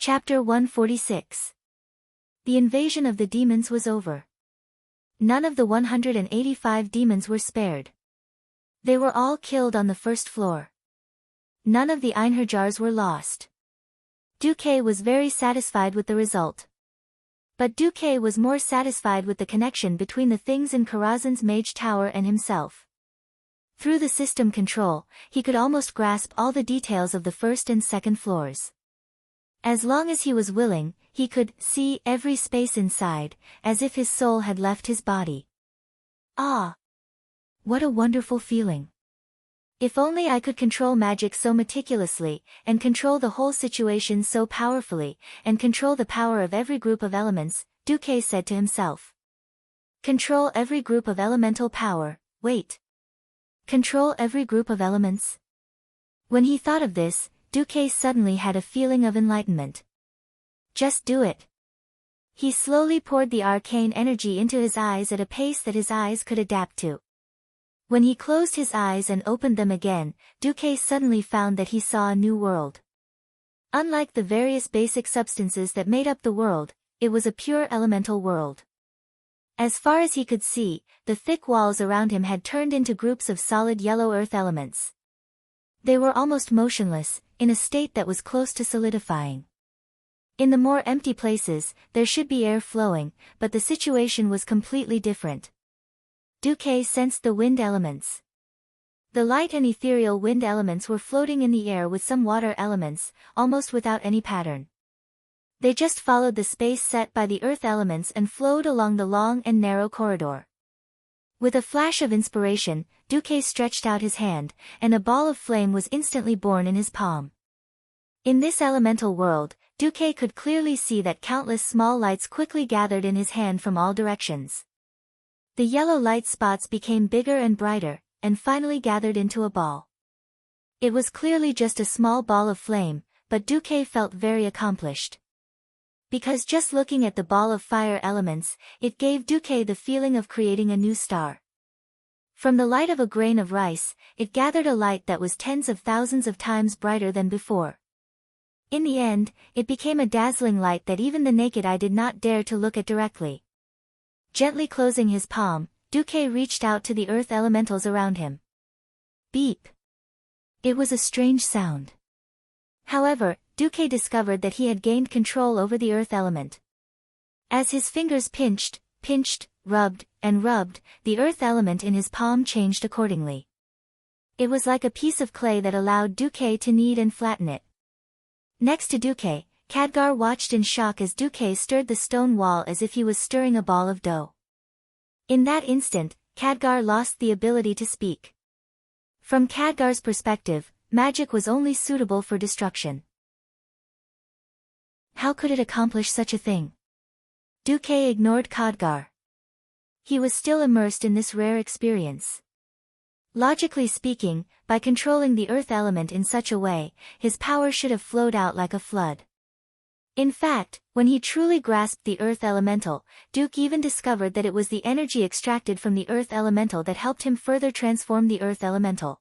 Chapter 146. The invasion of the demons was over. None of the 185 demons were spared. They were all killed on the first floor. None of the Einherjars were lost. Duque was very satisfied with the result. But Duque was more satisfied with the connection between the things in Karazhan's mage tower and himself. Through the system control, he could almost grasp all the details of the first and second floors. As long as he was willing, he could see every space inside, as if his soul had left his body. Ah! What a wonderful feeling! If only I could control magic so meticulously, and control the whole situation so powerfully, and control the power of every group of elements, Duque said to himself. Control every group of elemental power, wait. Control every group of elements? When he thought of this, Duque suddenly had a feeling of enlightenment. Just do it. He slowly poured the arcane energy into his eyes at a pace that his eyes could adapt to. When he closed his eyes and opened them again, Duque suddenly found that he saw a new world. Unlike the various basic substances that made up the world, it was a pure elemental world. As far as he could see, the thick walls around him had turned into groups of solid yellow earth elements. They were almost motionless, in a state that was close to solidifying. In the more empty places, there should be air flowing, but the situation was completely different. Duque sensed the wind elements. The light and ethereal wind elements were floating in the air with some water elements, almost without any pattern. They just followed the space set by the earth elements and flowed along the long and narrow corridor. With a flash of inspiration, Duque stretched out his hand, and a ball of flame was instantly born in his palm. In this elemental world, Duque could clearly see that countless small lights quickly gathered in his hand from all directions. The yellow light spots became bigger and brighter, and finally gathered into a ball. It was clearly just a small ball of flame, but Duque felt very accomplished. Because just looking at the ball of fire elements, it gave Duque the feeling of creating a new star. From the light of a grain of rice, it gathered a light that was tens of thousands of times brighter than before. In the end, it became a dazzling light that even the naked eye did not dare to look at directly. Gently closing his palm, Duque reached out to the earth elementals around him. Beep. It was a strange sound. However, Duque discovered that he had gained control over the earth element. As his fingers pinched, rubbed, and rubbed, the earth element in his palm changed accordingly. It was like a piece of clay that allowed Duque to knead and flatten it. Next to Duque, Khadgar watched in shock as Duque stirred the stone wall as if he was stirring a ball of dough. In that instant, Khadgar lost the ability to speak. From Khadgar's perspective, magic was only suitable for destruction. How could it accomplish such a thing? Duque ignored Khadgar. He was still immersed in this rare experience. Logically speaking, by controlling the earth element in such a way, his power should have flowed out like a flood. In fact, when he truly grasped the earth elemental, Duque even discovered that it was the energy extracted from the earth elemental that helped him further transform the earth elemental.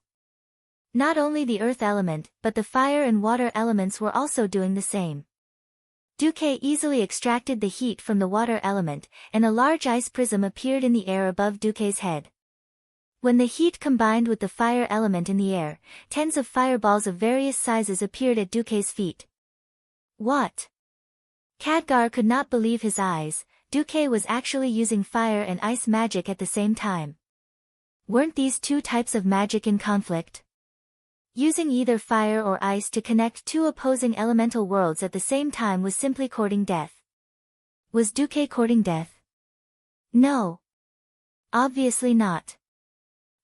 Not only the earth element, but the fire and water elements were also doing the same. Duque easily extracted the heat from the water element, and a large ice prism appeared in the air above Duque's head. When the heat combined with the fire element in the air, tens of fireballs of various sizes appeared at Duque's feet. What? Khadgar could not believe his eyes. Duque was actually using fire and ice magic at the same time. Weren't these two types of magic in conflict? Using either fire or ice to connect two opposing elemental worlds at the same time was simply courting death. Was Duque courting death? No. Obviously not.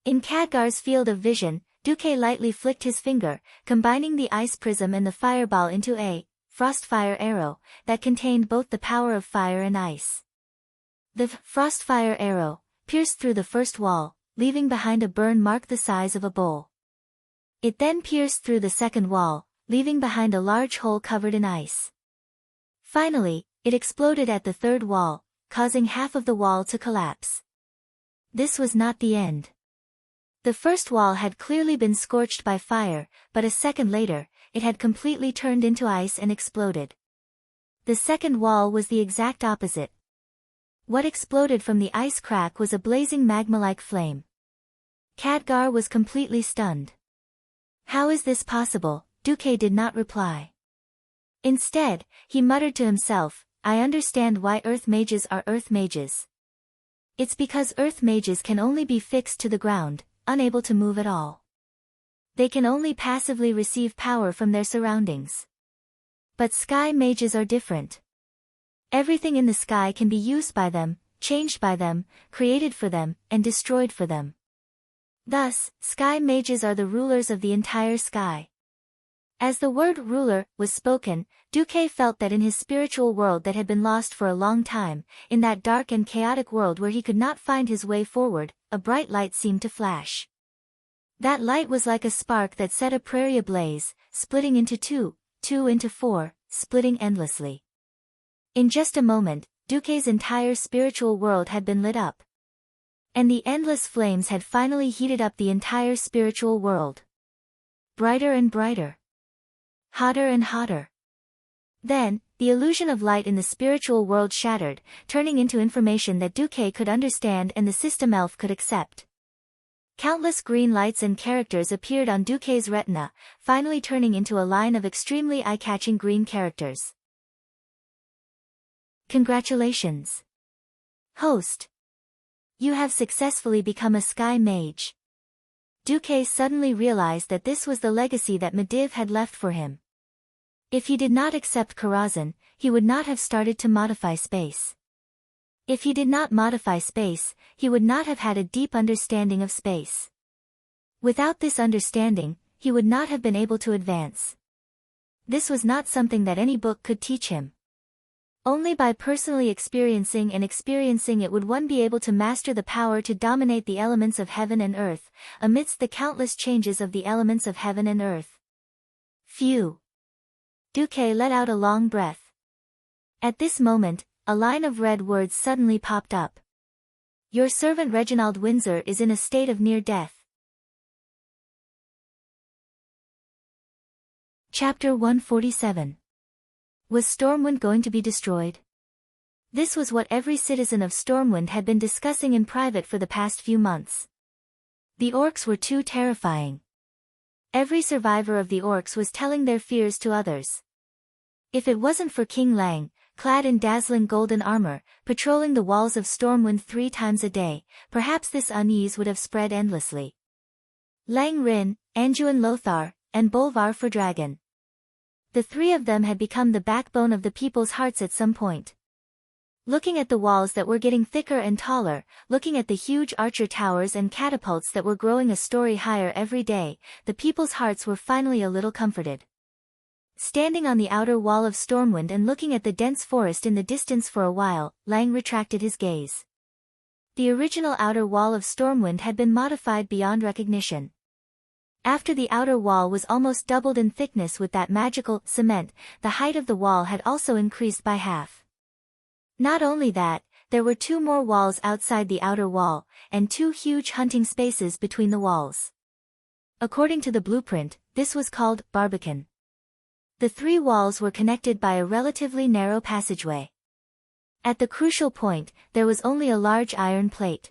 In Khadgar's field of vision, Duque lightly flicked his finger, combining the ice prism and the fireball into a frostfire arrow that contained both the power of fire and ice. The frostfire arrow pierced through the first wall, leaving behind a burn mark the size of a bowl. It then pierced through the second wall, leaving behind a large hole covered in ice. Finally, it exploded at the third wall, causing half of the wall to collapse. This was not the end. The first wall had clearly been scorched by fire, but a second later, it had completely turned into ice and exploded. The second wall was the exact opposite. What exploded from the ice crack was a blazing magma-like flame. Khadgar was completely stunned. "How is this possible?" Duque did not reply. Instead, he muttered to himself, "I understand why Earth mages are Earth mages. It's because Earth mages can only be fixed to the ground, unable to move at all. They can only passively receive power from their surroundings. But sky mages are different. Everything in the sky can be used by them, changed by them, created for them, and destroyed for them. Thus, sky mages are the rulers of the entire sky." As the word ruler was spoken, Duque felt that in his spiritual world that had been lost for a long time, in that dark and chaotic world where he could not find his way forward, a bright light seemed to flash. That light was like a spark that set a prairie ablaze, splitting into two into four, splitting endlessly. In just a moment, Duque's entire spiritual world had been lit up. And the endless flames had finally heated up the entire spiritual world. Brighter and brighter. Hotter and hotter. Then, the illusion of light in the spiritual world shattered, turning into information that Duque could understand and the system elf could accept. Countless green lights and characters appeared on Duque's retina, finally turning into a line of extremely eye-catching green characters. Congratulations, host. You have successfully become a sky mage. Duque suddenly realized that this was the legacy that Medivh had left for him. If he did not accept Karazhan, he would not have started to modify space. If he did not modify space, he would not have had a deep understanding of space. Without this understanding, he would not have been able to advance. This was not something that any book could teach him. Only by personally experiencing it would one be able to master the power to dominate the elements of heaven and earth, amidst the countless changes of the elements of heaven and earth. Phew! Duque let out a long breath. At this moment, a line of red words suddenly popped up. Your servant Reginald Windsor is in a state of near death. Chapter 147. Was Stormwind going to be destroyed? This was what every citizen of Stormwind had been discussing in private for the past few months. The orcs were too terrifying. Every survivor of the orcs was telling their fears to others. If it wasn't for King Lang, clad in dazzling golden armor, patrolling the walls of Stormwind 3 times a day, perhaps this unease would have spread endlessly. Lang Rin, Anduin Lothar, and Bolvar for Dragon. The 3 of them had become the backbone of the people's hearts at some point. Looking at the walls that were getting thicker and taller, looking at the huge archer towers and catapults that were growing a story higher every day, the people's hearts were finally a little comforted. Standing on the outer wall of Stormwind and looking at the dense forest in the distance for a while, Lang retracted his gaze. The original outer wall of Stormwind had been modified beyond recognition. After the outer wall was almost doubled in thickness with that magical cement, the height of the wall had also increased by half. Not only that, there were 2 more walls outside the outer wall, and 2 huge hunting spaces between the walls. According to the blueprint, this was called Barbican. The 3 walls were connected by a relatively narrow passageway. At the crucial point, there was only a large iron plate.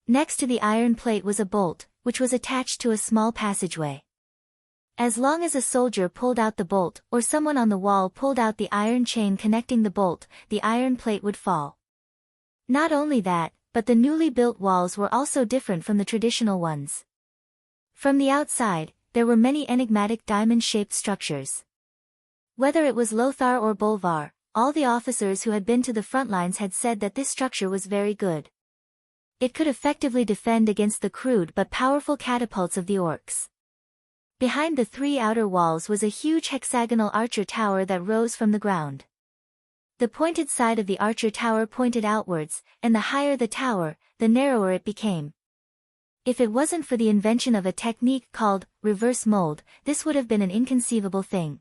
Next to the iron plate was a bolt, which was attached to a small passageway. As long as a soldier pulled out the bolt, or someone on the wall pulled out the iron chain connecting the bolt, the iron plate would fall. Not only that, but the newly built walls were also different from the traditional ones. From the outside, there were many enigmatic diamond-shaped structures. Whether it was Lothar or Bolvar, all the officers who had been to the front lines had said that this structure was very good. It could effectively defend against the crude but powerful catapults of the orcs. Behind the 3 outer walls was a huge hexagonal archer tower that rose from the ground. The pointed side of the archer tower pointed outwards, and the higher the tower, the narrower it became. If it wasn't for the invention of a technique called reverse mold, this would have been an inconceivable thing.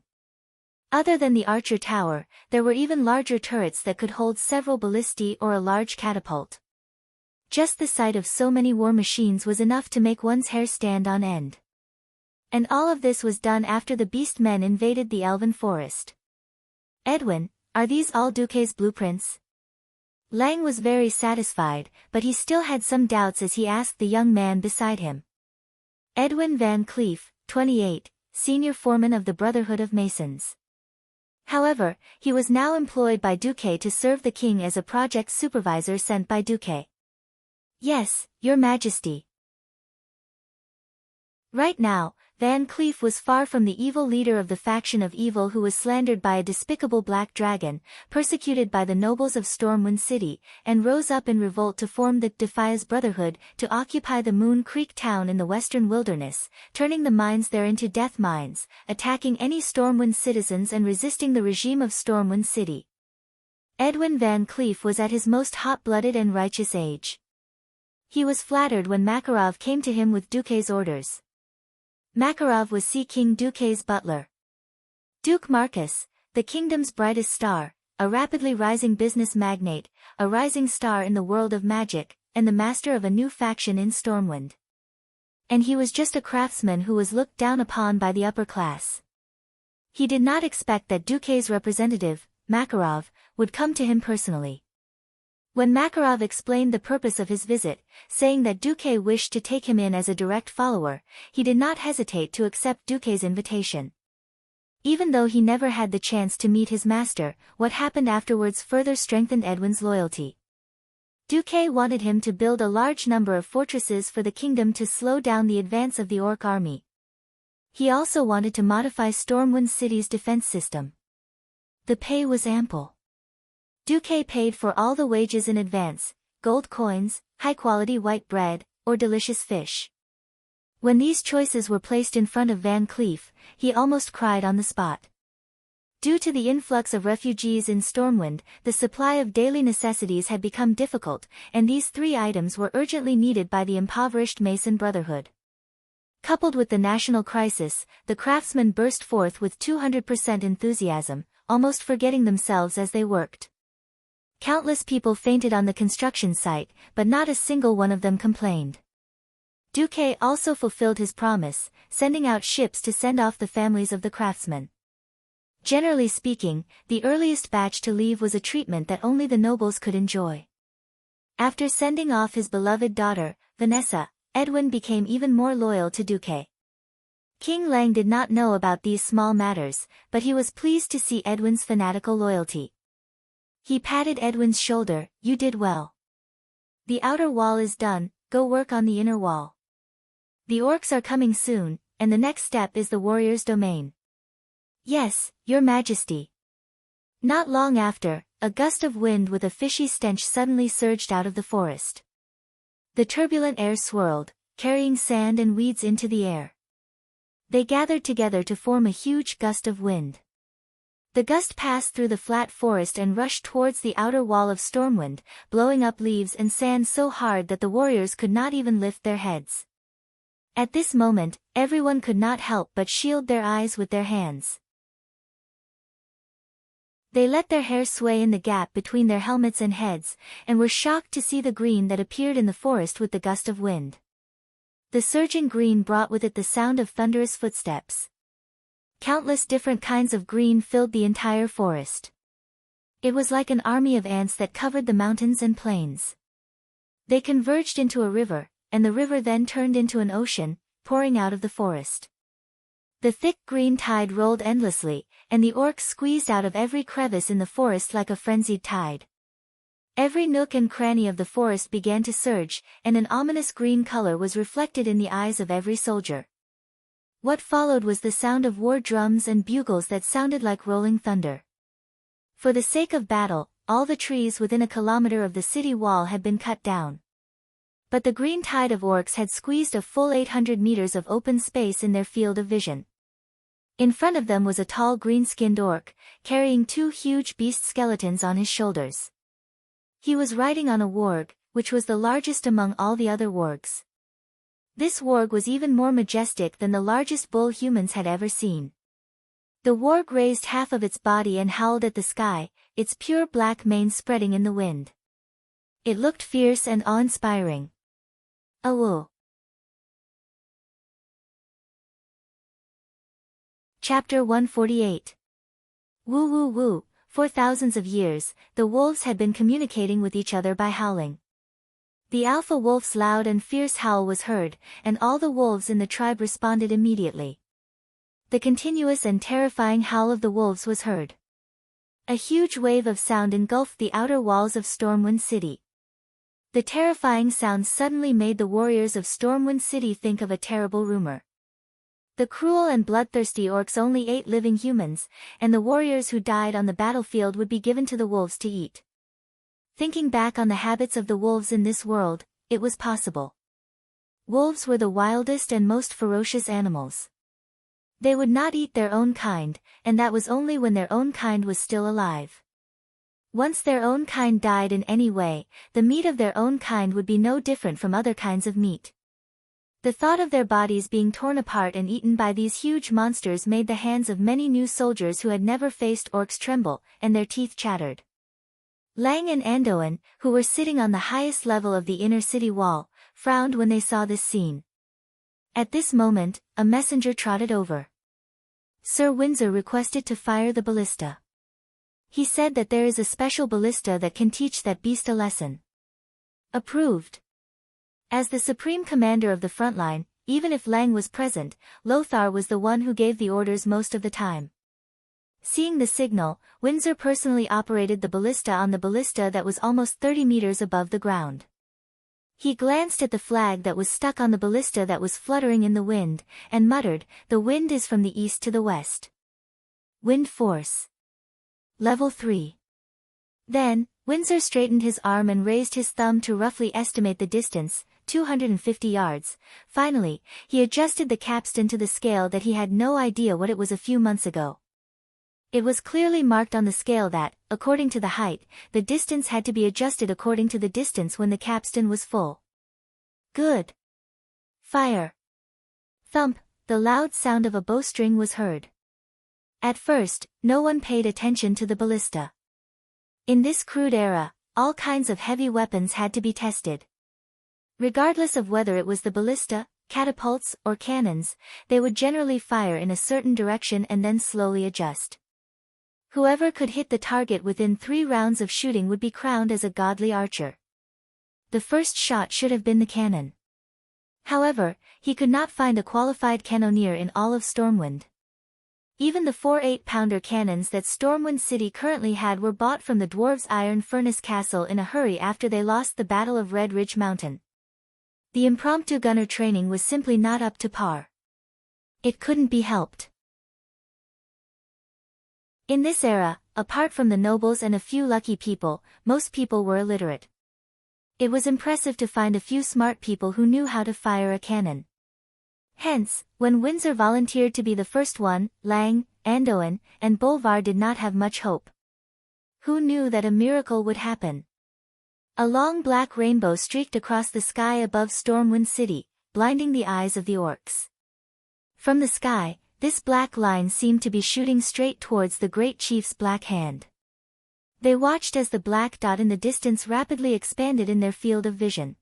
Other than the archer tower, there were even larger turrets that could hold several ballistae or a large catapult. Just the sight of so many war machines was enough to make one's hair stand on end. And all of this was done after the beast men invaded the elven forest. Edwin, Are these all Duque's blueprints? Lang was very satisfied, but he still had some doubts as he asked the young man beside him. Edwin Van Cleef, 28, senior foreman of the Brotherhood of Masons. However, he was now employed by Duque to serve the king as a project supervisor sent by Duque. Yes, Your Majesty. Right now, Van Cleef was far from the evil leader of the faction of evil who was slandered by a despicable black dragon, persecuted by the nobles of Stormwind City, and rose up in revolt to form the Defias Brotherhood to occupy the Moon Creek town in the western wilderness, turning the mines there into death mines, attacking any Stormwind citizens and resisting the regime of Stormwind City. Edwin Van Cleef was at his most hot-blooded and righteous age. He was flattered when Makarov came to him with Duque's orders. Makarov was Sea King Duque's butler. Duke Marcus, the kingdom's brightest star, a rapidly rising business magnate, a rising star in the world of magic, and the master of a new faction in Stormwind. And he was just a craftsman who was looked down upon by the upper class. He did not expect that Duque's representative, Makarov, would come to him personally. When Makarov explained the purpose of his visit, saying that Duque wished to take him in as a direct follower, he did not hesitate to accept Duque's invitation. Even though he never had the chance to meet his master, what happened afterwards further strengthened Edwin's loyalty. Duque wanted him to build a large number of fortresses for the kingdom to slow down the advance of the Orc army. He also wanted to modify Stormwind City's defense system. The pay was ample. Duque paid for all the wages in advance, gold coins, high-quality white bread, or delicious fish. When these choices were placed in front of Van Cleef, he almost cried on the spot. Due to the influx of refugees in Stormwind, the supply of daily necessities had become difficult, and these three items were urgently needed by the impoverished Mason Brotherhood. Coupled with the national crisis, the craftsmen burst forth with 200% enthusiasm, almost forgetting themselves as they worked. Countless people fainted on the construction site, but not a single one of them complained. Duque also fulfilled his promise, sending out ships to send off the families of the craftsmen. Generally speaking, the earliest batch to leave was a treatment that only the nobles could enjoy. After sending off his beloved daughter, Vanessa, Edwin became even more loyal to Duque. King Lang did not know about these small matters, but he was pleased to see Edwin's fanatical loyalty. He patted Edwin's shoulder. You did well. The outer wall is done, go work on the inner wall. The orcs are coming soon, and the next step is the warrior's domain. Yes, Your Majesty. Not long after, a gust of wind with a fishy stench suddenly surged out of the forest. The turbulent air swirled, carrying sand and weeds into the air. They gathered together to form a huge gust of wind. The gust passed through the flat forest and rushed towards the outer wall of Stormwind, blowing up leaves and sand so hard that the warriors could not even lift their heads. At this moment, everyone could not help but shield their eyes with their hands. They let their hair sway in the gap between their helmets and heads, and were shocked to see the green that appeared in the forest with the gust of wind. The surging green brought with it the sound of thunderous footsteps. Countless different kinds of green filled the entire forest. It was like an army of ants that covered the mountains and plains. They converged into a river, and the river then turned into an ocean, pouring out of the forest. The thick green tide rolled endlessly, and the orcs squeezed out of every crevice in the forest like a frenzied tide. Every nook and cranny of the forest began to surge, and an ominous green color was reflected in the eyes of every soldier. What followed was the sound of war drums and bugles that sounded like rolling thunder. For the sake of battle, all the trees within a kilometer of the city wall had been cut down. But the green tide of orcs had squeezed a full 800 meters of open space in their field of vision. In front of them was a tall green-skinned orc, carrying two huge beast skeletons on his shoulders. He was riding on a warg, which was the largest among all the other wargs. This warg was even more majestic than the largest bull humans had ever seen. The warg raised half of its body and howled at the sky, its pure black mane spreading in the wind. It looked fierce and awe-inspiring. Awoo. Chapter 148. Woo woo woo, For thousands of years, the wolves had been communicating with each other by howling. The alpha wolf's loud and fierce howl was heard, and all the wolves in the tribe responded immediately. The continuous and terrifying howl of the wolves was heard. A huge wave of sound engulfed the outer walls of Stormwind City. The terrifying sound suddenly made the warriors of Stormwind City think of a terrible rumor. The cruel and bloodthirsty orcs only ate living humans, and the warriors who died on the battlefield would be given to the wolves to eat. Thinking back on the habits of the wolves in this world, it was possible. Wolves were the wildest and most ferocious animals. They would not eat their own kind, and that was only when their own kind was still alive. Once their own kind died in any way, the meat of their own kind would be no different from other kinds of meat. The thought of their bodies being torn apart and eaten by these huge monsters made the hands of many new soldiers who had never faced orcs tremble, and their teeth chattered. Lang and Andoin, who were sitting on the highest level of the inner city wall, frowned when they saw this scene. At this moment, a messenger trotted over. Sir Windsor requested to fire the ballista. He said that there is a special ballista that can teach that beast a lesson. Approved. As the supreme commander of the frontline, even if Lang was present, Lothar was the one who gave the orders most of the time. Seeing the signal, Windsor personally operated the ballista on the ballista that was almost 30 meters above the ground. He glanced at the flag that was stuck on the ballista that was fluttering in the wind, and muttered, "The wind is from the east to the west. Wind force. Level 3. Then, Windsor straightened his arm and raised his thumb to roughly estimate the distance, 250 yards. Finally, he adjusted the capstan to the scale that he had no idea what it was a few months ago. It was clearly marked on the scale that, according to the height, the distance had to be adjusted according to the distance when the capstan was full. Good. Fire. Thump, the loud sound of a bowstring was heard. At first, no one paid attention to the ballista. In this crude era, all kinds of heavy weapons had to be tested. Regardless of whether it was the ballista, catapults, or cannons, they would generally fire in a certain direction and then slowly adjust. Whoever could hit the target within 3 rounds of shooting would be crowned as a godly archer. The first shot should have been the cannon. However, he could not find a qualified cannoneer in all of Stormwind. Even the 4 8-pounder cannons that Stormwind City currently had were bought from the dwarves' iron furnace castle in a hurry after they lost the Battle of Red Ridge Mountain. The impromptu gunner training was simply not up to par. It couldn't be helped. In this era, apart from the nobles and a few lucky people, most people were illiterate. It was impressive to find a few smart people who knew how to fire a cannon. Hence, when Windsor volunteered to be the first one, Lang, Andoin, and Bolvar did not have much hope. Who knew that a miracle would happen? A long black rainbow streaked across the sky above Stormwind City, blinding the eyes of the orcs. From the sky, this black line seemed to be shooting straight towards the Great Chief's black hand. They watched as the black dot in the distance rapidly expanded in their field of vision.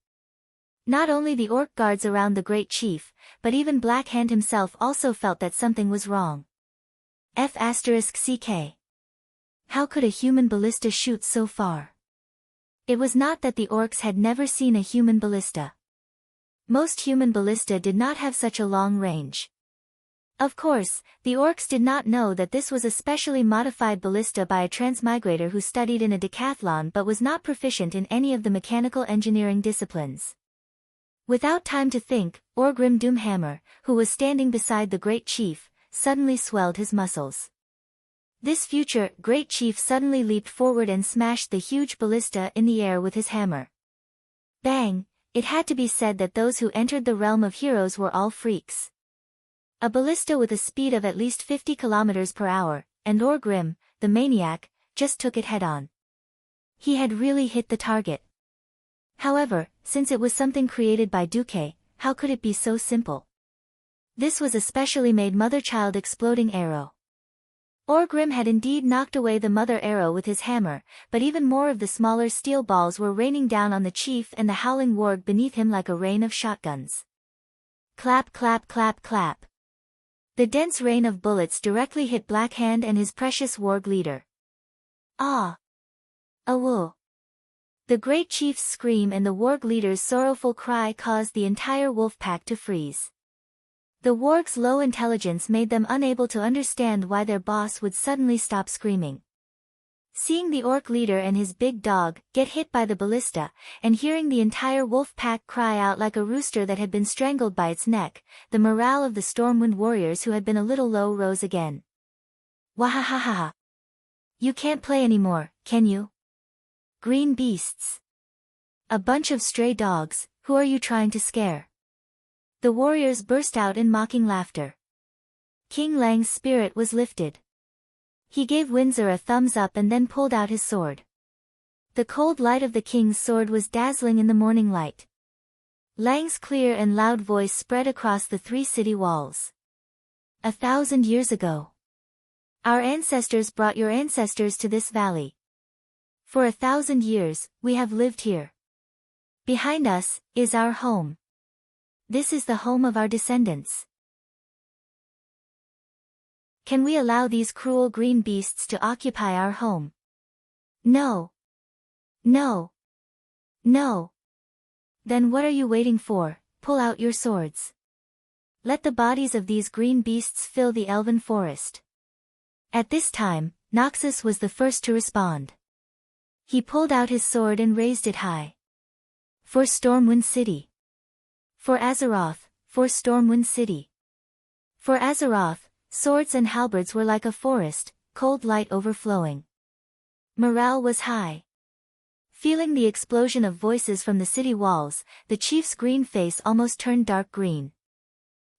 Not only the orc guards around the Great Chief, but even Black Hand himself also felt that something was wrong. F***CK. How could a human ballista shoot so far? It was not that the orcs had never seen a human ballista. Most human ballista did not have such a long range. Of course, the orcs did not know that this was a specially modified ballista by a transmigrator who studied in a decathlon but was not proficient in any of the mechanical engineering disciplines. Without time to think, Orgrim Doomhammer, who was standing beside the Great Chief, suddenly swelled his muscles. This future Great Chief suddenly leaped forward and smashed the huge ballista in the air with his hammer. Bang! It had to be said that those who entered the realm of heroes were all freaks. A ballista with a speed of at least 50 kilometers per hour, and Orgrim, the maniac, just took it head-on. He had really hit the target. However, since it was something created by Duque, how could it be so simple? This was a specially made mother-child exploding arrow. Orgrim had indeed knocked away the mother arrow with his hammer, but even more of the smaller steel balls were raining down on the chief and the howling warg beneath him like a rain of shotguns. Clap clap clap clap. The dense rain of bullets directly hit Blackhand and his precious warg leader. Ah! Awoo! The great chief's scream and the warg leader's sorrowful cry caused the entire wolf pack to freeze. The warg's low intelligence made them unable to understand why their boss would suddenly stop screaming. Seeing the orc leader and his big dog get hit by the ballista, and hearing the entire wolf pack cry out like a rooster that had been strangled by its neck, the morale of the Stormwind warriors who had been a little low rose again. Wahahaha! You can't play anymore, can you? Green beasts! A bunch of stray dogs, who are you trying to scare? The warriors burst out in mocking laughter. King Lang's spirit was lifted. He gave Windsor a thumbs up and then pulled out his sword. The cold light of the king's sword was dazzling in the morning light. Lang's clear and loud voice spread across the 3 city walls. 1,000 years ago. Our ancestors brought your ancestors to this valley. For 1,000 years, we have lived here. Behind us is our home. This is the home of our descendants. Can we allow these cruel green beasts to occupy our home? No. No. No. Then what are you waiting for? Pull out your swords. Let the bodies of these green beasts fill the elven forest. At this time, Noxus was the first to respond. He pulled out his sword and raised it high. For Stormwind City. For Azeroth, for Stormwind City. For Azeroth, swords and halberds were like a forest, cold light overflowing. Morale was high. Feeling the explosion of voices from the city walls, the chief's green face almost turned dark green.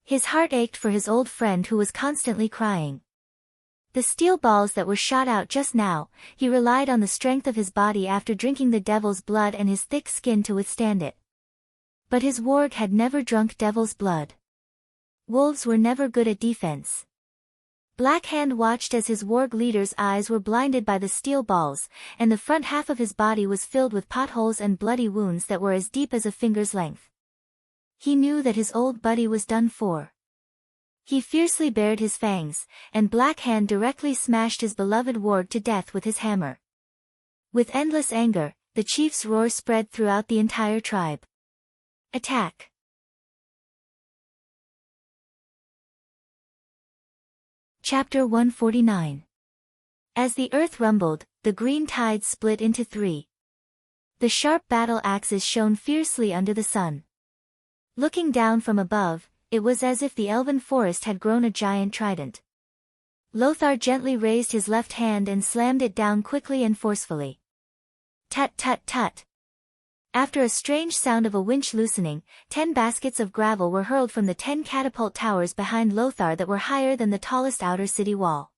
His heart ached for his old friend who was constantly crying. The steel balls that were shot out just now, he relied on the strength of his body after drinking the devil's blood and his thick skin to withstand it. But his warg had never drunk devil's blood. Wolves were never good at defense. Black Hand watched as his warg leader's eyes were blinded by the steel balls, and the front half of his body was filled with potholes and bloody wounds that were as deep as a finger's length. He knew that his old buddy was done for. He fiercely bared his fangs, and Black Hand directly smashed his beloved warg to death with his hammer. With endless anger, the chief's roar spread throughout the entire tribe. Attack! Chapter 149. As the earth rumbled, the green tides split into 3. The sharp battle axes shone fiercely under the sun. Looking down from above, it was as if the elven forest had grown a giant trident. Lothar gently raised his left hand and slammed it down quickly and forcefully. Tut tut tut. After a strange sound of a winch loosening, 10 baskets of gravel were hurled from the 10 catapult towers behind Lothar that were higher than the tallest outer city wall.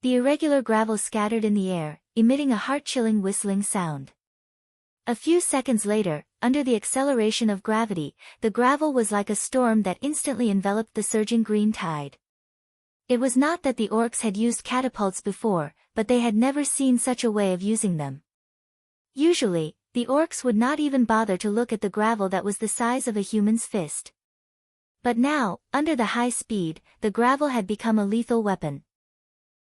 The irregular gravel scattered in the air, emitting a heart-chilling whistling sound. A few seconds later, under the acceleration of gravity, the gravel was like a storm that instantly enveloped the surging green tide. It was not that the orcs had used catapults before, but they had never seen such a way of using them. Usually, the orcs would not even bother to look at the gravel that was the size of a human's fist. But now, under the high speed, the gravel had become a lethal weapon.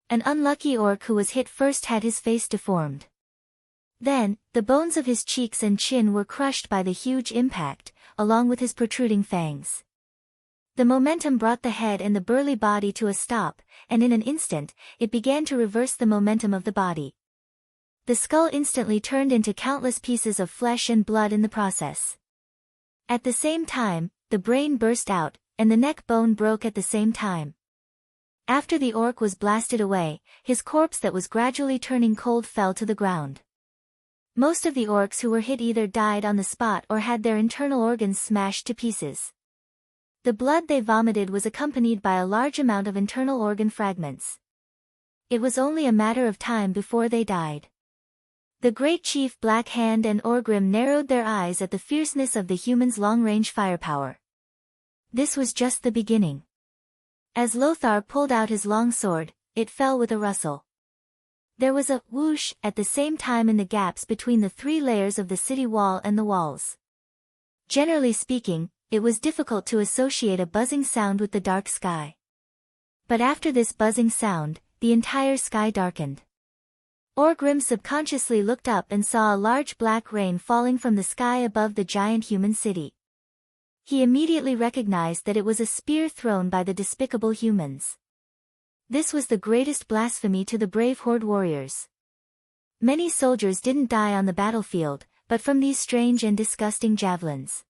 An unlucky orc who was hit first had his face deformed. Then, the bones of his cheeks and chin were crushed by the huge impact, along with his protruding fangs. The momentum brought the head and the burly body to a stop, and in an instant, it began to reverse the momentum of the body. The skull instantly turned into countless pieces of flesh and blood in the process. At the same time, the brain burst out, and the neck bone broke at the same time. After the orc was blasted away, his corpse that was gradually turning cold fell to the ground. Most of the orcs who were hit either died on the spot or had their internal organs smashed to pieces. The blood they vomited was accompanied by a large amount of internal organ fragments. It was only a matter of time before they died. The great chief Black Hand and Orgrim narrowed their eyes at the fierceness of the humans' long-range firepower. This was just the beginning. As Lothar pulled out his long sword, it fell with a rustle. There was a whoosh at the same time in the gaps between the 3 layers of the city wall and the walls. Generally speaking, it was difficult to associate a buzzing sound with the dark sky. But after this buzzing sound, the entire sky darkened. Orgrim subconsciously looked up and saw a large black rain falling from the sky above the giant human city. He immediately recognized that it was a spear thrown by the despicable humans. This was the greatest blasphemy to the brave Horde warriors. Many soldiers didn't die on the battlefield, but from these strange and disgusting javelins.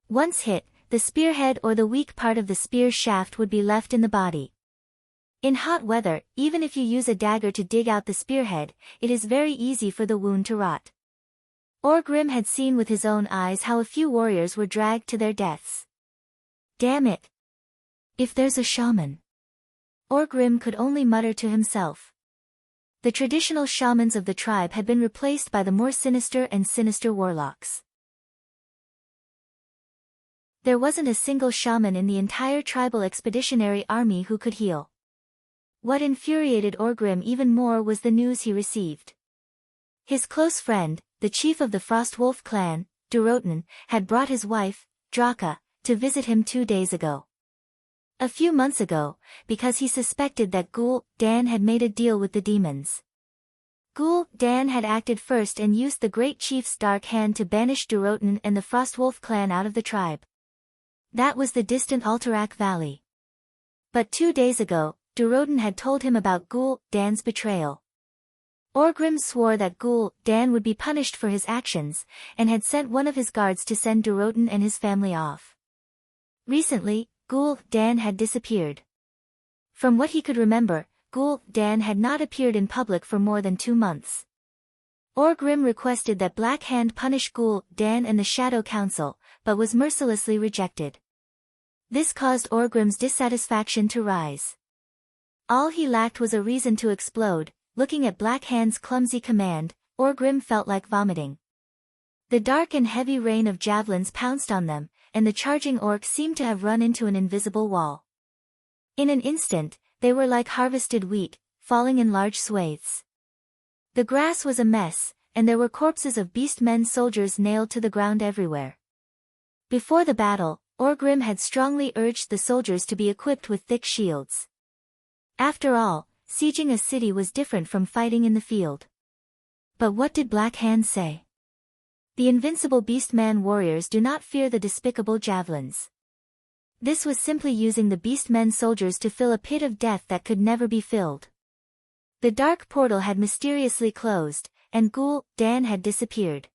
Once hit, the spearhead or the weak part of the spear shaft would be left in the body. In hot weather, even if you use a dagger to dig out the spearhead, it is very easy for the wound to rot. Orgrim had seen with his own eyes how a few warriors were dragged to their deaths. Damn it! If there's a shaman. Orgrim could only mutter to himself. The traditional shamans of the tribe had been replaced by the more sinister and sinister warlocks. There wasn't a single shaman in the entire tribal expeditionary army who could heal. What infuriated Orgrim even more was the news he received. His close friend, the chief of the Frostwolf clan, Durotan, had brought his wife, Draka, to visit him 2 days ago. A few months ago, because he suspected that Gul'dan had made a deal with the demons. Gul'dan had acted first and used the great chief's dark hand to banish Durotan and the Frostwolf clan out of the tribe. That was the distant Alterac Valley. But 2 days ago, Durotan had told him about Gul'dan's betrayal. Orgrim swore that Gul'dan would be punished for his actions, and had sent one of his guards to send Durotan and his family off. Recently, Gul'dan had disappeared. From what he could remember, Gul'dan had not appeared in public for more than 2 months. Orgrim requested that Black Hand punish Gul'dan and the Shadow Council, but was mercilessly rejected. This caused Orgrim's dissatisfaction to rise. All he lacked was a reason to explode. Looking at Black Hand's clumsy command, Orgrim felt like vomiting. The dark and heavy rain of javelins pounced on them, and the charging orcs seemed to have run into an invisible wall. In an instant, they were like harvested wheat, falling in large swathes. The grass was a mess, and there were corpses of beastmen soldiers nailed to the ground everywhere. Before the battle, Orgrim had strongly urged the soldiers to be equipped with thick shields. After all, sieging a city was different from fighting in the field. But what did Black Hand say? The invincible beastman warriors do not fear the despicable javelins. This was simply using the beastmen soldiers to fill a pit of death that could never be filled. The dark portal had mysteriously closed, and Gul'dan had disappeared.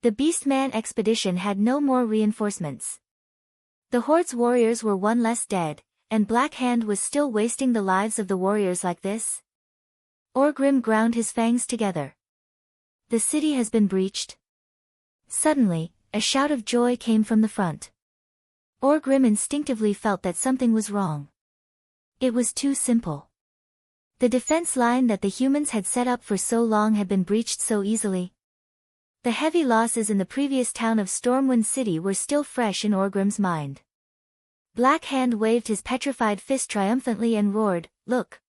The beastman expedition had no more reinforcements. The Horde's warriors were one less dead, and Black Hand was still wasting the lives of the warriors like this? Orgrim ground his fangs together. The city has been breached. Suddenly, a shout of joy came from the front. Orgrim instinctively felt that something was wrong. It was too simple. The defense line that the humans had set up for so long had been breached so easily. The heavy losses in the previous town of Stormwind City were still fresh in Orgrim's mind. Black Hand waved his petrified fist triumphantly and roared, "Look!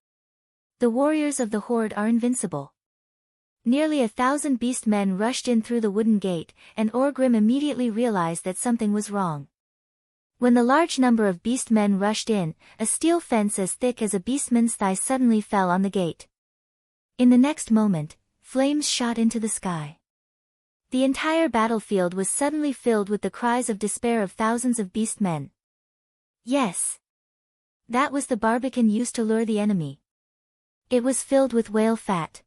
The warriors of the Horde are invincible." Nearly 1,000 beastmen rushed in through the wooden gate, and Orgrim immediately realized that something was wrong. When the large number of beastmen rushed in, a steel fence as thick as a beastman's thigh suddenly fell on the gate. In the next moment, flames shot into the sky. The entire battlefield was suddenly filled with the cries of despair of thousands of beastmen. Yes. That was the barbican used to lure the enemy. It was filled with whale fat.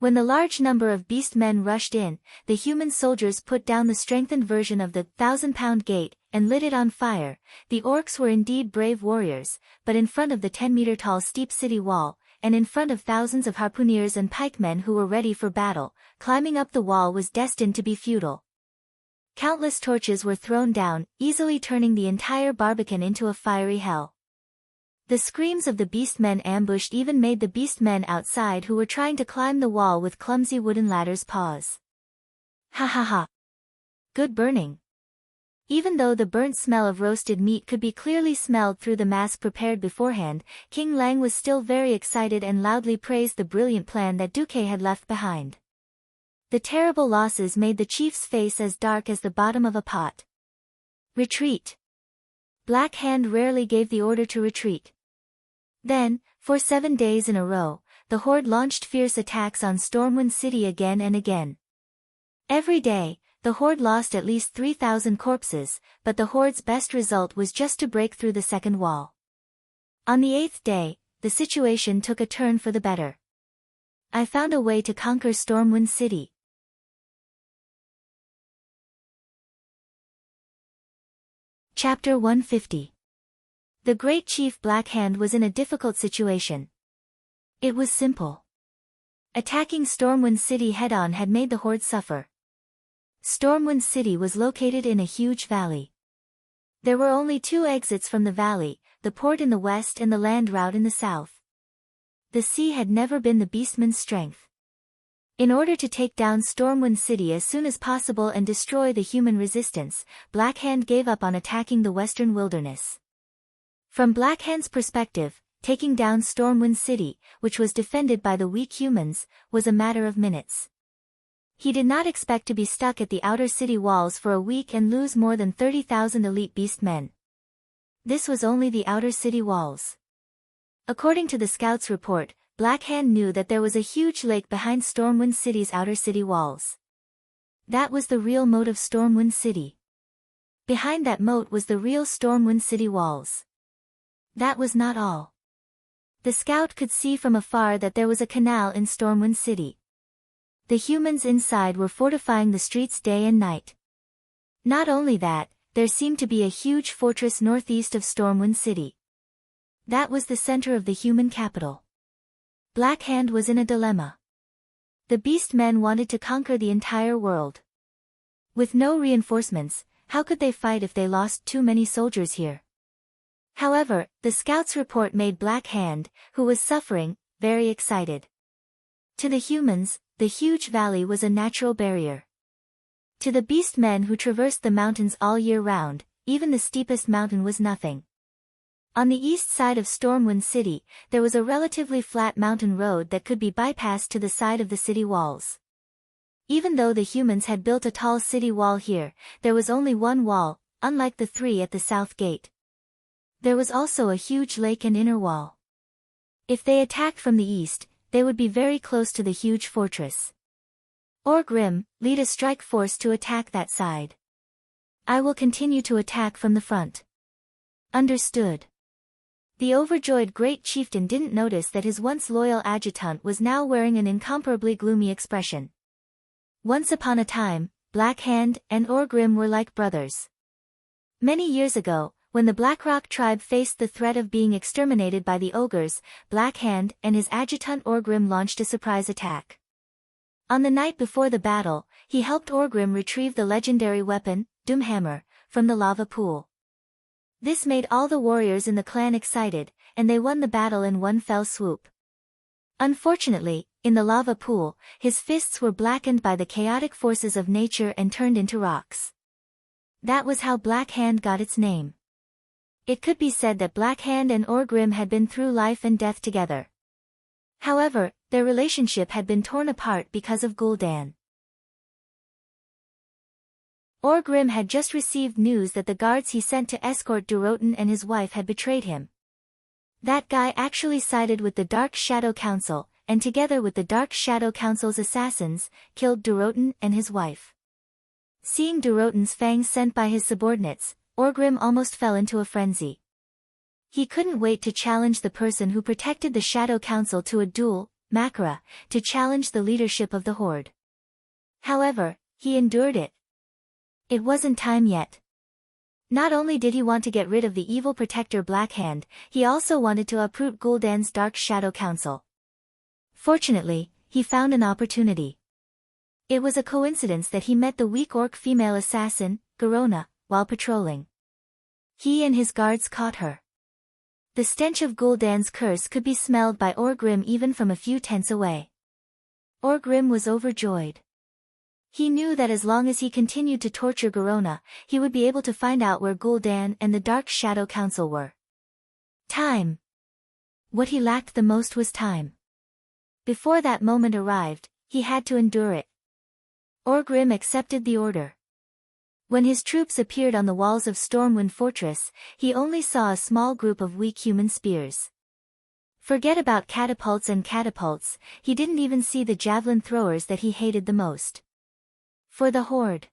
When the large number of beastmen rushed in, the human soldiers put down the strengthened version of the 1,000-pound gate, and lit it on fire. The orcs were indeed brave warriors, but in front of the 10-meter-tall steep city wall, and in front of thousands of harpooneers and pikemen who were ready for battle, climbing up the wall was destined to be futile. Countless torches were thrown down, easily turning the entire barbican into a fiery hell. The screams of the beastmen ambushed even made the beastmen outside who were trying to climb the wall with clumsy wooden ladders pause. Ha ha ha. Good burning. Even though the burnt smell of roasted meat could be clearly smelled through the mask prepared beforehand, King Lang was still very excited and loudly praised the brilliant plan that Duque had left behind. The terrible losses made the chief's face as dark as the bottom of a pot. Retreat. Black Hand rarely gave the order to retreat. Then, For 7 days in a row, the horde launched fierce attacks on Stormwind City again and again. Every day, the horde lost at least 3,000 corpses, but the horde's best result was just to break through the second wall. On the 8th day, the situation took a turn for the better. I found a way to conquer Stormwind City. Chapter 150. The Great Chief Black Hand was in a difficult situation. It was simple. Attacking Stormwind City head-on had made the horde suffer. Stormwind City was located in a huge valley. There were only 2 exits from the valley, the port in the west and the land route in the south. The sea had never been the beastman's strength. In order to take down Stormwind City as soon as possible and destroy the human resistance, Black Hand gave up on attacking the western wilderness. From Black Hand's perspective, taking down Stormwind City, which was defended by the weak humans, was a matter of minutes. He did not expect to be stuck at the outer city walls for a week and lose more than 30,000 elite beastmen. This was only the outer city walls. According to the scouts' report, Black Hand knew that there was a huge lake behind Stormwind City's outer city walls. That was the real moat of Stormwind City. Behind that moat was the real Stormwind City walls. That was not all. The scout could see from afar that there was a canal in Stormwind City. The humans inside were fortifying the streets day and night. Not only that, there seemed to be a huge fortress northeast of Stormwind City. That was the center of the human capital. Black Hand was in a dilemma. The beastmen wanted to conquer the entire world. With no reinforcements, how could they fight if they lost too many soldiers here? However, the scouts' report made Black Hand, who was suffering, very excited. To the humans, the huge valley was a natural barrier. To the beastmen who traversed the mountains all year round, even the steepest mountain was nothing. On the east side of Stormwind City, there was a relatively flat mountain road that could be bypassed to the side of the city walls. Even though the humans had built a tall city wall here, there was only one wall, unlike the 3 at the south gate. There was also a huge lake and inner wall. If they attacked from the east, they would be very close to the huge fortress. Orgrim, lead a strike force to attack that side. I will continue to attack from the front. Understood. The overjoyed great chieftain didn't notice that his once loyal adjutant was now wearing an incomparably gloomy expression. Once upon a time, Black Hand and Orgrim were like brothers. Many years ago, when the Blackrock tribe faced the threat of being exterminated by the ogres, Black Hand and his adjutant Orgrim launched a surprise attack. On the night before the battle, he helped Orgrim retrieve the legendary weapon, Doomhammer, from the lava pool. This made all the warriors in the clan excited, and they won the battle in one fell swoop. Unfortunately, in the lava pool, his fists were blackened by the chaotic forces of nature and turned into rocks. That was how Black Hand got its name. It could be said that Black Hand and Orgrim had been through life and death together. However, their relationship had been torn apart because of Gul'dan. Orgrim had just received news that the guards he sent to escort Durotan and his wife had betrayed him. That guy actually sided with the Dark Shadow Council, and together with the Dark Shadow Council's assassins, killed Durotan and his wife. Seeing Durotan's fangs sent by his subordinates, Orgrim almost fell into a frenzy. He couldn't wait to challenge the person who protected the Shadow Council to a duel, Makara, to challenge the leadership of the Horde. However, he endured it. It wasn't time yet. Not only did he want to get rid of the evil protector Black Hand, he also wanted to uproot Gul'dan's Dark Shadow Council. Fortunately, he found an opportunity. It was a coincidence that he met the weak orc female assassin, Garona, while patrolling. He and his guards caught her. The stench of Gul'dan's curse could be smelled by Orgrim even from a few tents away. Orgrim was overjoyed. He knew that as long as he continued to torture Garona, he would be able to find out where Gul'dan and the Dark Shadow Council were. Time. What he lacked the most was time. Before that moment arrived, he had to endure it. Orgrim accepted the order. When his troops appeared on the walls of Stormwind Fortress, he only saw a small group of weak human spears. Forget about catapults, he didn't even see the javelin throwers that he hated the most. For the horde.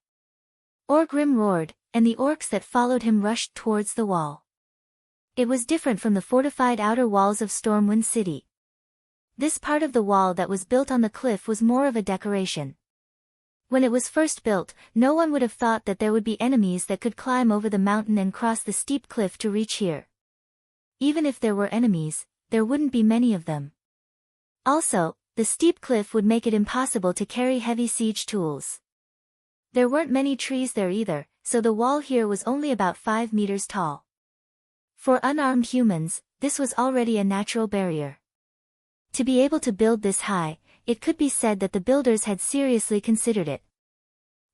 Orgrim roared, and the orcs that followed him rushed towards the wall. It was different from the fortified outer walls of Stormwind City. This part of the wall that was built on the cliff was more of a decoration. When it was first built, no one would have thought that there would be enemies that could climb over the mountain and cross the steep cliff to reach here. Even if there were enemies, there wouldn't be many of them. Also, the steep cliff would make it impossible to carry heavy siege tools. There weren't many trees there either, so the wall here was only about 5 meters tall. For unarmed humans, this was already a natural barrier. To be able to build this high, it could be said that the builders had seriously considered it.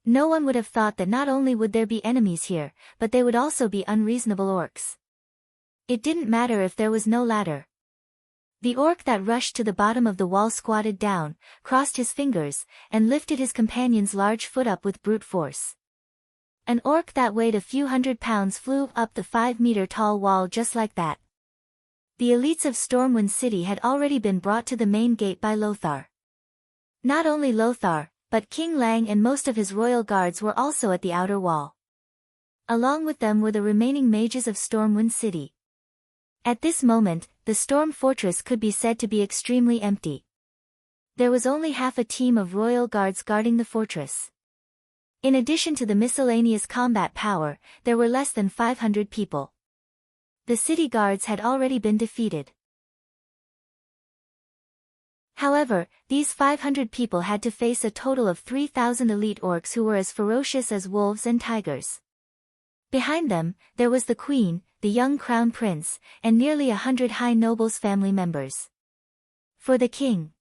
No one would have thought that not only would there be enemies here, but they would also be unreasonable orcs. It didn't matter if there was no ladder. The orc that rushed to the bottom of the wall squatted down, crossed his fingers, and lifted his companion's large foot up with brute force. An orc that weighed a few hundred pounds flew up the 5-meter-tall wall just like that. The elites of Stormwind City had already been brought to the main gate by Lothar. Not only Lothar, but King Lang and most of his royal guards were also at the outer wall. Along with them were the remaining mages of Stormwind City. At this moment, the Storm Fortress could be said to be extremely empty. There was only half a team of royal guards guarding the fortress. In addition to the miscellaneous combat power, there were less than 500 people. The city guards had already been defeated. However, these 500 people had to face a total of 3,000 elite orcs who were as ferocious as wolves and tigers. Behind them, there was the queen, the young crown prince, and nearly 100 high nobles' family members. For the king,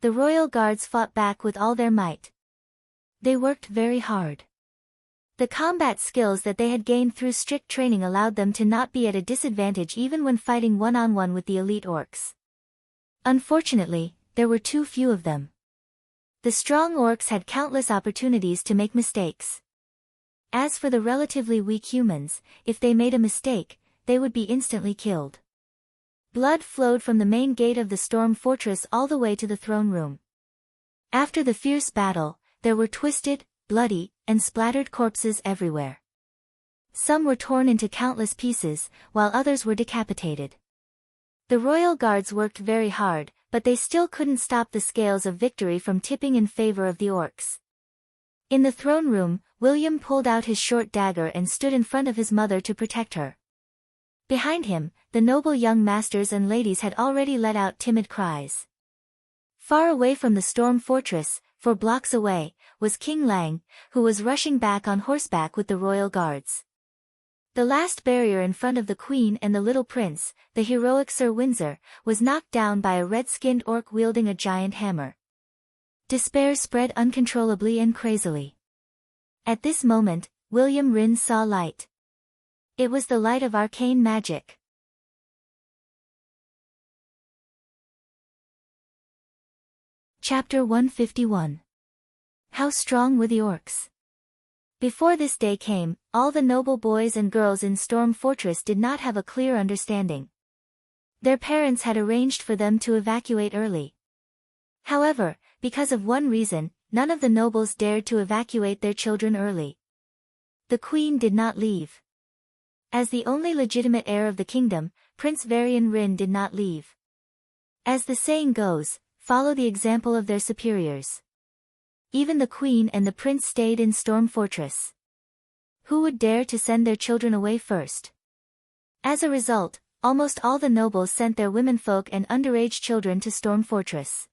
the royal guards fought back with all their might. They worked very hard. The combat skills that they had gained through strict training allowed them to not be at a disadvantage even when fighting one-on-one with the elite orcs. Unfortunately, there were too few of them. The strong orcs had countless opportunities to make mistakes. As for the relatively weak humans, if they made a mistake, they would be instantly killed. Blood flowed from the main gate of the Storm Fortress all the way to the throne room. After the fierce battle, there were twisted, bloody, and splattered corpses everywhere. Some were torn into countless pieces, while others were decapitated. The royal guards worked very hard, but they still couldn't stop the scales of victory from tipping in favor of the orcs. In the throne room, William pulled out his short dagger and stood in front of his mother to protect her. Behind him, the noble young masters and ladies had already let out timid cries. Far away from the Storm Fortress, 4 blocks away, was King Lang, who was rushing back on horseback with the royal guards. The last barrier in front of the queen and the little prince, the heroic Sir Windsor, was knocked down by a red-skinned orc wielding a giant hammer. Despair spread uncontrollably and crazily. At this moment, William Rhyn saw light. It was the light of arcane magic. Chapter 151. How strong were the orcs? Before this day came, all the noble boys and girls in Storm Fortress did not have a clear understanding. Their parents had arranged for them to evacuate early. However, because of one reason, none of the nobles dared to evacuate their children early. The queen did not leave. As the only legitimate heir of the kingdom, Prince Varian Rhyn did not leave. As the saying goes, follow the example of their superiors. Even the queen and the prince stayed in Storm Fortress. Who would dare to send their children away first? As a result, almost all the nobles sent their womenfolk and underage children to Storm Fortress.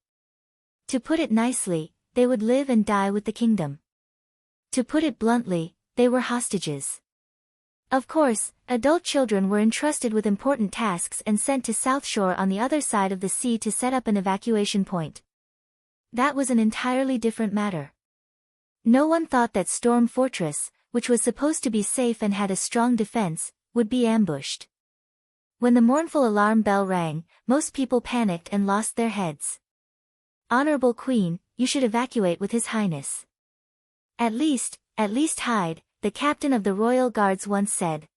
To put it nicely, they would live and die with the kingdom. To put it bluntly, they were hostages. Of course, adult children were entrusted with important tasks and sent to South Shore on the other side of the sea to set up an evacuation point. That was an entirely different matter. No one thought that Storm Fortress, which was supposed to be safe and had a strong defense, would be ambushed. When the mournful alarm bell rang, most people panicked and lost their heads. Honorable Queen, you should evacuate with His Highness. At least hide, the captain of the royal guards once said.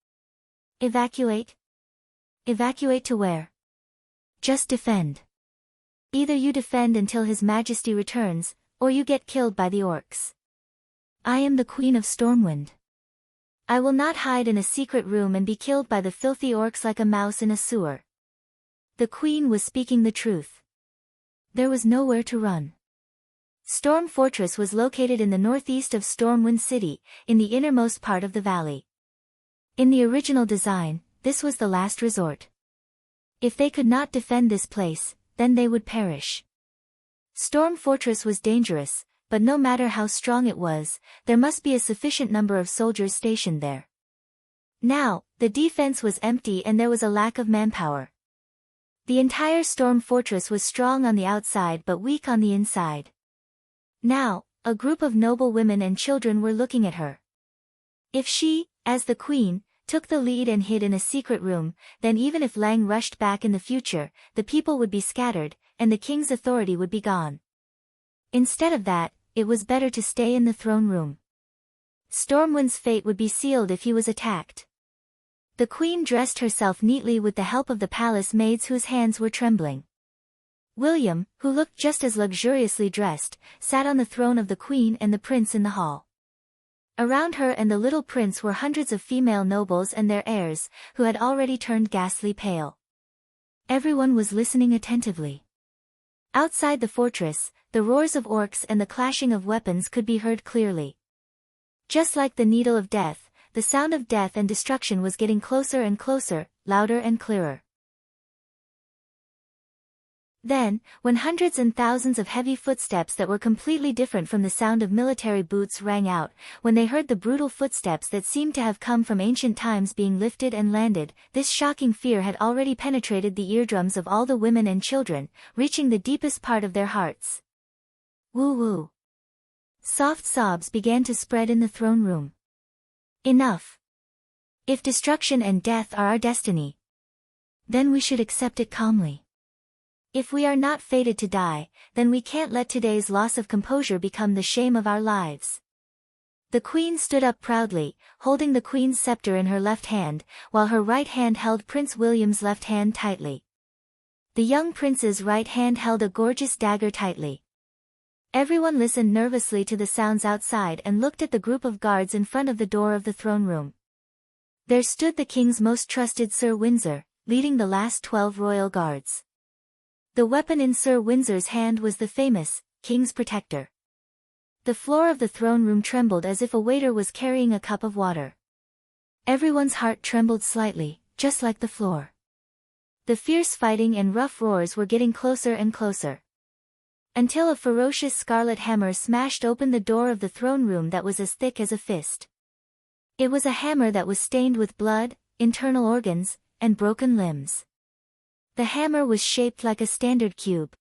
Evacuate? Evacuate to where? Just defend. Either you defend until His Majesty returns, or you get killed by the orcs. I am the Queen of Stormwind. I will not hide in a secret room and be killed by the filthy orcs like a mouse in a sewer. The Queen was speaking the truth. There was nowhere to run. Storm Fortress was located in the northeast of Stormwind City, in the innermost part of the valley. In the original design, this was the last resort. If they could not defend this place, then they would perish. Storm Fortress was dangerous, but no matter how strong it was, there must be a sufficient number of soldiers stationed there. Now, the defense was empty and there was a lack of manpower. The entire Storm Fortress was strong on the outside but weak on the inside. Now, a group of noble women and children were looking at her. If she, as the queen, took the lead and hid in a secret room, then even if Lang rushed back in the future, the people would be scattered, and the king's authority would be gone. Instead of that, it was better to stay in the throne room. Stormwind's fate would be sealed if he was attacked. The queen dressed herself neatly with the help of the palace maids whose hands were trembling. William, who looked just as luxuriously dressed, sat on the throne of the queen and the prince in the hall. Around her and the little prince were hundreds of female nobles and their heirs, who had already turned ghastly pale. Everyone was listening attentively. Outside the fortress, the roars of orcs and the clashing of weapons could be heard clearly. Just like the needle of death, the sound of death and destruction was getting closer and closer, louder and clearer. Then, when hundreds and thousands of heavy footsteps that were completely different from the sound of military boots rang out, when they heard the brutal footsteps that seemed to have come from ancient times being lifted and landed, this shocking fear had already penetrated the eardrums of all the women and children, reaching the deepest part of their hearts. Woo-woo. Soft sobs began to spread in the throne room. Enough. If destruction and death are our destiny, then we should accept it calmly. If we are not fated to die, then we can't let today's loss of composure become the shame of our lives. The queen stood up proudly, holding the queen's scepter in her left hand, while her right hand held Prince William's left hand tightly. The young prince's right hand held a gorgeous dagger tightly. Everyone listened nervously to the sounds outside and looked at the group of guards in front of the door of the throne room. There stood the king's most trusted Sir Windsor, leading the last 12 royal guards. The weapon in Sir Windsor's hand was the famous King's Protector. The floor of the throne room trembled as if a waiter was carrying a cup of water. Everyone's heart trembled slightly, just like the floor. The fierce fighting and rough roars were getting closer and closer. Until a ferocious scarlet hammer smashed open the door of the throne room that was as thick as a fist. It was a hammer that was stained with blood, internal organs, and broken limbs. The hammer was shaped like a standard cube.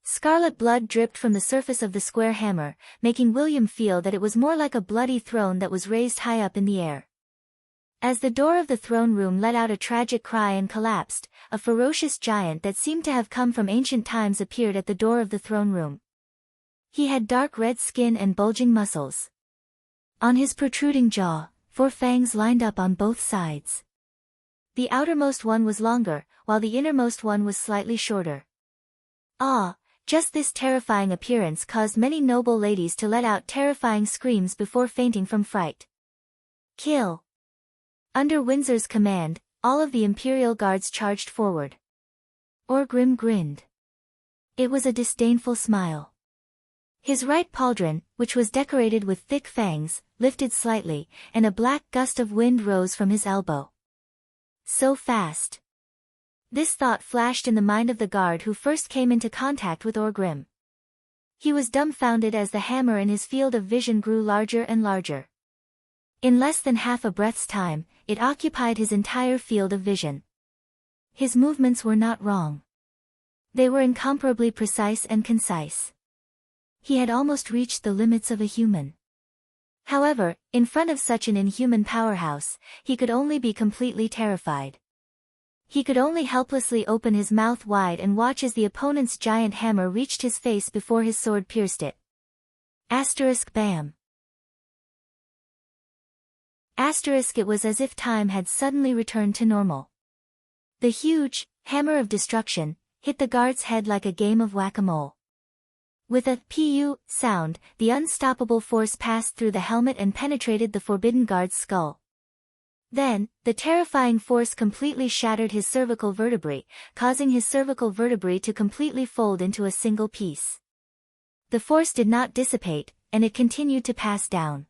Scarlet blood dripped from the surface of the square hammer, making William feel that it was more like a bloody throne that was raised high up in the air. As the door of the throne room let out a tragic cry and collapsed, a ferocious giant that seemed to have come from ancient times appeared at the door of the throne room. He had dark red skin and bulging muscles. On his protruding jaw, 4 fangs lined up on both sides. The outermost one was longer, while the innermost one was slightly shorter. Just this terrifying appearance caused many noble ladies to let out terrifying screams before fainting from fright. Kill! Under Windsor's command, all of the imperial guards charged forward. Orgrim grinned. It was a disdainful smile. His right pauldron, which was decorated with thick fangs, lifted slightly, and a black gust of wind rose from his elbow. So fast. This thought flashed in the mind of the guard who first came into contact with Orgrim. He was dumbfounded as the hammer in his field of vision grew larger and larger. In less than half a breath's time, it occupied his entire field of vision. His movements were not wrong. They were incomparably precise and concise. He had almost reached the limits of a human. However, in front of such an inhuman powerhouse, he could only be completely terrified. He could only helplessly open his mouth wide and watch as the opponent's giant hammer reached his face before his sword pierced it. Bam. It was as if time had suddenly returned to normal. The huge, hammer of destruction, hit the guard's head like a game of whack-a-mole. With a "pu" sound, the unstoppable force passed through the helmet and penetrated the forbidden guard's skull. Then, the terrifying force completely shattered his cervical vertebrae, causing his cervical vertebrae to completely fold into a single piece. The force did not dissipate, and it continued to pass down.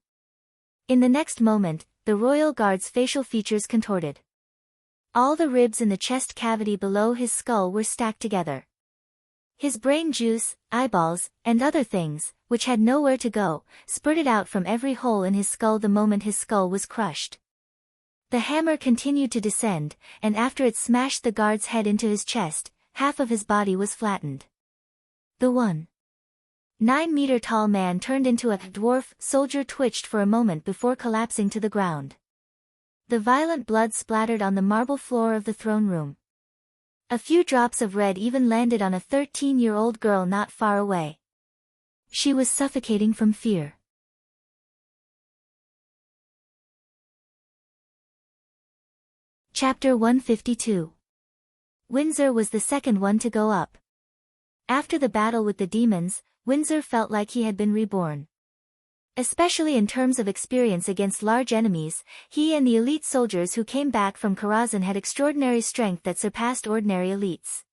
In the next moment, the royal guard's facial features contorted. All the ribs in the chest cavity below his skull were stacked together. His brain juice, eyeballs, and other things, which had nowhere to go, spurted out from every hole in his skull the moment his skull was crushed. The hammer continued to descend, and after it smashed the guard's head into his chest, half of his body was flattened. The 1.9-meter-tall man turned into a dwarf soldier twitched for a moment before collapsing to the ground. The violent blood splattered on the marble floor of the throne room. A few drops of red even landed on a 13-year-old girl not far away. She was suffocating from fear. Chapter 152. Windsor was the second one to go up. After the battle with the demons, Windsor felt like he had been reborn. Especially in terms of experience against large enemies, he and the elite soldiers who came back from Karazhan had extraordinary strength that surpassed ordinary elites.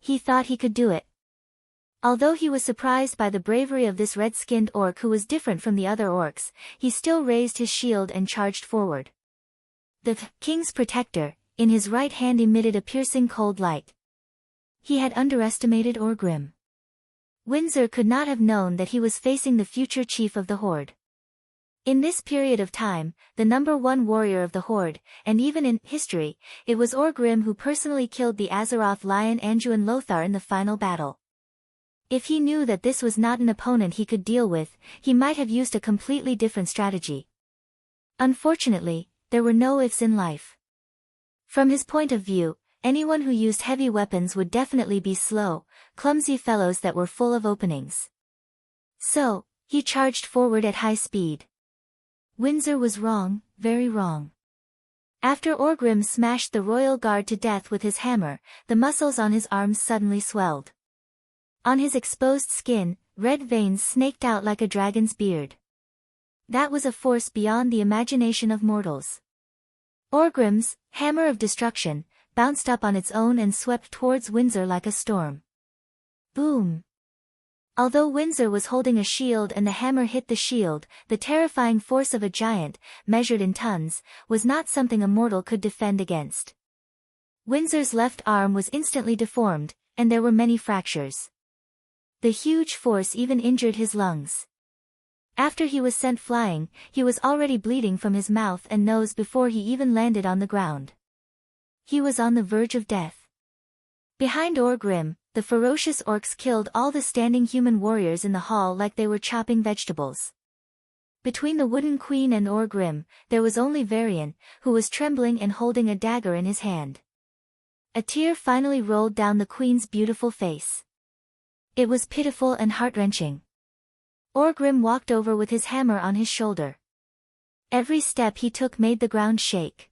He thought he could do it. Although he was surprised by the bravery of this red-skinned orc who was different from the other orcs, he still raised his shield and charged forward. The king's protector, in his right hand emitted a piercing cold light. He had underestimated Orgrim. Windsor could not have known that he was facing the future chief of the Horde. In this period of time, the number one warrior of the Horde, and even in history, it was Orgrim who personally killed the Azeroth lion Anduin Lothar in the final battle. If he knew that this was not an opponent he could deal with, he might have used a completely different strategy. Unfortunately, there were no ifs in life. From his point of view, anyone who used heavy weapons would definitely be slow, clumsy fellows that were full of openings. So, he charged forward at high speed. Windsor was wrong, very wrong. After Orgrim smashed the royal guard to death with his hammer, the muscles on his arms suddenly swelled. On his exposed skin, red veins snaked out like a dragon's beard. That was a force beyond the imagination of mortals. Orgrim's hammer of destruction bounced up on its own and swept towards Windsor like a storm. Boom! Although Windsor was holding a shield and the hammer hit the shield, the terrifying force of a giant, measured in tons, was not something a mortal could defend against. Windsor's left arm was instantly deformed, and there were many fractures. The huge force even injured his lungs. After he was sent flying, he was already bleeding from his mouth and nose before he even landed on the ground. He was on the verge of death. Behind Orgrim, the ferocious orcs killed all the standing human warriors in the hall like they were chopping vegetables. Between the Wooden Queen and Orgrim, there was only Varian, who was trembling and holding a dagger in his hand. A tear finally rolled down the Queen's beautiful face. It was pitiful and heart-wrenching. Orgrim walked over with his hammer on his shoulder. Every step he took made the ground shake.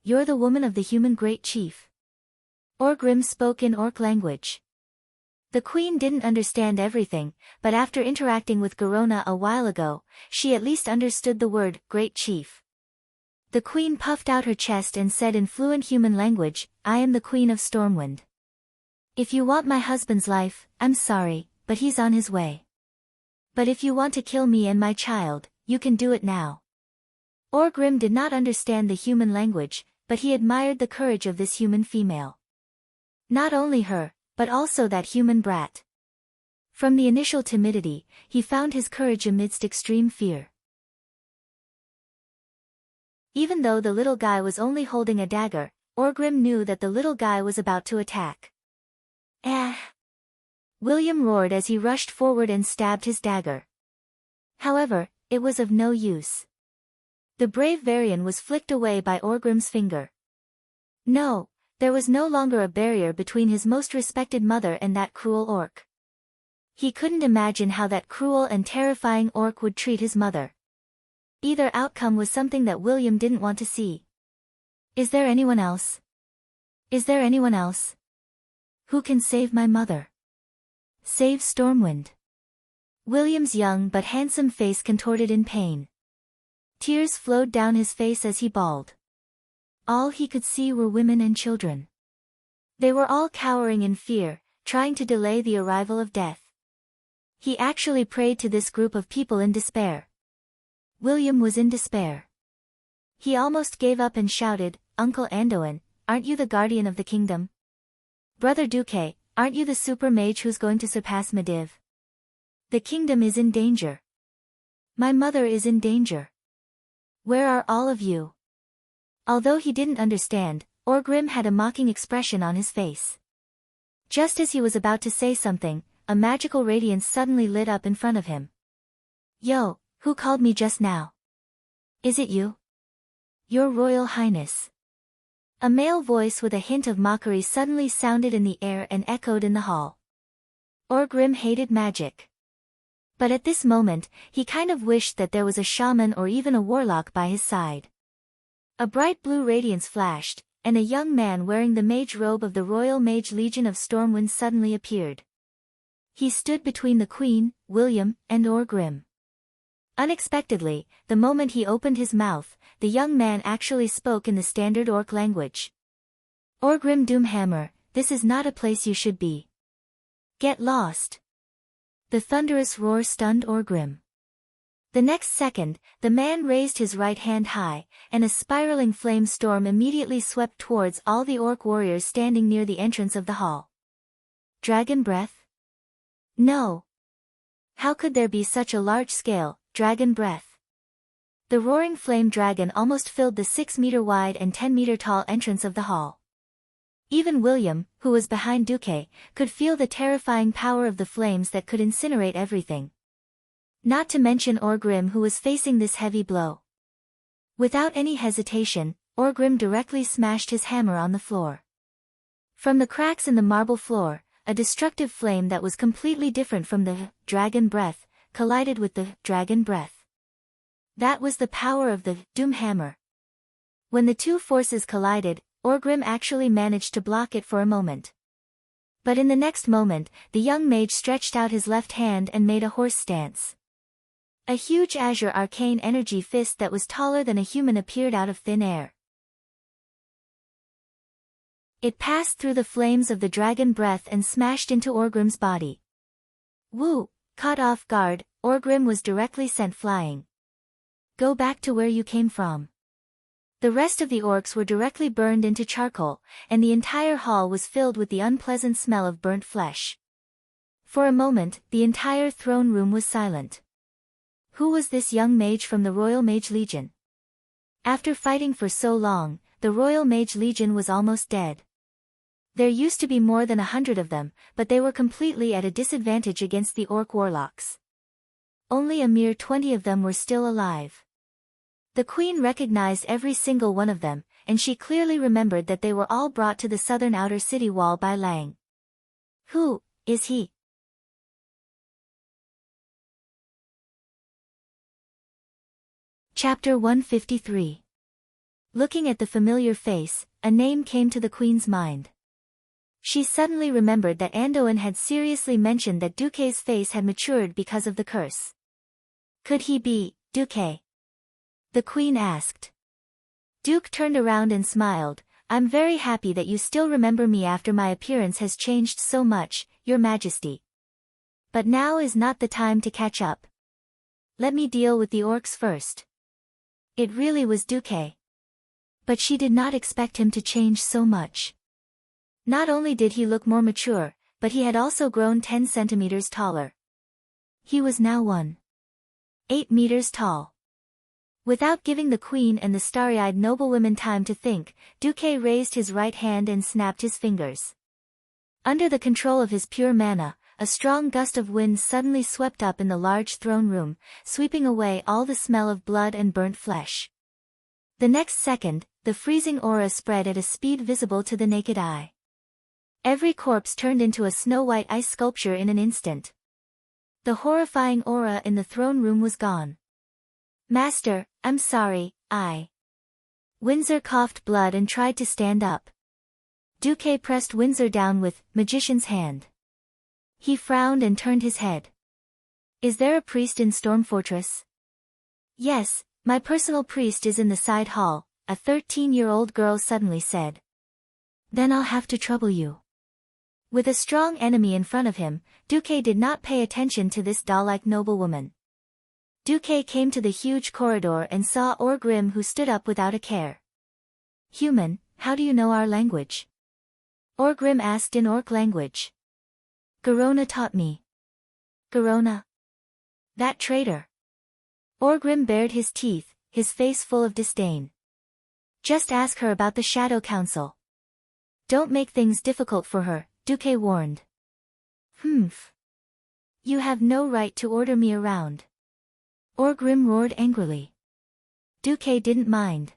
"You're the woman of the human great chief." Orgrim spoke in orc language. The queen didn't understand everything, but after interacting with Garona a while ago, she at least understood the word, great chief. The queen puffed out her chest and said in fluent human language, "I am the queen of Stormwind. If you want my husband's life, I'm sorry, but he's on his way. But if you want to kill me and my child, you can do it now." Orgrim did not understand the human language, but he admired the courage of this human female. Not only her, but also that human brat. From the initial timidity, he found his courage amidst extreme fear. Even though the little guy was only holding a dagger, Orgrim knew that the little guy was about to attack. William roared as he rushed forward and stabbed his dagger. However, it was of no use. The brave Varian was flicked away by Orgrim's finger. No, there was no longer a barrier between his most respected mother and that cruel orc. He couldn't imagine how that cruel and terrifying orc would treat his mother. Either outcome was something that William didn't want to see. "Is there anyone else? Is there anyone else? Who can save my mother? Save Stormwind. William's young but handsome face contorted in pain. Tears flowed down his face as he bawled. All he could see were women and children. They were all cowering in fear, trying to delay the arrival of death. He actually prayed to this group of people in despair. William was in despair. He almost gave up and shouted, "Uncle Anduin, aren't you the guardian of the kingdom? Brother Duque, aren't you the super mage who's going to surpass Medivh? The kingdom is in danger. My mother is in danger. Where are all of you?" Although he didn't understand, Orgrim had a mocking expression on his face. Just as he was about to say something, a magical radiance suddenly lit up in front of him. "Yo, who called me just now? Is it you? Your Royal Highness." A male voice with a hint of mockery suddenly sounded in the air and echoed in the hall. Orgrim hated magic. But at this moment, he kind of wished that there was a shaman or even a warlock by his side. A bright blue radiance flashed, and a young man wearing the mage robe of the Royal Mage Legion of Stormwind suddenly appeared. He stood between the Queen, William, and Orgrim. Unexpectedly, the moment he opened his mouth, the young man actually spoke in the standard orc language. "Orgrim Doomhammer, this is not a place you should be. Get lost." The thunderous roar stunned Orgrim. The next second, the man raised his right hand high, and a spiraling flame storm immediately swept towards all the orc warriors standing near the entrance of the hall. Dragon breath? No. How could there be such a large-scale dragon breath? The roaring flame dragon almost filled the 6-meter-wide and 10-meter-tall entrance of the hall. Even William, who was behind Duque, could feel the terrifying power of the flames that could incinerate everything. Not to mention Orgrim, who was facing this heavy blow. Without any hesitation, Orgrim directly smashed his hammer on the floor. From the cracks in the marble floor, a destructive flame that was completely different from the dragon breath collided with the dragon breath. That was the power of the Doomhammer. When the two forces collided, Orgrim actually managed to block it for a moment. But in the next moment, the young mage stretched out his left hand and made a horse stance. A huge azure arcane energy fist that was taller than a human appeared out of thin air. It passed through the flames of the dragon breath and smashed into Orgrim's body. Woo! Caught off guard, Orgrim was directly sent flying. Go back to where you came from. The rest of the orcs were directly burned into charcoal, and the entire hall was filled with the unpleasant smell of burnt flesh. For a moment, the entire throne room was silent. Who was this young mage from the Royal Mage Legion? After fighting for so long, the Royal Mage Legion was almost dead. There used to be more than 100 of them, but they were completely at a disadvantage against the orc warlocks. Only a mere 20 of them were still alive. The Queen recognized every single one of them, and she clearly remembered that they were all brought to the southern outer city wall by Lang. Who is he? Chapter 153. Looking at the familiar face, a name came to the Queen's mind. She suddenly remembered that Anduin had seriously mentioned that Duque's face had matured because of the curse. Could he be Duque? The Queen asked. Duke turned around and smiled. I'm very happy that you still remember me after my appearance has changed so much, Your Majesty. But now is not the time to catch up. Let me deal with the orcs first. It really was Duque. But she did not expect him to change so much. Not only did he look more mature, but he had also grown 10 centimeters taller. He was now 1.8 meters tall. Without giving the Queen and the starry-eyed noblewomen time to think, Duque raised his right hand and snapped his fingers. Under the control of his pure mana, a strong gust of wind suddenly swept up in the large throne room, sweeping away all the smell of blood and burnt flesh. The next second, the freezing aura spread at a speed visible to the naked eye. Every corpse turned into a snow-white ice sculpture in an instant. The horrifying aura in the throne room was gone. Master, I'm sorry, Windsor coughed blood and tried to stand up. Duque pressed Windsor down with magician's hand. He frowned and turned his head. Is there a priest in Storm Fortress? Yes, my personal priest is in the side hall, a 13-year-old girl suddenly said. Then I'll have to trouble you. With a strong enemy in front of him, Duque did not pay attention to this doll-like noblewoman. Duque came to the huge corridor and saw Orgrim, who stood up without a care. Human, how do you know our language? Orgrim asked in Orc language. Garona taught me. Garona? That traitor. Orgrim bared his teeth, his face full of disdain. Just ask her about the Shadow Council. Don't make things difficult for her, Duque warned. Humph. You have no right to order me around. Orgrim roared angrily. Duque didn't mind.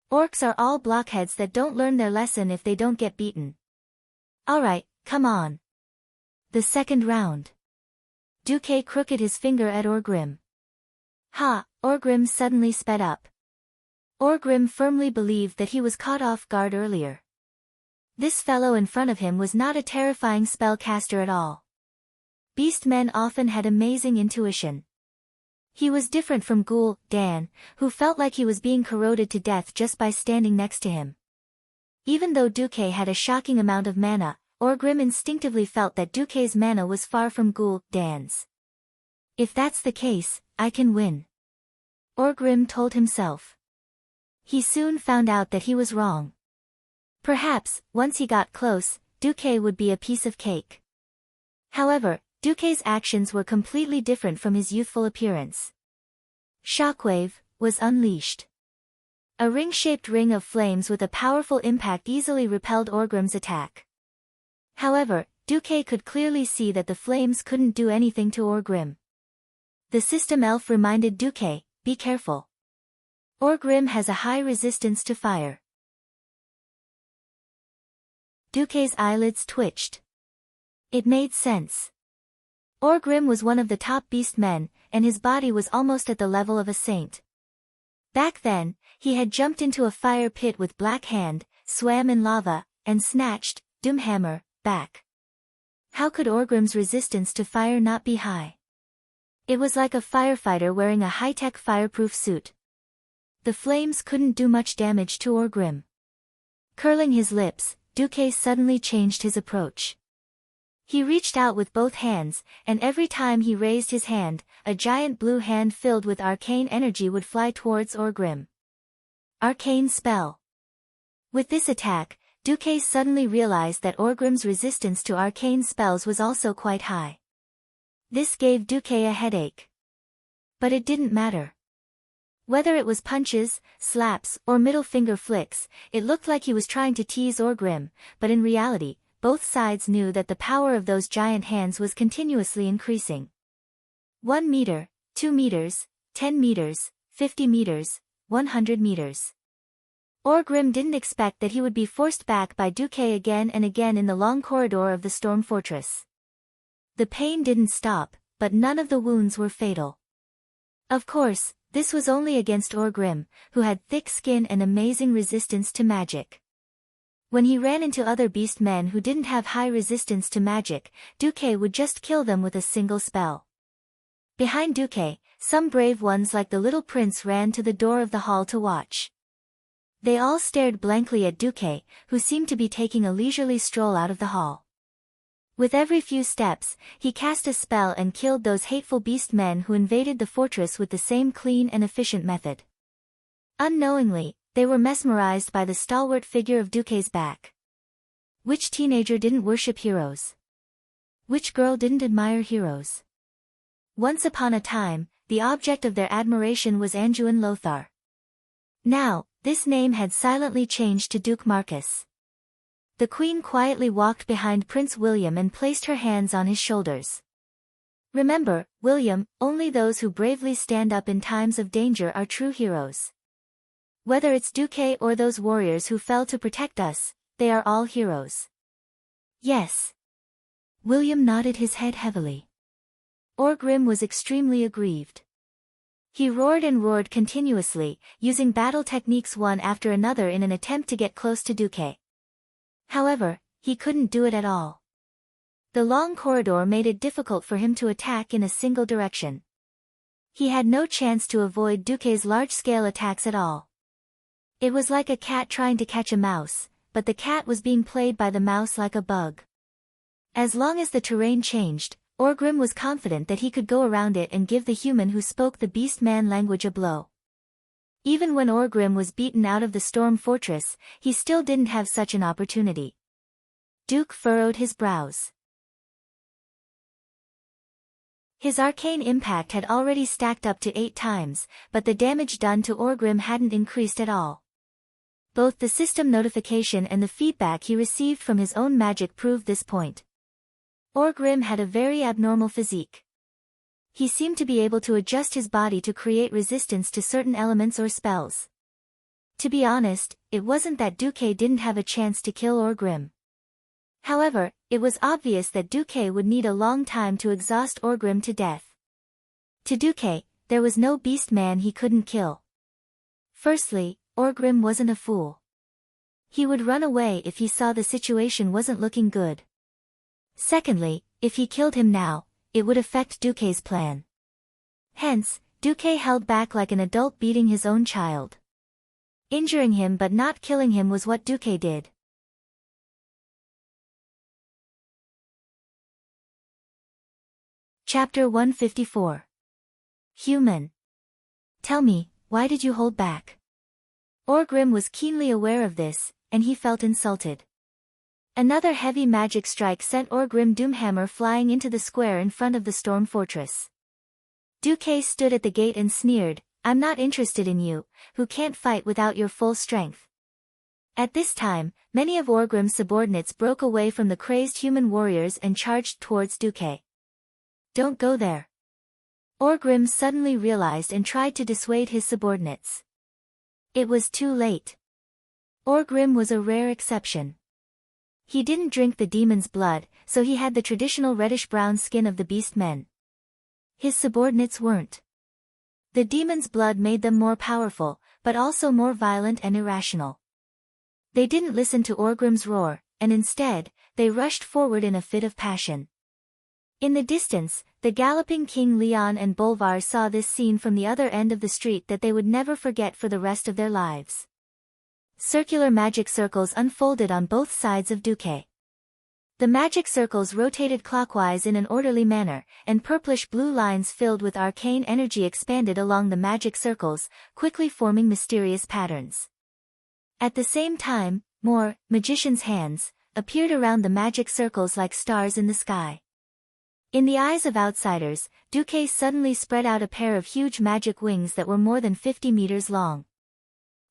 Orcs are all blockheads that don't learn their lesson if they don't get beaten. Alright, come on. The second round. Duque crooked his finger at Orgrim. Ha! Orgrim suddenly sped up. Orgrim firmly believed that he was caught off guard earlier. This fellow in front of him was not a terrifying spellcaster at all. Beastmen often had amazing intuition. He was different from Ghoul Dan, who felt like he was being corroded to death just by standing next to him. Even though Duque had a shocking amount of mana, Orgrim instinctively felt that Duque's mana was far from Ghoul Dan's. If that's the case, I can win. Orgrim told himself. He soon found out that he was wrong. Perhaps, once he got close, Duque would be a piece of cake. However, Duque's actions were completely different from his youthful appearance. Shockwave was unleashed. A ring-shaped ring of flames with a powerful impact easily repelled Orgrim's attack. However, Duque could clearly see that the flames couldn't do anything to Orgrim. The system elf reminded Duque, be careful. Orgrim has a high resistance to fire. Duque's eyelids twitched. It made sense. Orgrim was one of the top beast men, and his body was almost at the level of a saint. Back then, he had jumped into a fire pit with Black Hand, swam in lava, and snatched Doomhammer back. How could Orgrim's resistance to fire not be high? It was like a firefighter wearing a high-tech fireproof suit. The flames couldn't do much damage to Orgrim. Curling his lips, Duque suddenly changed his approach. He reached out with both hands, and every time he raised his hand, a giant blue hand filled with arcane energy would fly towards Orgrim. Arcane spell. With this attack, Duque suddenly realized that Orgrim's resistance to arcane spells was also quite high. This gave Duque a headache. But it didn't matter. Whether it was punches, slaps, or middle finger flicks, it looked like he was trying to tease Orgrim, but in reality, both sides knew that the power of those giant hands was continuously increasing. 1 meter, 2 meters, 10 meters, 50 meters, 100 meters. Orgrim didn't expect that he would be forced back by Duque again and again in the long corridor of the Storm Fortress. The pain didn't stop, but none of the wounds were fatal. Of course, this was only against Orgrim, who had thick skin and amazing resistance to magic. When he ran into other beast men who didn't have high resistance to magic, Duque would just kill them with a single spell. Behind Duque, some brave ones like the little prince ran to the door of the hall to watch. They all stared blankly at Duque, who seemed to be taking a leisurely stroll out of the hall. With every few steps, he cast a spell and killed those hateful beast men who invaded the fortress with the same clean and efficient method. Unknowingly, they were mesmerized by the stalwart figure of Duque's back. Which teenager didn't worship heroes? Which girl didn't admire heroes? Once upon a time, the object of their admiration was Anduin Lothar. Now, this name had silently changed to Duke Marcus. The Queen quietly walked behind Prince William and placed her hands on his shoulders. Remember, William, only those who bravely stand up in times of danger are true heroes. Whether it's Duque or those warriors who fell to protect us, they are all heroes. Yes. William nodded his head heavily. Orgrim was extremely aggrieved. He roared and roared continuously, using battle techniques one after another in an attempt to get close to Duque. However, he couldn't do it at all. The long corridor made it difficult for him to attack in a single direction. He had no chance to avoid Duque's large-scale attacks at all. It was like a cat trying to catch a mouse, but the cat was being played by the mouse like a bug. As long as the terrain changed, Orgrim was confident that he could go around it and give the human who spoke the beast man language a blow. Even when Orgrim was beaten out of the storm fortress, he still didn't have such an opportunity. Duke furrowed his brows. His arcane impact had already stacked up to 8 times, but the damage done to Orgrim hadn't increased at all. Both the system notification and the feedback he received from his own magic proved this point. Orgrim had a very abnormal physique. He seemed to be able to adjust his body to create resistance to certain elements or spells. To be honest, it wasn't that Duque didn't have a chance to kill Orgrim. However, it was obvious that Duque would need a long time to exhaust Orgrim to death. To Duque, there was no beast man he couldn't kill. Firstly, Orgrim wasn't a fool. He would run away if he saw the situation wasn't looking good. Secondly, if he killed him now, it would affect Duque's plan. Hence, Duque held back like an adult beating his own child. Injuring him but not killing him was what Duque did. Chapter 154. Human. Tell me, why did you hold back? Orgrim was keenly aware of this, and he felt insulted. Another heavy magic strike sent Orgrim Doomhammer flying into the square in front of the storm fortress. Duque stood at the gate and sneered, "I'm not interested in you, who can't fight without your full strength." At this time, many of Orgrim's subordinates broke away from the crazed human warriors and charged towards Duque. "Don't go there." Orgrim suddenly realized and tried to dissuade his subordinates. It was too late. Orgrim was a rare exception. He didn't drink the demon's blood, so he had the traditional reddish-brown skin of the beast men. His subordinates weren't. The demon's blood made them more powerful, but also more violent and irrational. They didn't listen to Orgrim's roar, and instead, they rushed forward in a fit of passion. In the distance, the galloping King Leon and Bolvar saw this scene from the other end of the street that they would never forget for the rest of their lives. Circular magic circles unfolded on both sides of Duque. The magic circles rotated clockwise in an orderly manner, and purplish-blue lines filled with arcane energy expanded along the magic circles, quickly forming mysterious patterns. At the same time, more magician's hands appeared around the magic circles like stars in the sky. In the eyes of outsiders, Duque suddenly spread out a pair of huge magic wings that were more than 50 meters long.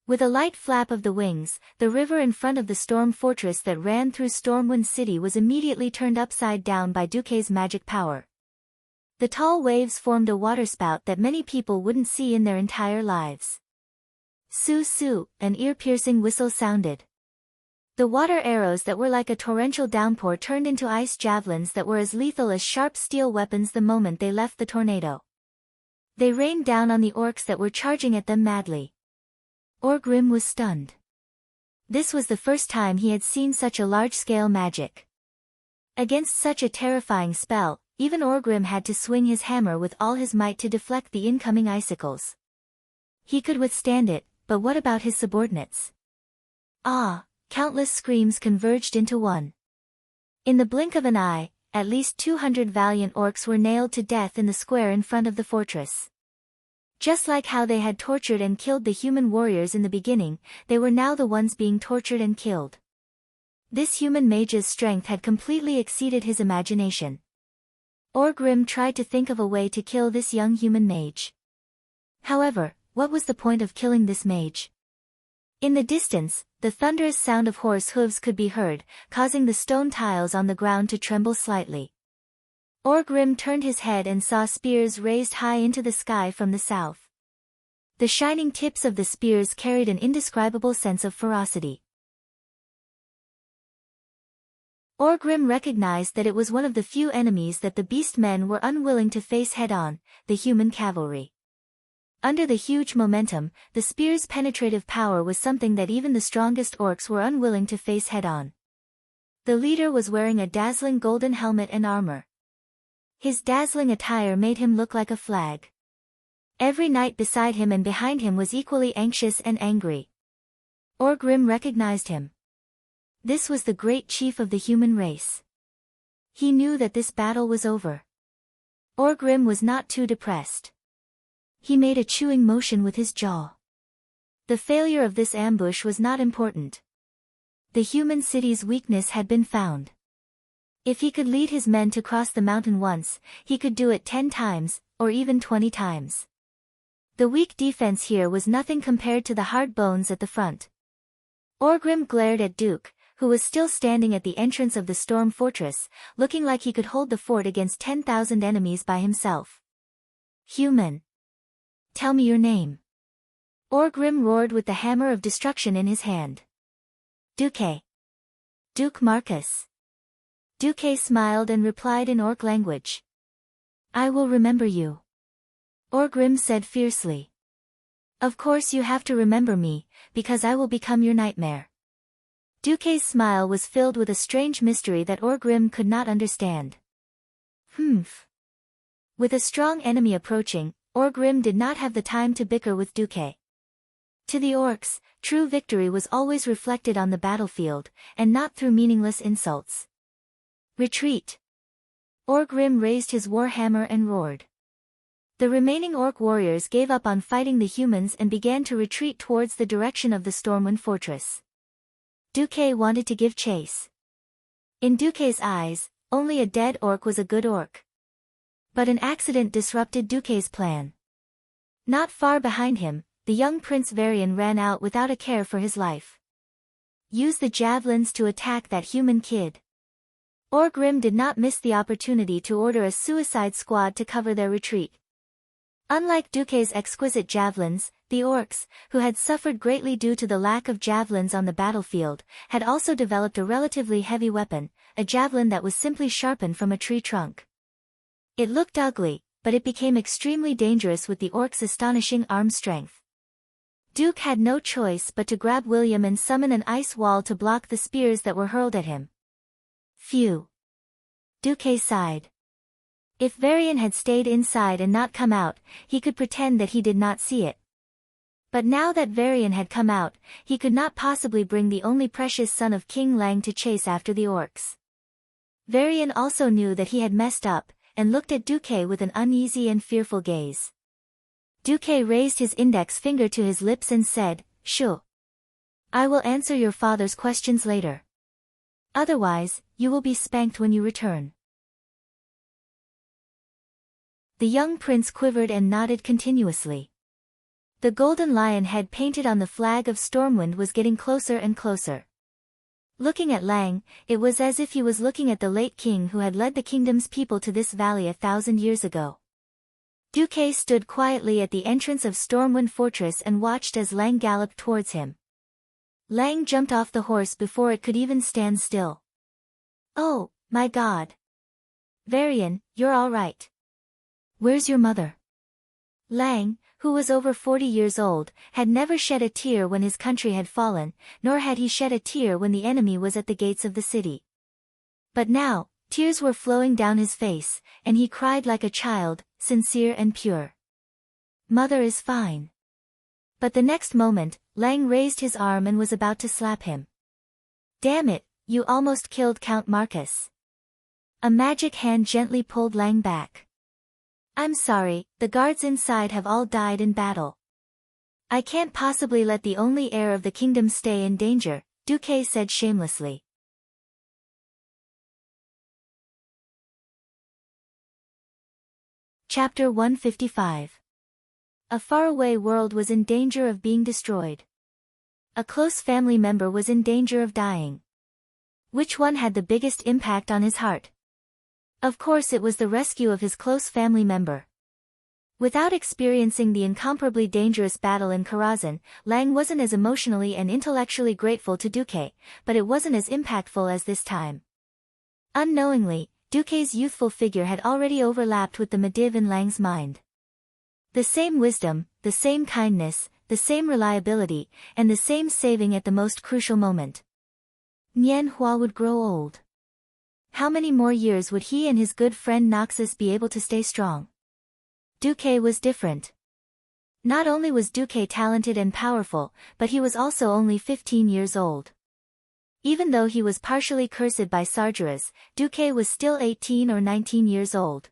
With a light flap of the wings, the river in front of the storm fortress that ran through Stormwind City was immediately turned upside down by Duque's magic power. The tall waves formed a waterspout that many people wouldn't see in their entire lives. Su-su, an ear-piercing whistle sounded. The water arrows that were like a torrential downpour turned into ice javelins that were as lethal as sharp steel weapons the moment they left the tornado. They rained down on the orcs that were charging at them madly. Orgrim was stunned. This was the first time he had seen such a large-scale magic. Against such a terrifying spell, even Orgrim had to swing his hammer with all his might to deflect the incoming icicles. He could withstand it, but what about his subordinates? Ah! Countless screams converged into one. In the blink of an eye, at least 200 valiant orcs were nailed to death in the square in front of the fortress. Just like how they had tortured and killed the human warriors in the beginning, they were now the ones being tortured and killed. This human mage's strength had completely exceeded his imagination. Orgrim tried to think of a way to kill this young human mage. However, what was the point of killing this mage? In the distance, the thunderous sound of horse hooves could be heard, causing the stone tiles on the ground to tremble slightly. Orgrim turned his head and saw spears raised high into the sky from the south. The shining tips of the spears carried an indescribable sense of ferocity. Orgrim recognized that it was one of the few enemies that the beast men were unwilling to face head-on, the human cavalry. Under the huge momentum, the spear's penetrative power was something that even the strongest orcs were unwilling to face head-on. The leader was wearing a dazzling golden helmet and armor. His dazzling attire made him look like a flag. Every knight beside him and behind him was equally anxious and angry. Orgrim recognized him. This was the great chief of the human race. He knew that this battle was over. Orgrim was not too depressed. He made a chewing motion with his jaw. The failure of this ambush was not important. The human city's weakness had been found. If he could lead his men to cross the mountain once, he could do it 10 times, or even 20 times. The weak defense here was nothing compared to the hard bones at the front. Orgrim glared at Duke, who was still standing at the entrance of the storm fortress, looking like he could hold the fort against 10,000 enemies by himself. Human. Tell me your name. Orgrim roared with the hammer of destruction in his hand. Duke. Duke Marcus. Duque smiled and replied in Orc language. I will remember you. Orgrim said fiercely. Of course you have to remember me, because I will become your nightmare. Duque's smile was filled with a strange mystery that Orgrim could not understand. Humph. With a strong enemy approaching, Orgrim did not have the time to bicker with Duque. To the orcs, true victory was always reflected on the battlefield, and not through meaningless insults. Retreat. Orgrim raised his warhammer and roared. The remaining orc warriors gave up on fighting the humans and began to retreat towards the direction of the Stormwind fortress. Duque wanted to give chase. In Duque's eyes, only a dead orc was a good orc. But an accident disrupted Duque's plan. Not far behind him, the young Prince Varian ran out without a care for his life. Use the javelins to attack that human kid. Orgrim did not miss the opportunity to order a suicide squad to cover their retreat. Unlike Duque's exquisite javelins, the orcs, who had suffered greatly due to the lack of javelins on the battlefield, had also developed a relatively heavy weapon, a javelin that was simply sharpened from a tree trunk. It looked ugly, but it became extremely dangerous with the orcs' astonishing arm strength. Duke had no choice but to grab William and summon an ice wall to block the spears that were hurled at him. Phew. Duque sighed. If Varian had stayed inside and not come out, he could pretend that he did not see it. But now that Varian had come out, he could not possibly bring the only precious son of King Lang to chase after the orcs. Varian also knew that he had messed up, and looked at Duque with an uneasy and fearful gaze. Duque raised his index finger to his lips and said, "Shoo. I will answer your father's questions later. Otherwise, you will be spanked when you return." The young prince quivered and nodded continuously. The golden lion head painted on the flag of Stormwind was getting closer and closer. Looking at Lang, it was as if he was looking at the late king who had led the kingdom's people to this valley 1,000 years ago. Duque stood quietly at the entrance of Stormwind Fortress and watched as Lang galloped towards him. Lang jumped off the horse before it could even stand still. Oh, my God. Varian, you're all right. Where's your mother? Lang, who was over 40 years old, had never shed a tear when his country had fallen, nor had he shed a tear when the enemy was at the gates of the city. But now, tears were flowing down his face, and he cried like a child, sincere and pure. Mother is fine. But the next moment, Lang raised his arm and was about to slap him. Damn it, you almost killed Count Marcus. A magic hand gently pulled Lang back. I'm sorry, the guards inside have all died in battle. I can't possibly let the only heir of the kingdom stay in danger, Duque said shamelessly. Chapter 155. A faraway world was in danger of being destroyed. A close family member was in danger of dying. Which one had the biggest impact on his heart? Of course it was the rescue of his close family member. Without experiencing the incomparably dangerous battle in Karazhan, Lang wasn't as emotionally and intellectually grateful to Duque, but it wasn't as impactful as this time. Unknowingly, Duque's youthful figure had already overlapped with the Mediv in Lang's mind. The same wisdom, the same kindness, the same reliability, and the same saving at the most crucial moment. Nian Hua would grow old. How many more years would he and his good friend Noxus be able to stay strong? Duque was different. Not only was Duque talented and powerful, but he was also only 15 years old. Even though he was partially cursed by Sargeras, Duque was still 18 or 19 years old.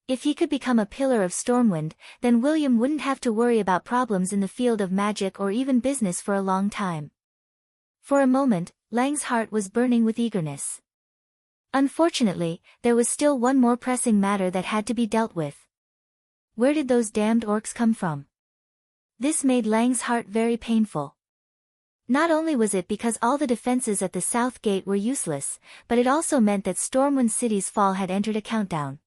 If he could become a pillar of Stormwind, then William wouldn't have to worry about problems in the field of magic or even business for a long time. For a moment, Lang's heart was burning with eagerness. Unfortunately, there was still one more pressing matter that had to be dealt with. Where did those damned orcs come from? This made Lang's heart very painful. Not only was it because all the defenses at the south gate were useless, but it also meant that Stormwind City's fall had entered a countdown.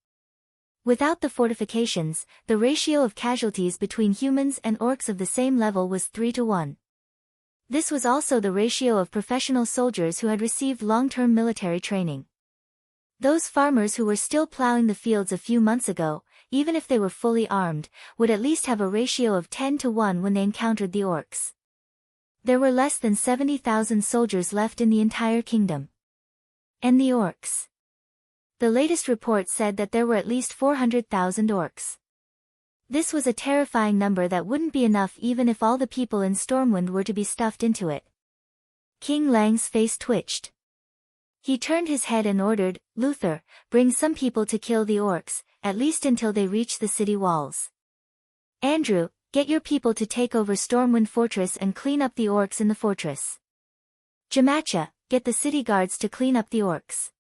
Without the fortifications, the ratio of casualties between humans and orcs of the same level was 3-1. This was also the ratio of professional soldiers who had received long-term military training. Those farmers who were still plowing the fields a few months ago, even if they were fully armed, would at least have a ratio of 10-1 when they encountered the orcs. There were less than 70,000 soldiers left in the entire kingdom. And the orcs. The latest report said that there were at least 400,000 orcs. This was a terrifying number that wouldn't be enough even if all the people in Stormwind were to be stuffed into it. King Lang's face twitched. He turned his head and ordered, "Luther, bring some people to kill the orcs, at least until they reach the city walls. Andrew, get your people to take over Stormwind Fortress and clean up the orcs in the fortress. Jamacha, get the city guards to clean up the orcs."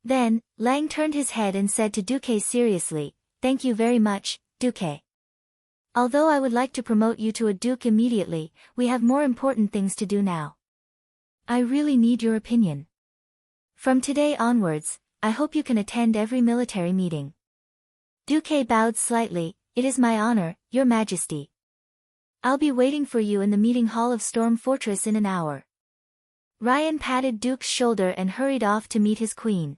Then, Lang turned his head and said to Duque seriously, "Thank you very much, Duque. Although I would like to promote you to a duke immediately, we have more important things to do now. I really need your opinion. From today onwards, I hope you can attend every military meeting." Duque bowed slightly. "It is my honor, Your Majesty. I'll be waiting for you in the meeting hall of Storm Fortress in an hour." Ryan patted Duke's shoulder and hurried off to meet his queen.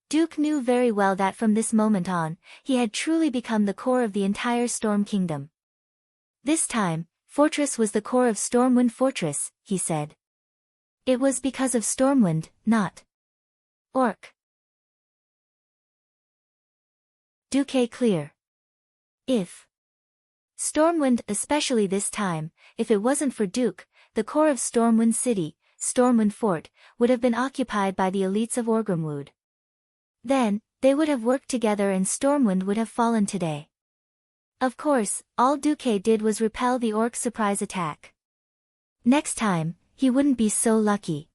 Duke knew very well that from this moment on, he had truly become the core of the entire Storm Kingdom. This time, Fortress was the core of Stormwind Fortress, he said. It was because of Stormwind, not Orc. Duque clear. If Stormwind, especially this time, if it wasn't for Duke, the core of Stormwind City, Stormwind Fort, would have been occupied by the elites of Orgrimwood. Then, they would have worked together and Stormwind would have fallen today. Of course, all Duque did was repel the orc surprise attack. Next time, he wouldn't be so lucky.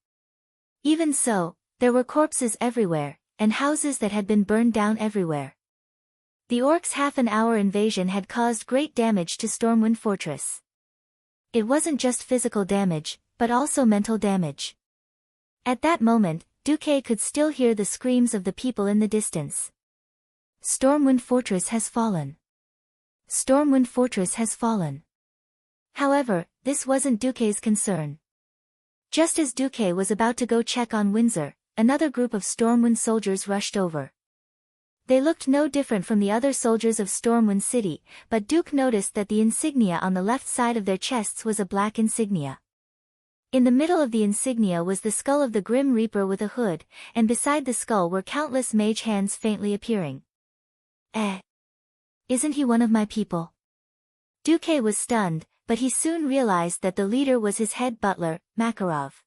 Even so, there were corpses everywhere, and houses that had been burned down everywhere. The orcs' half-an-hour invasion had caused great damage to Stormwind Fortress. It wasn't just physical damage, but also mental damage. At that moment, Duque could still hear the screams of the people in the distance. Stormwind Fortress has fallen. Stormwind Fortress has fallen. However, this wasn't Duque's concern. Just as Duque was about to go check on Windsor, another group of Stormwind soldiers rushed over. They looked no different from the other soldiers of Stormwind City, but Duke noticed that the insignia on the left side of their chests was a black insignia. In the middle of the insignia was the skull of the Grim Reaper with a hood, and beside the skull were countless mage hands faintly appearing. Isn't he one of my people? Duque was stunned, but he soon realized that the leader was his head butler, Makarov.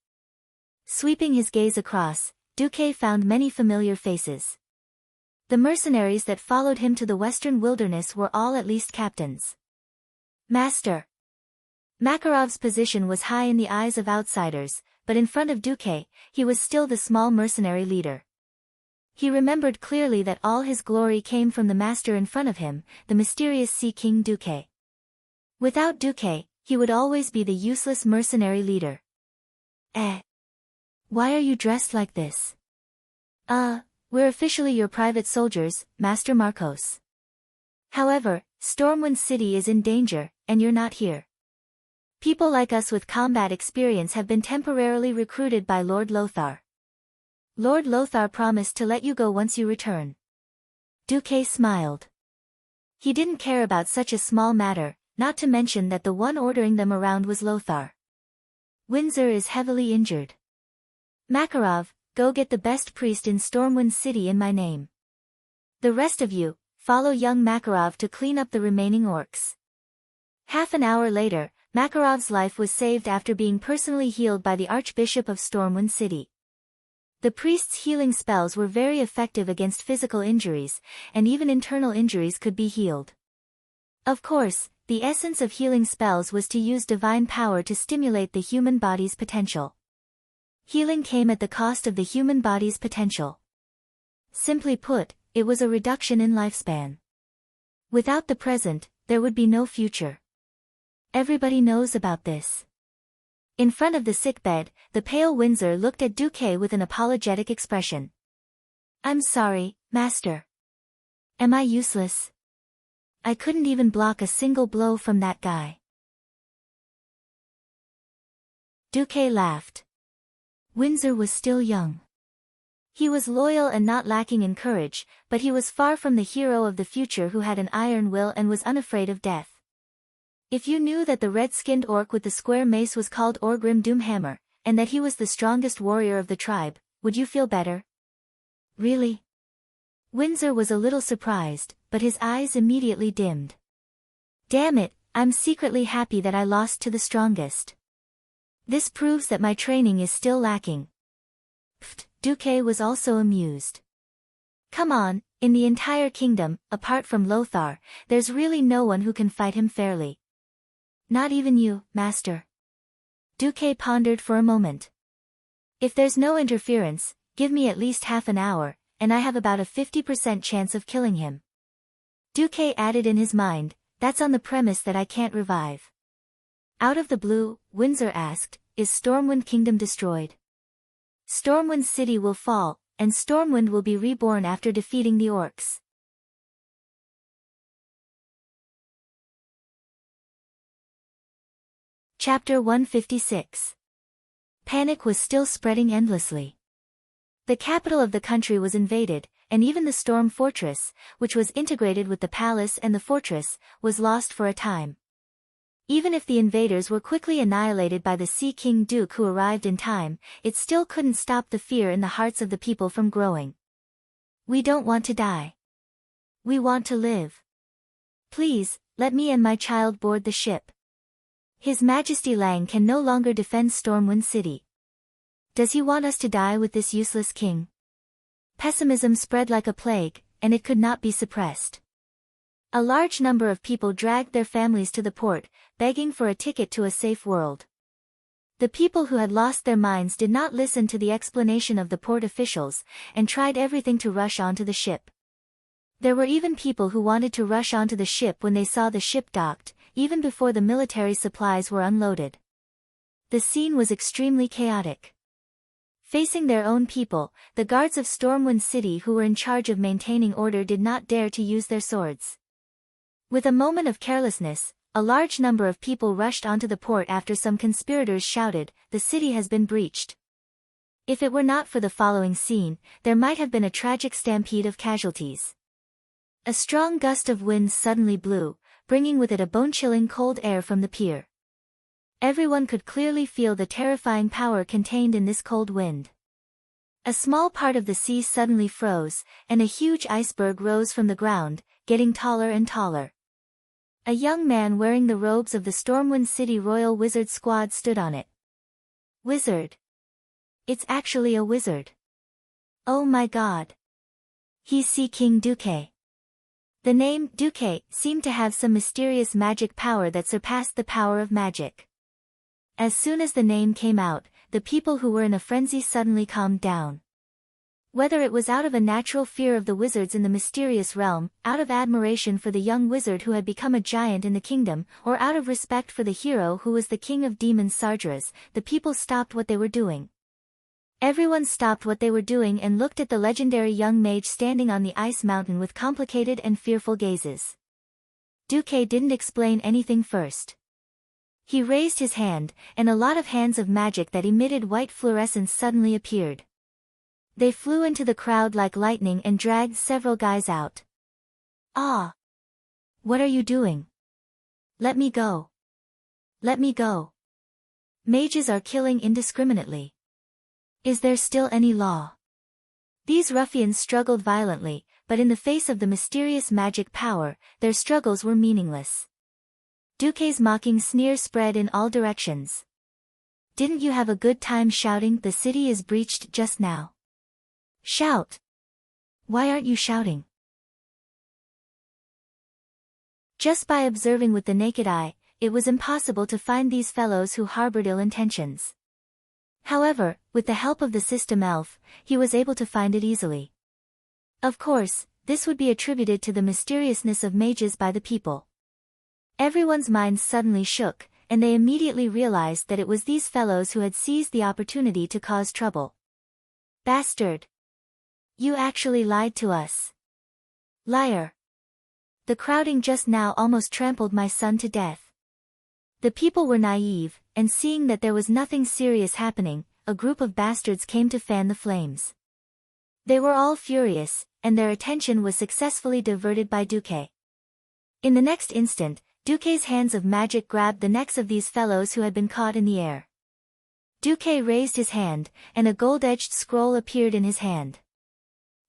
Sweeping his gaze across, Duque found many familiar faces. The mercenaries that followed him to the western wilderness were all at least captains. Master. Makarov's position was high in the eyes of outsiders, but in front of Duque, he was still the small mercenary leader. He remembered clearly that all his glory came from the master in front of him, the mysterious Sea King Duque. Without Duque, he would always be the useless mercenary leader. Why are you dressed like this? We're officially your private soldiers, Master Marcos. However, Stormwind City is in danger, and you're not here. People like us with combat experience have been temporarily recruited by Lord Lothar. Lord Lothar promised to let you go once you return. Duque smiled. He didn't care about such a small matter, not to mention that the one ordering them around was Lothar. Windsor is heavily injured. Makarov, go get the best priest in Stormwind City in my name. The rest of you, follow young Makarov to clean up the remaining orcs. Half an hour later, Makarov's life was saved after being personally healed by the Archbishop of Stormwind City. The priest's healing spells were very effective against physical injuries, and even internal injuries could be healed. Of course, the essence of healing spells was to use divine power to stimulate the human body's potential. Healing came at the cost of the human body's potential. Simply put, it was a reduction in lifespan. Without the present, there would be no future. Everybody knows about this. In front of the sickbed, the pale Windsor looked at Duque with an apologetic expression. I'm sorry, Master. Am I useless? I couldn't even block a single blow from that guy. Duque laughed. Windsor was still young. He was loyal and not lacking in courage, but he was far from the hero of the future who had an iron will and was unafraid of death. If you knew that the red-skinned orc with the square mace was called Orgrim Doomhammer, and that he was the strongest warrior of the tribe, would you feel better? Really? Windsor was a little surprised, but his eyes immediately dimmed. Damn it, I'm secretly happy that I lost to the strongest. This proves that my training is still lacking. Pfft, Duque was also amused. Come on, in the entire kingdom, apart from Lothar, there's really no one who can fight him fairly. Not even you, Master. Duque pondered for a moment. If there's no interference, give me at least half an hour, and I have about a 50% chance of killing him. Duque added in his mind, that's on the premise that I can't revive. Out of the blue, Windsor asked, is Stormwind Kingdom destroyed? Stormwind City will fall, and Stormwind will be reborn after defeating the orcs. Chapter 156. Panic was still spreading endlessly. The capital of the country was invaded, and even the Storm Fortress, which was integrated with the palace and the fortress, was lost for a time. Even if the invaders were quickly annihilated by the Sea King Duke who arrived in time, it still couldn't stop the fear in the hearts of the people from growing. We don't want to die. We want to live. Please, let me and my child board the ship. His Majesty Lang can no longer defend Stormwind City. Does he want us to die with this useless king? Pessimism spread like a plague, and it could not be suppressed. A large number of people dragged their families to the port, begging for a ticket to a safe world. The people who had lost their minds did not listen to the explanation of the port officials, and tried everything to rush onto the ship. There were even people who wanted to rush onto the ship when they saw the ship docked, even before the military supplies were unloaded. The scene was extremely chaotic. Facing their own people, the guards of Stormwind City who were in charge of maintaining order did not dare to use their swords. With a moment of carelessness, a large number of people rushed onto the port after some conspirators shouted, "The city has been breached." If it were not for the following scene, there might have been a tragic stampede of casualties. A strong gust of wind suddenly blew, bringing with it a bone-chilling cold air from the pier. Everyone could clearly feel the terrifying power contained in this cold wind. A small part of the sea suddenly froze, and a huge iceberg rose from the ground, getting taller and taller. A young man wearing the robes of the Stormwind City Royal Wizard Squad stood on it. Wizard. It's actually a wizard. Oh my god. He's Sea King Duque. The name, Duque, seemed to have some mysterious magic power that surpassed the power of magic. As soon as the name came out, the people who were in a frenzy suddenly calmed down. Whether it was out of a natural fear of the wizards in the mysterious realm, out of admiration for the young wizard who had become a giant in the kingdom, or out of respect for the hero who was the king of demons Sardras, the people stopped what they were doing. Everyone stopped what they were doing and looked at the legendary young mage standing on the ice mountain with complicated and fearful gazes. Duque didn't explain anything first. He raised his hand, and a lot of hands of magic that emitted white fluorescence suddenly appeared. They flew into the crowd like lightning and dragged several guys out. Ah! What are you doing? Let me go. Let me go. Mages are killing indiscriminately. Is there still any law? These ruffians struggled violently, but in the face of the mysterious magic power, their struggles were meaningless. Duque's mocking sneer spread in all directions. Didn't you have a good time shouting, "The city is breached" just now? Shout! Why aren't you shouting? Just by observing with the naked eye, it was impossible to find these fellows who harbored ill intentions. However, with the help of the system elf, he was able to find it easily. Of course, this would be attributed to the mysteriousness of mages by the people. Everyone's minds suddenly shook, and they immediately realized that it was these fellows who had seized the opportunity to cause trouble. Bastard! You actually lied to us. Liar! The crowding just now almost trampled my son to death. The people were naive, and seeing that there was nothing serious happening, a group of bastards came to fan the flames. They were all furious, and their attention was successfully diverted by Duque. In the next instant, Duque's hands of magic grabbed the necks of these fellows who had been caught in the air. Duque raised his hand, and a gold-edged scroll appeared in his hand.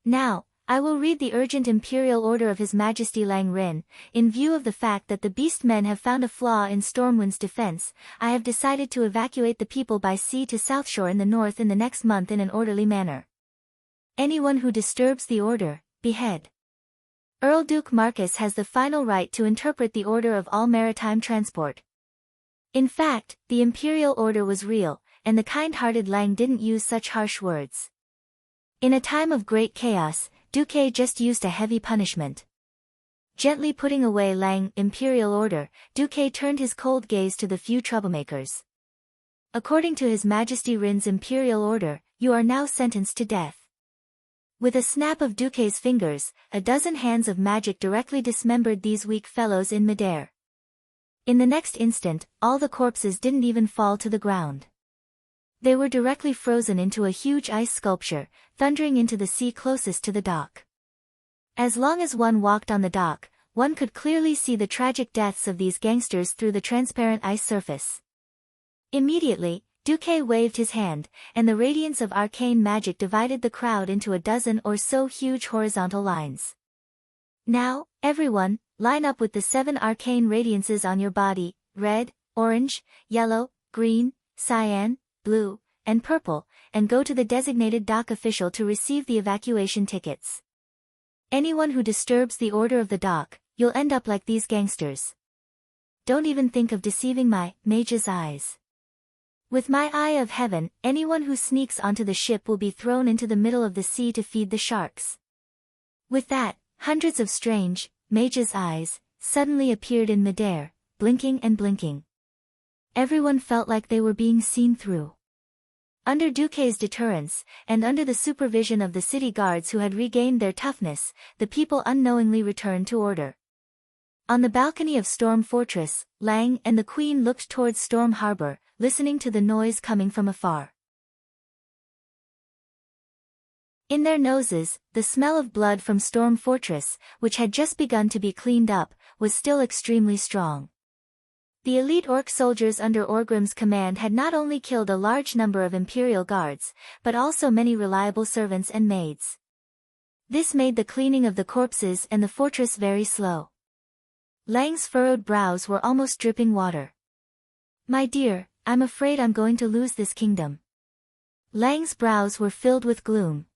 Now, I will read the urgent imperial order of His Majesty Lang Rin. In view of the fact that the beast men have found a flaw in Stormwind's defense, I have decided to evacuate the people by sea to Southshore in the north in the next month in an orderly manner. Anyone who disturbs the order, behead. Earl Duke Marcus has the final right to interpret the order of all maritime transport. In fact, the imperial order was real, and the kind-hearted Lang didn't use such harsh words. In a time of great chaos, Duque just used a heavy punishment. Gently putting away Lang imperial order, Duque turned his cold gaze to the few troublemakers. According to His Majesty Rin's imperial order, you are now sentenced to death. With a snap of Duque's fingers, a dozen hands of magic directly dismembered these weak fellows in midair. In the next instant, all the corpses didn't even fall to the ground. They were directly frozen into a huge ice sculpture, thundering into the sea closest to the dock. As long as one walked on the dock, one could clearly see the tragic deaths of these gangsters through the transparent ice surface. Immediately, Duque waved his hand, and the radiance of arcane magic divided the crowd into a dozen or so huge horizontal lines. Now, everyone, line up with the 7 arcane radiances on your body: red, orange, yellow, green, cyan, blue, and purple, and go to the designated dock official to receive the evacuation tickets. Anyone who disturbs the order of the dock, you'll end up like these gangsters. Don't even think of deceiving my mage's eyes. With my eye of heaven, anyone who sneaks onto the ship will be thrown into the middle of the sea to feed the sharks. With that, hundreds of strange, mage's eyes, suddenly appeared in midair, blinking and blinking. Everyone felt like they were being seen through. Under Duque's deterrence, and under the supervision of the city guards who had regained their toughness, the people unknowingly returned to order. On the balcony of Storm Fortress, Lang and the Queen looked towards Storm Harbor, listening to the noise coming from afar. In their noses, the smell of blood from Storm Fortress, which had just begun to be cleaned up, was still extremely strong. The elite orc soldiers under Orgrim's command had not only killed a large number of Imperial guards, but also many reliable servants and maids. This made the cleaning of the corpses and the fortress very slow. Lang's furrowed brows were almost dripping water. My dear, I'm afraid I'm going to lose this kingdom. Lang's brows were filled with gloom.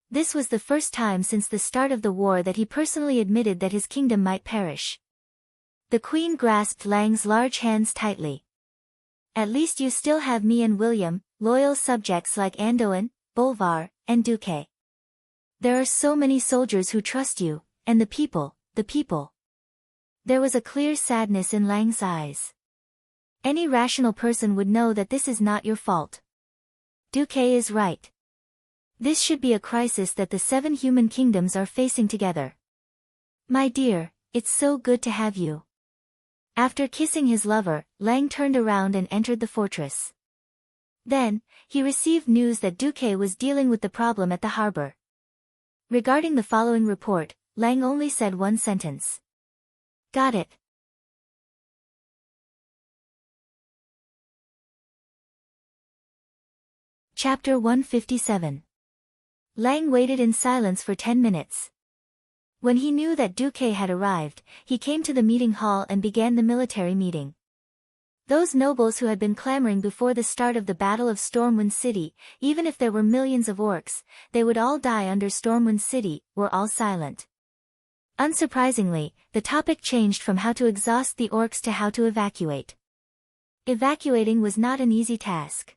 This was the first time since the start of the war that he personally admitted that his kingdom might perish. The Queen grasped Lang's large hands tightly. At least you still have me and William, loyal subjects like Andoin, Bolvar, and Duque. There are so many soldiers who trust you, and the people. There was a clear sadness in Lang's eyes. Any rational person would know that this is not your fault. Duque is right. This should be a crisis that the 7 human kingdoms are facing together. My dear, it's so good to have you. After kissing his lover, Lang turned around and entered the fortress. Then, he received news that Duque was dealing with the problem at the harbor. Regarding the following report, Lang only said one sentence. Got it. Chapter 157. Lang waited in silence for 10 minutes. When he knew that Duque had arrived, he came to the meeting hall and began the military meeting. Those nobles who had been clamoring before the start of the Battle of Stormwind City, even if there were millions of orcs, they would all die under Stormwind City, were all silent. Unsurprisingly, the topic changed from how to exhaust the orcs to how to evacuate. Evacuating was not an easy task.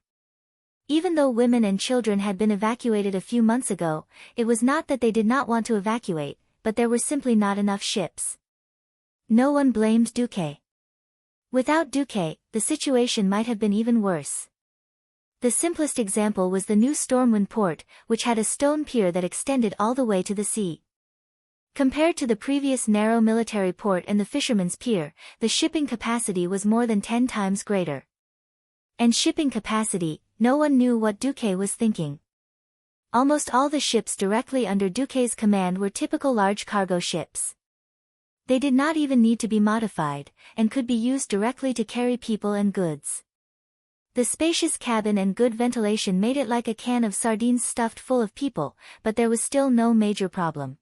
Even though women and children had been evacuated a few months ago, it was not that they did not want to evacuate, but there were simply not enough ships. No one blamed Duque. Without Duque, the situation might have been even worse. The simplest example was the new Stormwind port, which had a stone pier that extended all the way to the sea. Compared to the previous narrow military port and the fisherman's pier, the shipping capacity was more than 10 times greater. And shipping capacity, no one knew what Duque was thinking. Almost all the ships directly under Duque's command were typical large cargo ships. They did not even need to be modified, and could be used directly to carry people and goods. The spacious cabin and good ventilation made it like a can of sardines stuffed full of people, but there was still no major problem.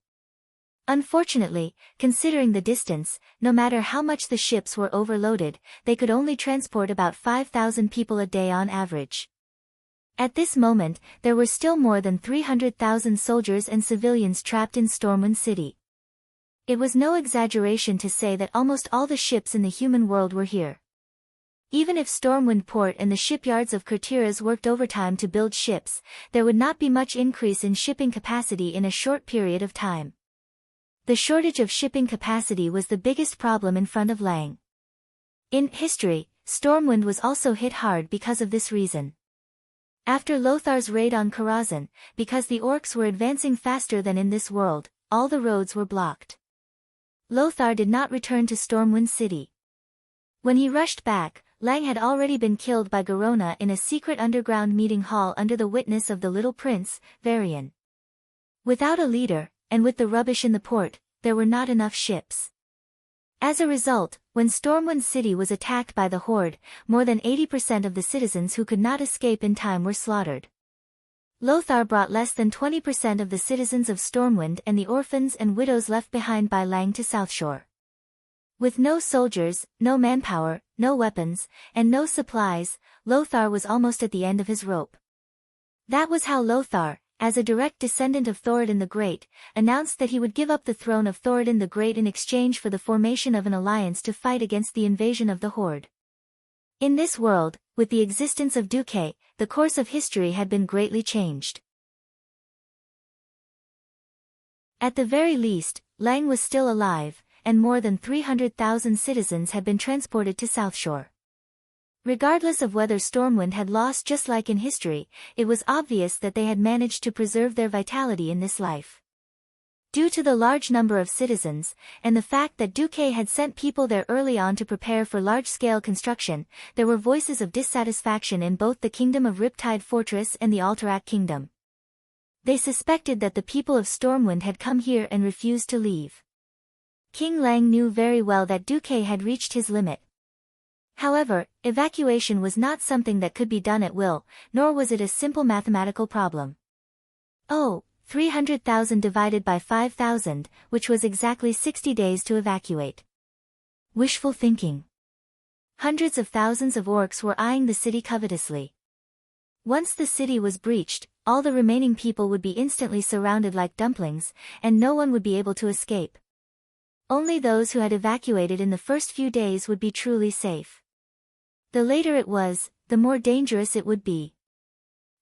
Unfortunately, considering the distance, no matter how much the ships were overloaded, they could only transport about 5,000 people a day on average. At this moment, there were still more than 300,000 soldiers and civilians trapped in Stormwind City. It was no exaggeration to say that almost all the ships in the human world were here. Even if Stormwind Port and the shipyards of Kurtiras worked overtime to build ships, there would not be much increase in shipping capacity in a short period of time. The shortage of shipping capacity was the biggest problem in front of Lang. In history, Stormwind was also hit hard because of this reason. After Lothar's raid on Karazhan, because the orcs were advancing faster than in this world, all the roads were blocked. Lothar did not return to Stormwind City. When he rushed back, Lang had already been killed by Garona in a secret underground meeting hall under the witness of the little prince, Varian. Without a leader, and with the rubbish in the port, there were not enough ships. As a result, when Stormwind City was attacked by the Horde, more than 80% of the citizens who could not escape in time were slaughtered. Lothar brought less than 20% of the citizens of Stormwind and the orphans and widows left behind by Lang to Southshore. With no soldiers, no manpower, no weapons, and no supplies, Lothar was almost at the end of his rope. That was how Lothar, as a direct descendant of Thoradin the Great, announced that he would give up the throne of Thoradin the Great in exchange for the formation of an alliance to fight against the invasion of the Horde. In this world, with the existence of Duque, the course of history had been greatly changed. At the very least, Lang was still alive, and more than 300,000 citizens had been transported to Southshore. Regardless of whether Stormwind had lost just like in history, it was obvious that they had managed to preserve their vitality in this life. Due to the large number of citizens, and the fact that Duque had sent people there early on to prepare for large-scale construction, there were voices of dissatisfaction in both the Kingdom of Riptide Fortress and the Alterac Kingdom. They suspected that the people of Stormwind had come here and refused to leave. King Lang knew very well that Duque had reached his limit. However, evacuation was not something that could be done at will, nor was it a simple mathematical problem. 300,000 divided by 5,000, which was exactly 60 days to evacuate. Wishful thinking. Hundreds of thousands of orcs were eyeing the city covetously. Once the city was breached, all the remaining people would be instantly surrounded like dumplings, and no one would be able to escape. Only those who had evacuated in the first few days would be truly safe. The later it was, the more dangerous it would be.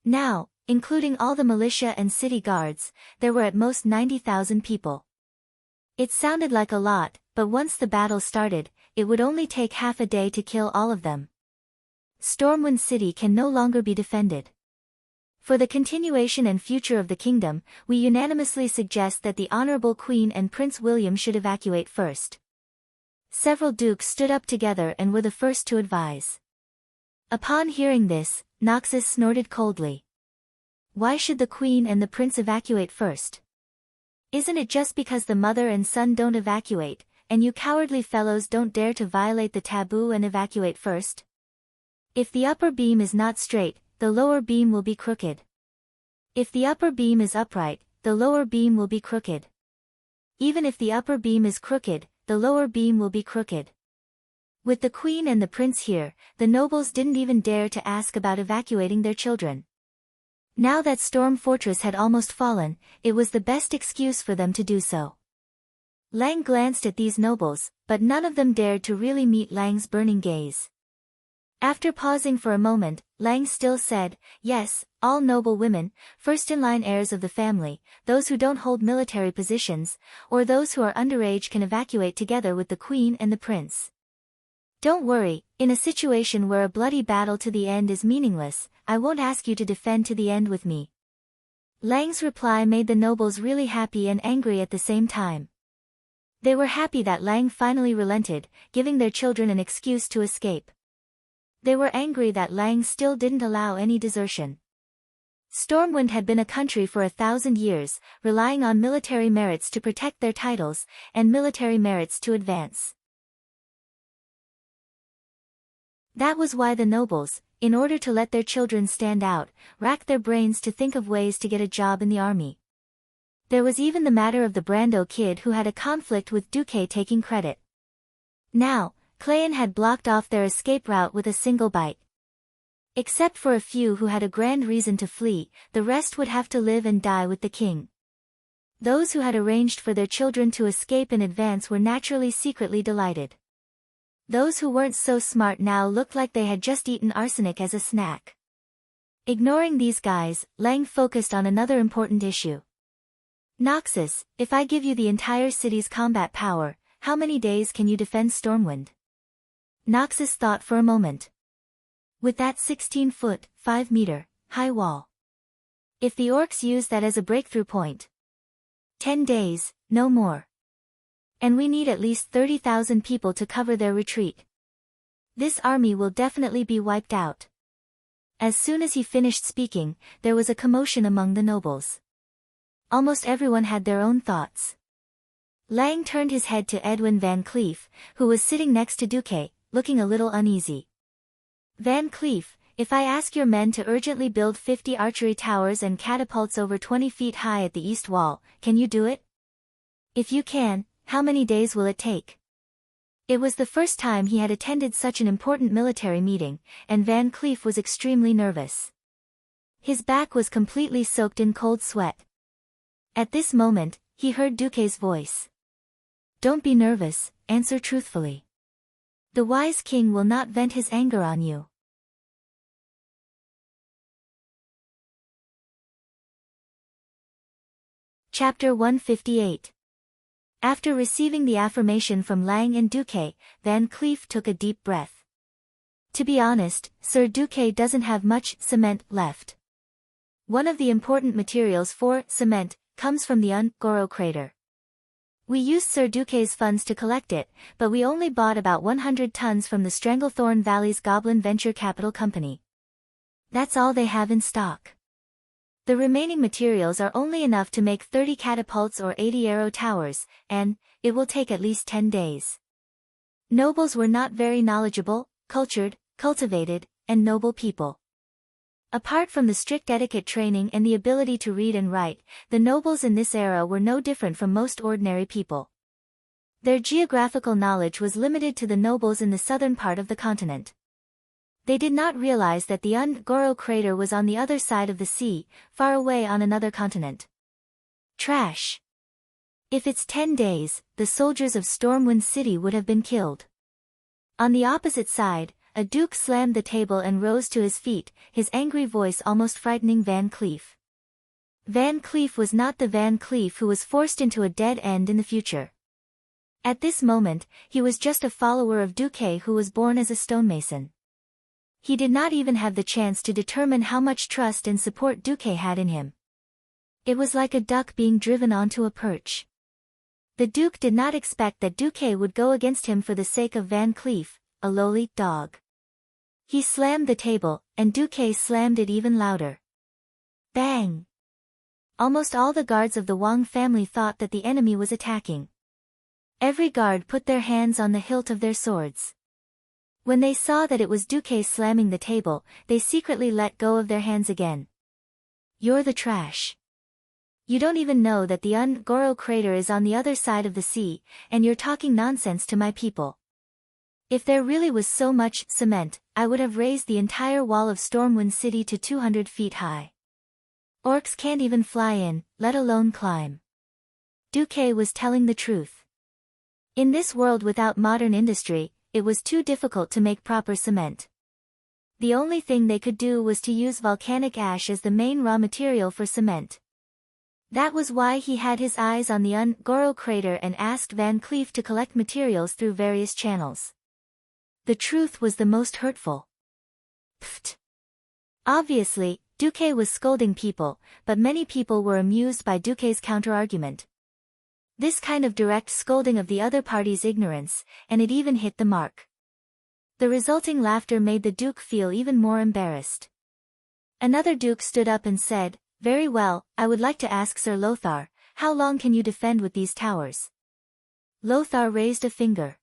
Now, including all the militia and city guards, there were at most 90,000 people. It sounded like a lot, but once the battle started, it would only take half a day to kill all of them. Stormwind City can no longer be defended. For the continuation and future of the kingdom, we unanimously suggest that the Honorable Queen and Prince William should evacuate first. Several dukes stood up together and were the first to advise. Upon hearing this, Noxus snorted coldly. Why should the Queen and the Prince evacuate first? Isn't it just because the mother and son don't evacuate, and you cowardly fellows don't dare to violate the taboo and evacuate first? If the upper beam is not straight, the lower beam will be crooked. If the upper beam is upright, the lower beam will be crooked. Even if the upper beam is crooked, the lower beam will be crooked. With the queen and the prince here, the nobles didn't even dare to ask about evacuating their children. Now that Storm Fortress had almost fallen, it was the best excuse for them to do so. Lang glanced at these nobles, but none of them dared to really meet Lang's burning gaze. After pausing for a moment, Lang still said, "Yes, all noble women, first-in-line heirs of the family, those who don't hold military positions, or those who are underage can evacuate together with the queen and the prince. Don't worry, in a situation where a bloody battle to the end is meaningless, I won't ask you to defend to the end with me." Lang's reply made the nobles really happy and angry at the same time. They were happy that Lang finally relented, giving their children an excuse to escape. They were angry that Lang still didn't allow any desertion. Stormwind had been a country for 1,000 years, relying on military merits to protect their titles, and military merits to advance. That was why the nobles, in order to let their children stand out, racked their brains to think of ways to get a job in the army. There was even the matter of the Brando kid who had a conflict with Duque taking credit. Now, Clayton had blocked off their escape route with a single bite. Except for a few who had a grand reason to flee, the rest would have to live and die with the king. Those who had arranged for their children to escape in advance were naturally secretly delighted. Those who weren't so smart now looked like they had just eaten arsenic as a snack. Ignoring these guys, Lang focused on another important issue. "Noxus, if I give you the entire city's combat power, how many days can you defend Stormwind?" Noxus thought for a moment. "With that 16-foot, 5-meter, high wall. If the orcs use that as a breakthrough point. 10 days, no more. And we need at least 30,000 people to cover their retreat. This army will definitely be wiped out." As soon as he finished speaking, there was a commotion among the nobles. Almost everyone had their own thoughts. Lang turned his head to Edwin Van Cleef, who was sitting next to Duque, looking a little uneasy. "Van Cleef, if I ask your men to urgently build 50 archery towers and catapults over 20 feet high at the east wall, can you do it? If you can, how many days will it take?" It was the first time he had attended such an important military meeting, and Van Cleef was extremely nervous. His back was completely soaked in cold sweat. At this moment, he heard Duque's voice. "Don't be nervous, answer truthfully. The wise king will not vent his anger on you." Chapter 158. After receiving the affirmation from Lang and Duque, Van Cleef took a deep breath. To be honest, Sir Duque doesn't have much cement left. One of the important materials for cement comes from the Ungoro crater. We used Sir Duque's funds to collect it, but we only bought about 100 tons from the Stranglethorn Valley's Goblin Venture Capital Company. That's all they have in stock. The remaining materials are only enough to make 30 catapults or 80 arrow towers, and it will take at least 10 days. Nobles were not very knowledgeable, cultured, cultivated, and noble people. Apart from the strict etiquette training and the ability to read and write, the nobles in this era were no different from most ordinary people. Their geographical knowledge was limited to the nobles in the southern part of the continent. They did not realize that the Ungoro crater was on the other side of the sea, far away on another continent. Trash. If it's 10 days, the soldiers of Stormwind City would have been killed. On the opposite side, a duke slammed the table and rose to his feet, his angry voice almost frightening Van Cleef. Van Cleef was not the Van Cleef who was forced into a dead end in the future. At this moment, he was just a follower of Duque who was born as a stonemason. He did not even have the chance to determine how much trust and support Duque had in him. It was like a duck being driven onto a perch. The duke did not expect that Duque would go against him for the sake of Van Cleef, a lowly dog. He slammed the table, and Duque slammed it even louder. Bang! Almost all the guards of the Wang family thought that the enemy was attacking. Every guard put their hands on the hilt of their swords. When they saw that it was Duque slamming the table, they secretly let go of their hands again. You're the trash. You don't even know that the Ngoro crater is on the other side of the sea, and you're talking nonsense to my people. If there really was so much cement, I would have raised the entire wall of Stormwind City to 200 feet high. Orcs can't even fly in, let alone climb. Duque was telling the truth. In this world without modern industry, it was too difficult to make proper cement. The only thing they could do was to use volcanic ash as the main raw material for cement. That was why he had his eyes on the Ngoro crater and asked Van Cleef to collect materials through various channels. The truth was the most hurtful. Pfft. Obviously, Duque was scolding people, but many people were amused by Duque's counterargument. This kind of direct scolding of the other party's ignorance, and it even hit the mark. The resulting laughter made the Duke feel even more embarrassed. Another Duke stood up and said, "Very well, I would like to ask Sir Lothar, how long can you defend with these towers?" Lothar raised a finger.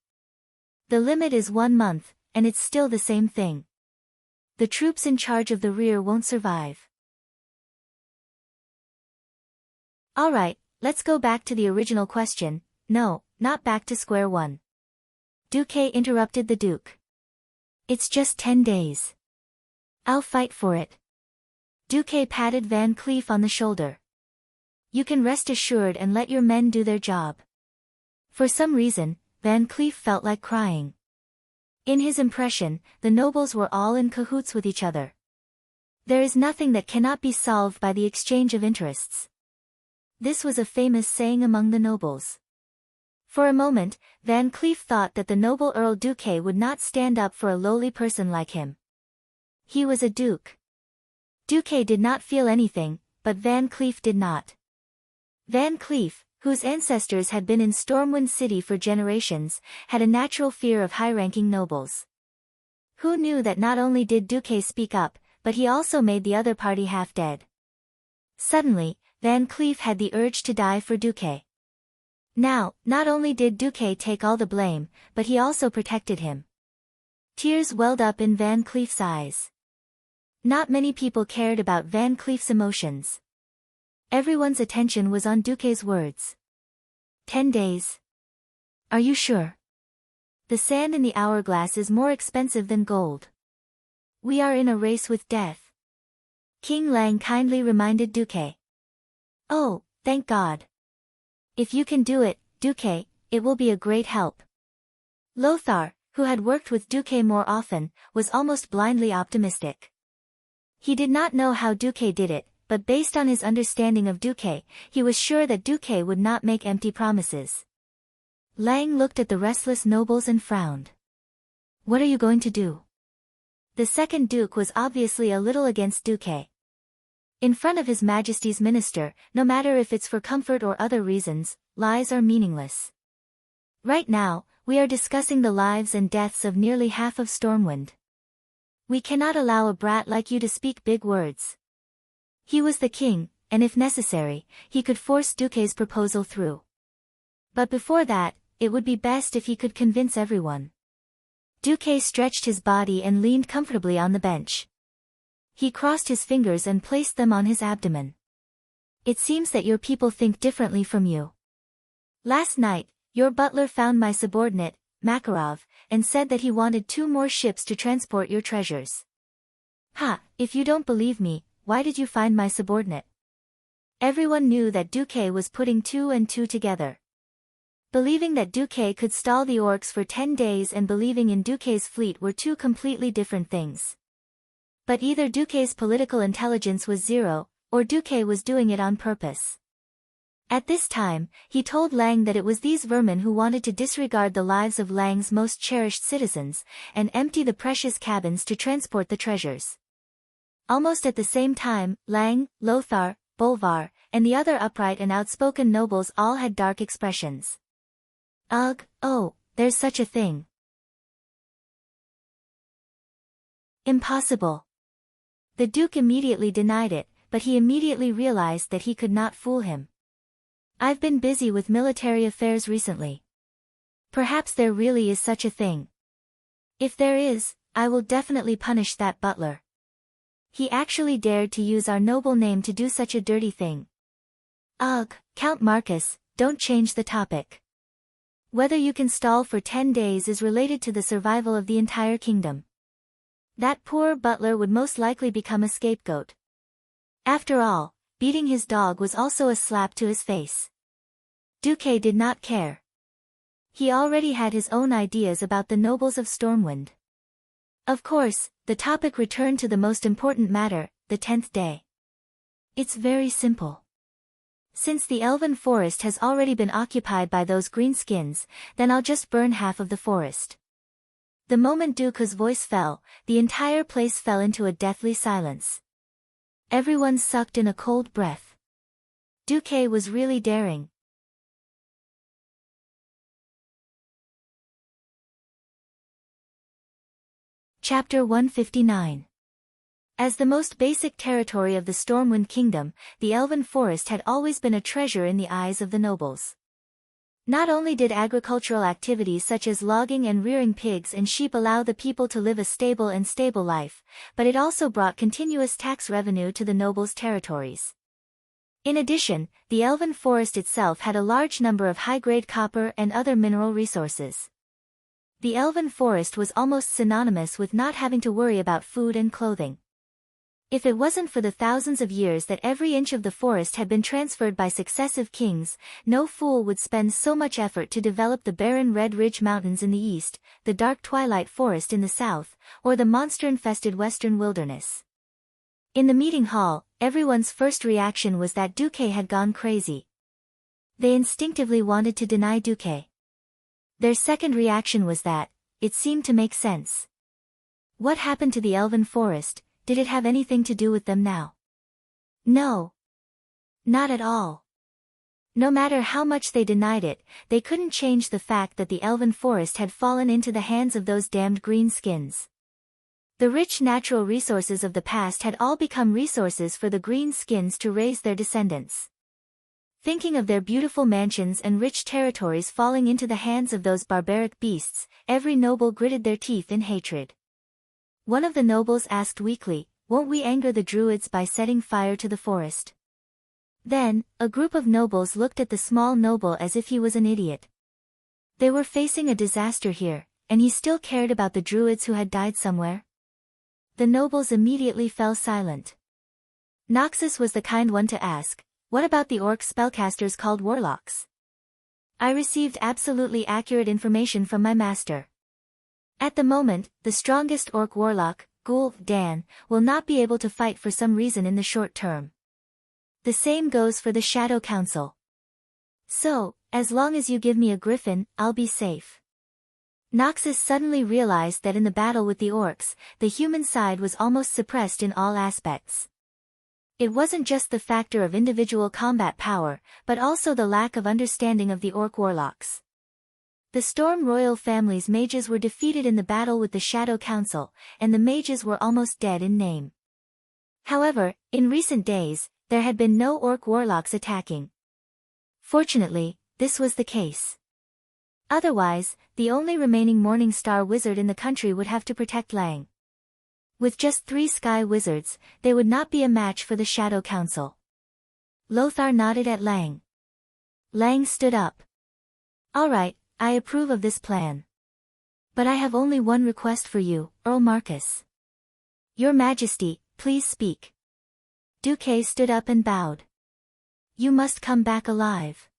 The limit is 1 month, and it's still the same thing. The troops in charge of the rear won't survive. Alright, let's go back to the original question. No, not back to square one. Duque interrupted the Duke. It's just 10 days. I'll fight for it. Duque patted Van Cleef on the shoulder. You can rest assured and let your men do their job. For some reason, Van Cleef felt like crying. In his impression, the nobles were all in cahoots with each other. There is nothing that cannot be solved by the exchange of interests. This was a famous saying among the nobles. For a moment, Van Cleef thought that the noble Earl Duque would not stand up for a lowly person like him. He was a duke. Duque did not feel anything, but Van Cleef did not. Van Cleef, whose ancestors had been in Stormwind City for generations, had a natural fear of high-ranking nobles. Who knew that not only did Duque speak up, but he also made the other party half dead. Suddenly, Van Cleef had the urge to die for Duque. Now, not only did Duque take all the blame, but he also protected him. Tears welled up in Van Cleef's eyes. Not many people cared about Van Cleef's emotions. Everyone's attention was on Duque's words. 10 days. Are you sure? The sand in the hourglass is more expensive than gold. We are in a race with death. King Lang kindly reminded Duque. Oh, thank God. If you can do it, Duque, it will be a great help. Lothar, who had worked with Duque more often, was almost blindly optimistic. He did not know how Duque did it, but based on his understanding of Duque, he was sure that Duque would not make empty promises. Lang looked at the restless nobles and frowned. What are you going to do? The second Duke was obviously a little against Duque. In front of His Majesty's minister, no matter if it's for comfort or other reasons, lies are meaningless. Right now, we are discussing the lives and deaths of nearly half of Stormwind. We cannot allow a brat like you to speak big words. He was the king, and if necessary, he could force Duque's proposal through. But before that, it would be best if he could convince everyone. Duque stretched his body and leaned comfortably on the bench. He crossed his fingers and placed them on his abdomen. It seems that your people think differently from you. Last night, your butler found my subordinate, Makarov, and said that he wanted 2 more ships to transport your treasures. Ha, if you don't believe me, why did you find my subordinate? Everyone knew that Duque was putting 2 and 2 together. Believing that Duque could stall the orcs for 10 days and believing in Duque's fleet were 2 completely different things. But either Duque's political intelligence was zero, or Duque was doing it on purpose. At this time, he told Lang that it was these vermin who wanted to disregard the lives of Lang's most cherished citizens, and empty the precious cabins to transport the treasures. Almost at the same time, Lang, Lothar, Bolvar, and the other upright and outspoken nobles all had dark expressions. Ugh, oh, there's such a thing. Impossible. The Duke immediately denied it, but he immediately realized that he could not fool him. I've been busy with military affairs recently. Perhaps there really is such a thing. If there is, I will definitely punish that butler. He actually dared to use our noble name to do such a dirty thing. Ugh, Count Marcus, don't change the topic. Whether you can stall for 10 days is related to the survival of the entire kingdom. That poor butler would most likely become a scapegoat. After all, beating his dog was also a slap to his face. Duque did not care. He already had his own ideas about the nobles of Stormwind. Of course, the topic returned to the most important matter, the 10th day. It's very simple. Since the elven forest has already been occupied by those greenskins, then I'll just burn half of the forest. The moment Duque's voice fell, the entire place fell into a deathly silence. Everyone sucked in a cold breath. Duque was really daring. Chapter 159. As the most basic territory of the Stormwind Kingdom, the Elven Forest had always been a treasure in the eyes of the nobles. Not only did agricultural activities such as logging and rearing pigs and sheep allow the people to live a stable life, but it also brought continuous tax revenue to the nobles' territories. In addition, the Elven Forest itself had a large number of high-grade copper and other mineral resources. The Elven Forest was almost synonymous with not having to worry about food and clothing. If it wasn't for the thousands of years that every inch of the forest had been transferred by successive kings, no fool would spend so much effort to develop the barren Red Ridge Mountains in the east, the dark Twilight Forest in the south, or the monster-infested western wilderness. In the meeting hall, everyone's first reaction was that Duque had gone crazy. They instinctively wanted to deny Duque. Their second reaction was that it seemed to make sense. What happened to the Elven Forest? Did it have anything to do with them now? No. Not at all. No matter how much they denied it, they couldn't change the fact that the Elven Forest had fallen into the hands of those damned greenskins. The rich natural resources of the past had all become resources for the greenskins to raise their descendants. Thinking of their beautiful mansions and rich territories falling into the hands of those barbaric beasts, every noble gritted their teeth in hatred. One of the nobles asked weakly, "Won't we anger the druids by setting fire to the forest?" Then, a group of nobles looked at the small noble as if he was an idiot. They were facing a disaster here, and he still cared about the druids who had died somewhere? The nobles immediately fell silent. Noxus was the kind one to ask, "What about the orc spellcasters called warlocks?" I received absolutely accurate information from my master. At the moment, the strongest orc warlock, Ghoul Dan, will not be able to fight for some reason in the short term. The same goes for the Shadow Council. So, as long as you give me a griffin, I'll be safe. Noxus suddenly realized that in the battle with the orcs, the human side was almost suppressed in all aspects. It wasn't just the factor of individual combat power, but also the lack of understanding of the orc warlocks. The Storm Royal family's mages were defeated in the battle with the Shadow Council, and the mages were almost dead in name. However, in recent days, there had been no orc warlocks attacking. Fortunately, this was the case. Otherwise, the only remaining Morning Star wizard in the country would have to protect Lang. With just 3 sky wizards, they would not be a match for the Shadow Council. Lothar nodded at Lang. Lang stood up. "All right, I approve of this plan. But I have only one request for you, Earl Marcus." "Your Majesty, please speak." Duque stood up and bowed. "You must come back alive."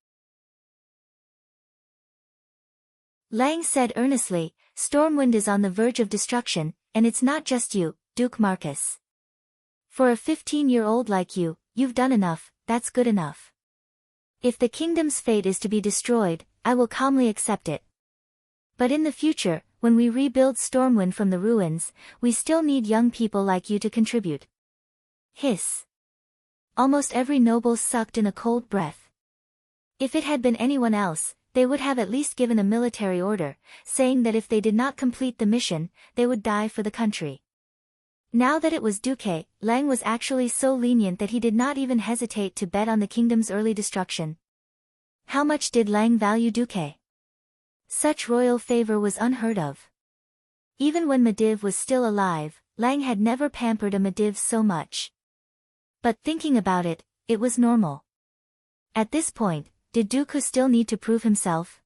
Lang said earnestly, "Stormwind is on the verge of destruction, and it's not just you, Duke Marcus. For a 15-year-old like you, you've done enough, that's good enough. If the kingdom's fate is to be destroyed, I will calmly accept it. But in the future, when we rebuild Stormwind from the ruins, we still need young people like you to contribute." Hiss. Almost every noble sucked in a cold breath. If it had been anyone else, they would have at least given a military order, saying that if they did not complete the mission, they would die for the country. Now that it was Duque, Lang was actually so lenient that he did not even hesitate to bet on the kingdom's early destruction. How much did Lang value Duque? Such royal favor was unheard of. Even when Medivh was still alive, Lang had never pampered a Medivh so much. But thinking about it, it was normal. At this point, did Dooku still need to prove himself?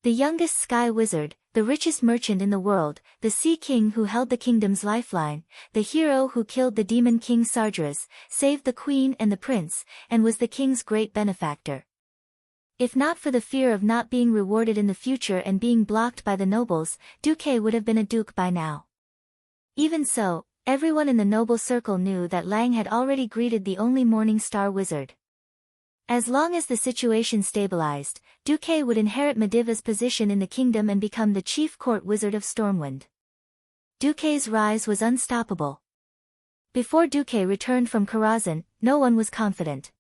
The youngest sky wizard, the richest merchant in the world, the sea king who held the kingdom's lifeline, the hero who killed the demon king Sargeras, saved the queen and the prince, and was the king's great benefactor. If not for the fear of not being rewarded in the future and being blocked by the nobles, Dooku would have been a duke by now. Even so, everyone in the noble circle knew that Lang had already greeted the only Morning Star wizard. As long as the situation stabilized, Dooku would inherit Medivh's position in the kingdom and become the chief court wizard of Stormwind. Dooku's rise was unstoppable. Before Dooku returned from Karazhan, no one was confident.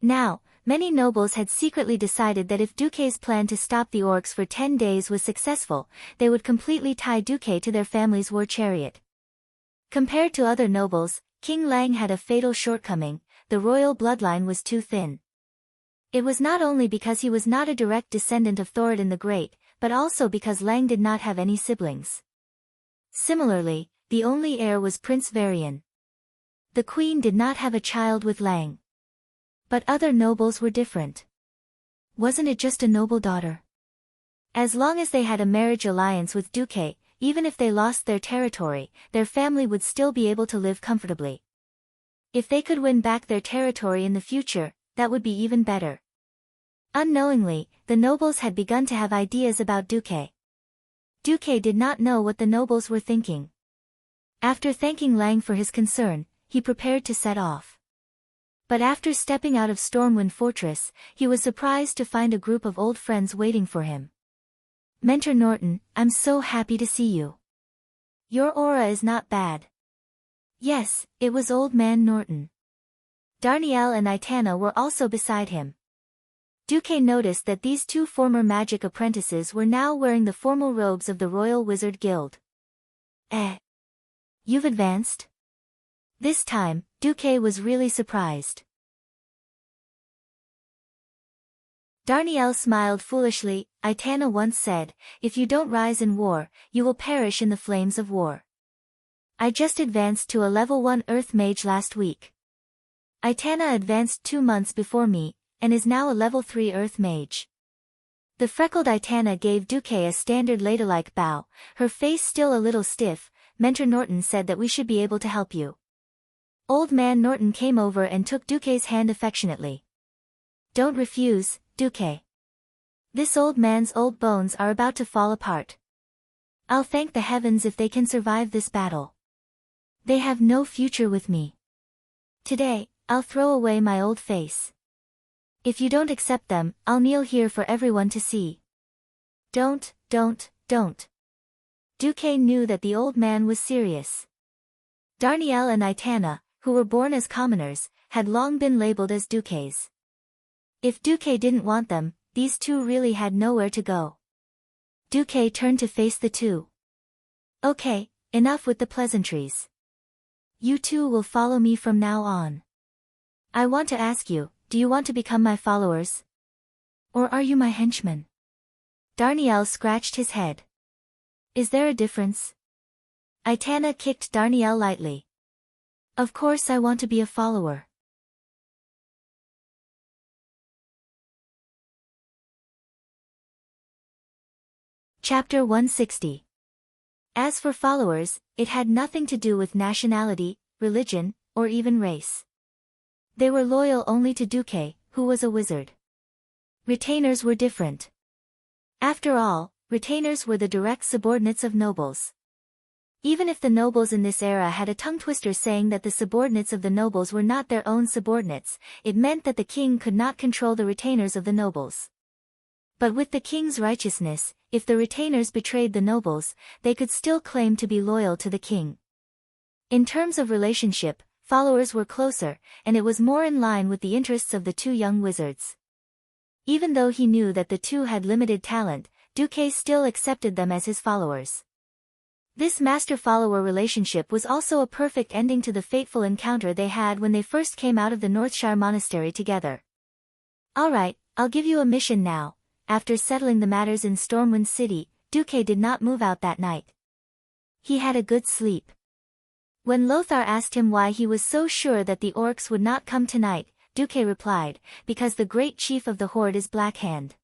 Now, many nobles had secretly decided that if Dooku's plan to stop the orcs for 10 days was successful, they would completely tie Dooku to their family's war chariot. Compared to other nobles, King Lang had a fatal shortcoming: the royal bloodline was too thin. It was not only because he was not a direct descendant of Thoradin the Great, but also because Lang did not have any siblings. Similarly, the only heir was Prince Varian. The queen did not have a child with Lang. But other nobles were different. Wasn't it just a noble daughter? As long as they had a marriage alliance with Dooku, even if they lost their territory, their family would still be able to live comfortably. If they could win back their territory in the future, that would be even better. Unknowingly, the nobles had begun to have ideas about Dooku. Dooku did not know what the nobles were thinking. After thanking Lang for his concern, he prepared to set off. But after stepping out of Stormwind Fortress, he was surprised to find a group of old friends waiting for him. "Mentor Norton, I'm so happy to see you. Your aura is not bad." Yes, it was Old Man Norton. Darnielle and Itana were also beside him. Dooku noticed that these two former magic apprentices were now wearing the formal robes of the Royal Wizard Guild. You've advanced?" This time, Dooku was really surprised. Darnielle smiled foolishly. Itana once said, "If you don't rise in war, you will perish in the flames of war." I just advanced to a level 1 Earth Mage last week. Itana advanced 2 months before me, and is now a level 3 Earth Mage. The freckled Itana gave Dooku a standard ladylike bow, her face still a little stiff. "Mentor Norton said that we should be able to help you." Old Man Norton came over and took Dooku's hand affectionately. "Don't refuse, Dooku. This old man's old bones are about to fall apart. I'll thank the heavens if they can survive this battle. They have no future with me. Today, I'll throw away my old face. If you don't accept them, I'll kneel here for everyone to see." Don't. Dooku knew that the old man was serious. Darnielle and Itana, who were born as commoners, had long been labeled as Dooku's. If Dooku didn't want them, these two really had nowhere to go. Dooku turned to face the two. "Okay, enough with the pleasantries. You two will follow me from now on. I want to ask you, do you want to become my followers? Or are you my henchmen?" Darnielle scratched his head. "Is there a difference?" Itana kicked Darnielle lightly. "Of course I want to be a follower." Chapter 160. As for followers, it had nothing to do with nationality, religion, or even race. They were loyal only to Dooku, who was a wizard. Retainers were different. After all, retainers were the direct subordinates of nobles. Even if the nobles in this era had a tongue-twister saying that the subordinates of the nobles were not their own subordinates, it meant that the king could not control the retainers of the nobles. But with the king's righteousness, if the retainers betrayed the nobles, they could still claim to be loyal to the king. In terms of relationship, followers were closer, and it was more in line with the interests of the two young wizards. Even though he knew that the two had limited talent, Dooku still accepted them as his followers. This master-follower relationship was also a perfect ending to the fateful encounter they had when they first came out of the Northshire Monastery together. "Alright, I'll give you a mission now." After settling the matters in Stormwind City, Dooku did not move out that night. He had a good sleep. When Lothar asked him why he was so sure that the orcs would not come tonight, Duque replied, because the great chief of the horde is Black Hand.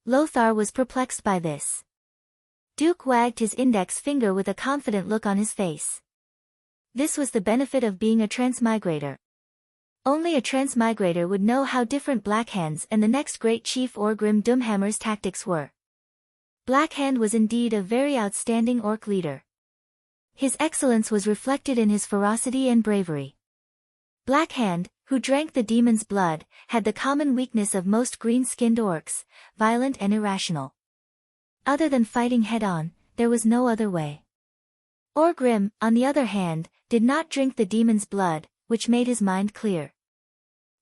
Lothar was perplexed by this. Duke wagged his index finger with a confident look on his face. This was the benefit of being a transmigrator. Only a transmigrator would know how different Blackhand's and the next great chief Orgrim Doomhammer's tactics were. Blackhand was indeed a very outstanding orc leader. His excellence was reflected in his ferocity and bravery. Blackhand, who drank the demon's blood, had the common weakness of most green-skinned orcs, violent and irrational. Other than fighting head-on, there was no other way. Orgrim, on the other hand, did not drink the demon's blood, which made his mind clear.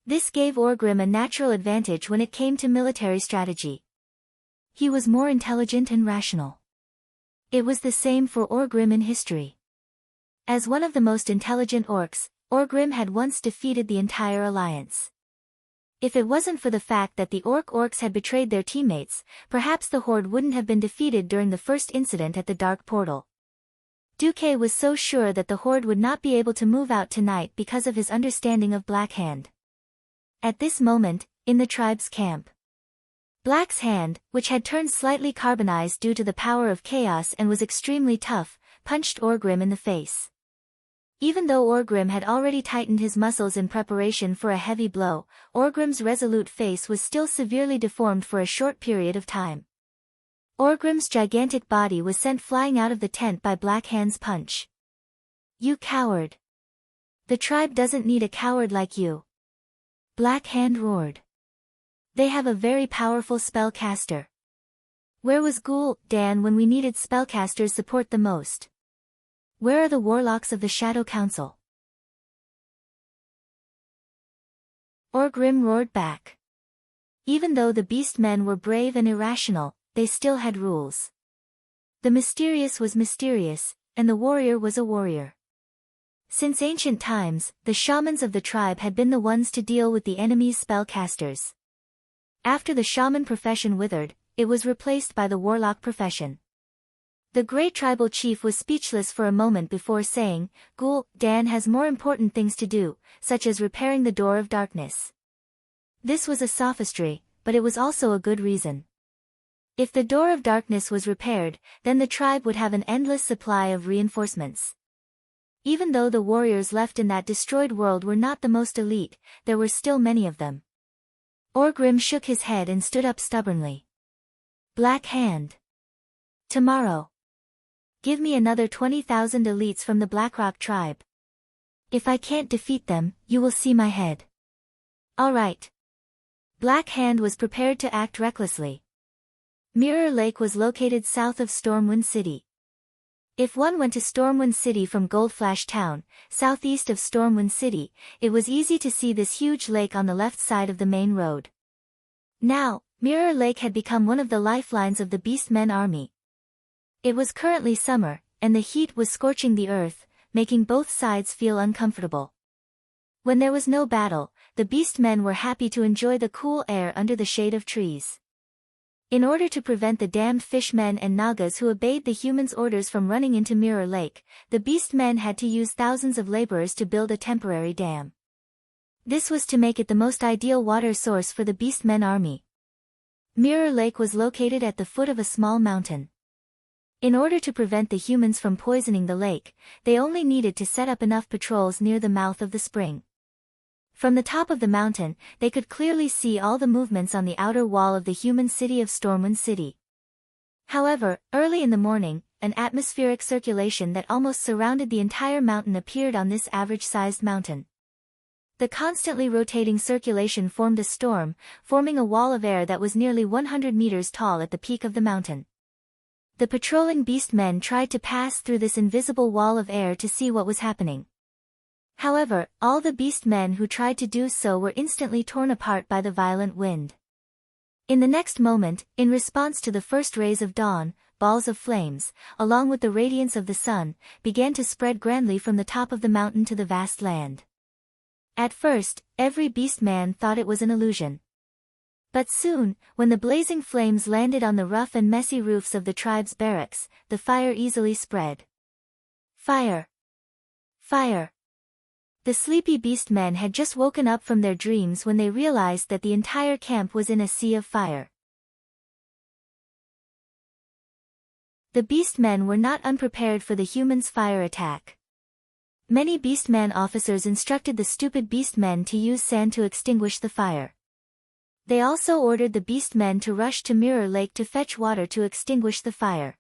This gave Orgrim a natural advantage when it came to military strategy. He was more intelligent and rational. It was the same for Orgrim in history. As one of the most intelligent orcs, Orgrim had once defeated the entire alliance. If it wasn't for the fact that the orcs had betrayed their teammates, perhaps the horde wouldn't have been defeated during the first incident at the Dark Portal. Duque was so sure that the horde would not be able to move out tonight because of his understanding of Blackhand. At this moment, in the tribe's camp, Black's hand, which had turned slightly carbonized due to the power of chaos and was extremely tough, punched Orgrim in the face. Even though Orgrim had already tightened his muscles in preparation for a heavy blow, Orgrim's resolute face was still severely deformed for a short period of time. Orgrim's gigantic body was sent flying out of the tent by Blackhand's punch. "You coward! The tribe doesn't need a coward like you!" Blackhand roared. "They have a very powerful spellcaster. Where was Ghoul Dan when we needed spellcasters' support the most? Where are the warlocks of the Shadow Council?" Orgrim roared back. Even though the beast men were brave and irrational, they still had rules. The mysterious was mysterious, and the warrior was a warrior. Since ancient times, the shamans of the tribe had been the ones to deal with the enemy's spellcasters. After the shaman profession withered, it was replaced by the warlock profession. The great tribal chief was speechless for a moment before saying, "Ghoul Dan has more important things to do, such as repairing the Door of Darkness." This was a sophistry, but it was also a good reason. If the Door of Darkness was repaired, then the tribe would have an endless supply of reinforcements. Even though the warriors left in that destroyed world were not the most elite, there were still many of them. Orgrim shook his head and stood up stubbornly. "Black Hand. Tomorrow. Give me another 20,000 elites from the Blackrock tribe. If I can't defeat them, you will see my head." "All right." Black Hand was prepared to act recklessly. Mirror Lake was located south of Stormwind City. If one went to Stormwind City from Goldflash Town, southeast of Stormwind City, it was easy to see this huge lake on the left side of the main road. Now, Mirror Lake had become one of the lifelines of the Beastmen army. It was currently summer, and the heat was scorching the earth, making both sides feel uncomfortable. When there was no battle, the Beastmen were happy to enjoy the cool air under the shade of trees. In order to prevent the damned fishmen and Nagas who obeyed the humans' orders from running into Mirror Lake, the Beastmen had to use thousands of laborers to build a temporary dam. This was to make it the most ideal water source for the Beastmen army. Mirror Lake was located at the foot of a small mountain. In order to prevent the humans from poisoning the lake, they only needed to set up enough patrols near the mouth of the spring. From the top of the mountain, they could clearly see all the movements on the outer wall of the human city of Stormwind City. However, early in the morning, an atmospheric circulation that almost surrounded the entire mountain appeared on this average-sized mountain. The constantly rotating circulation formed a storm, forming a wall of air that was nearly 100 meters tall at the peak of the mountain. The patrolling beastmen tried to pass through this invisible wall of air to see what was happening. However, all the beastmen who tried to do so were instantly torn apart by the violent wind. In the next moment, in response to the first rays of dawn, balls of flames, along with the radiance of the sun, began to spread grandly from the top of the mountain to the vast land. At first, every beastman thought it was an illusion. But soon, when the blazing flames landed on the rough and messy roofs of the tribe's barracks, the fire easily spread. Fire! Fire! The sleepy beast men had just woken up from their dreams when they realized that the entire camp was in a sea of fire. The beastmen were not unprepared for the humans' fire attack. Many beastman officers instructed the stupid beastmen to use sand to extinguish the fire. They also ordered the beastmen to rush to Mirror Lake to fetch water to extinguish the fire.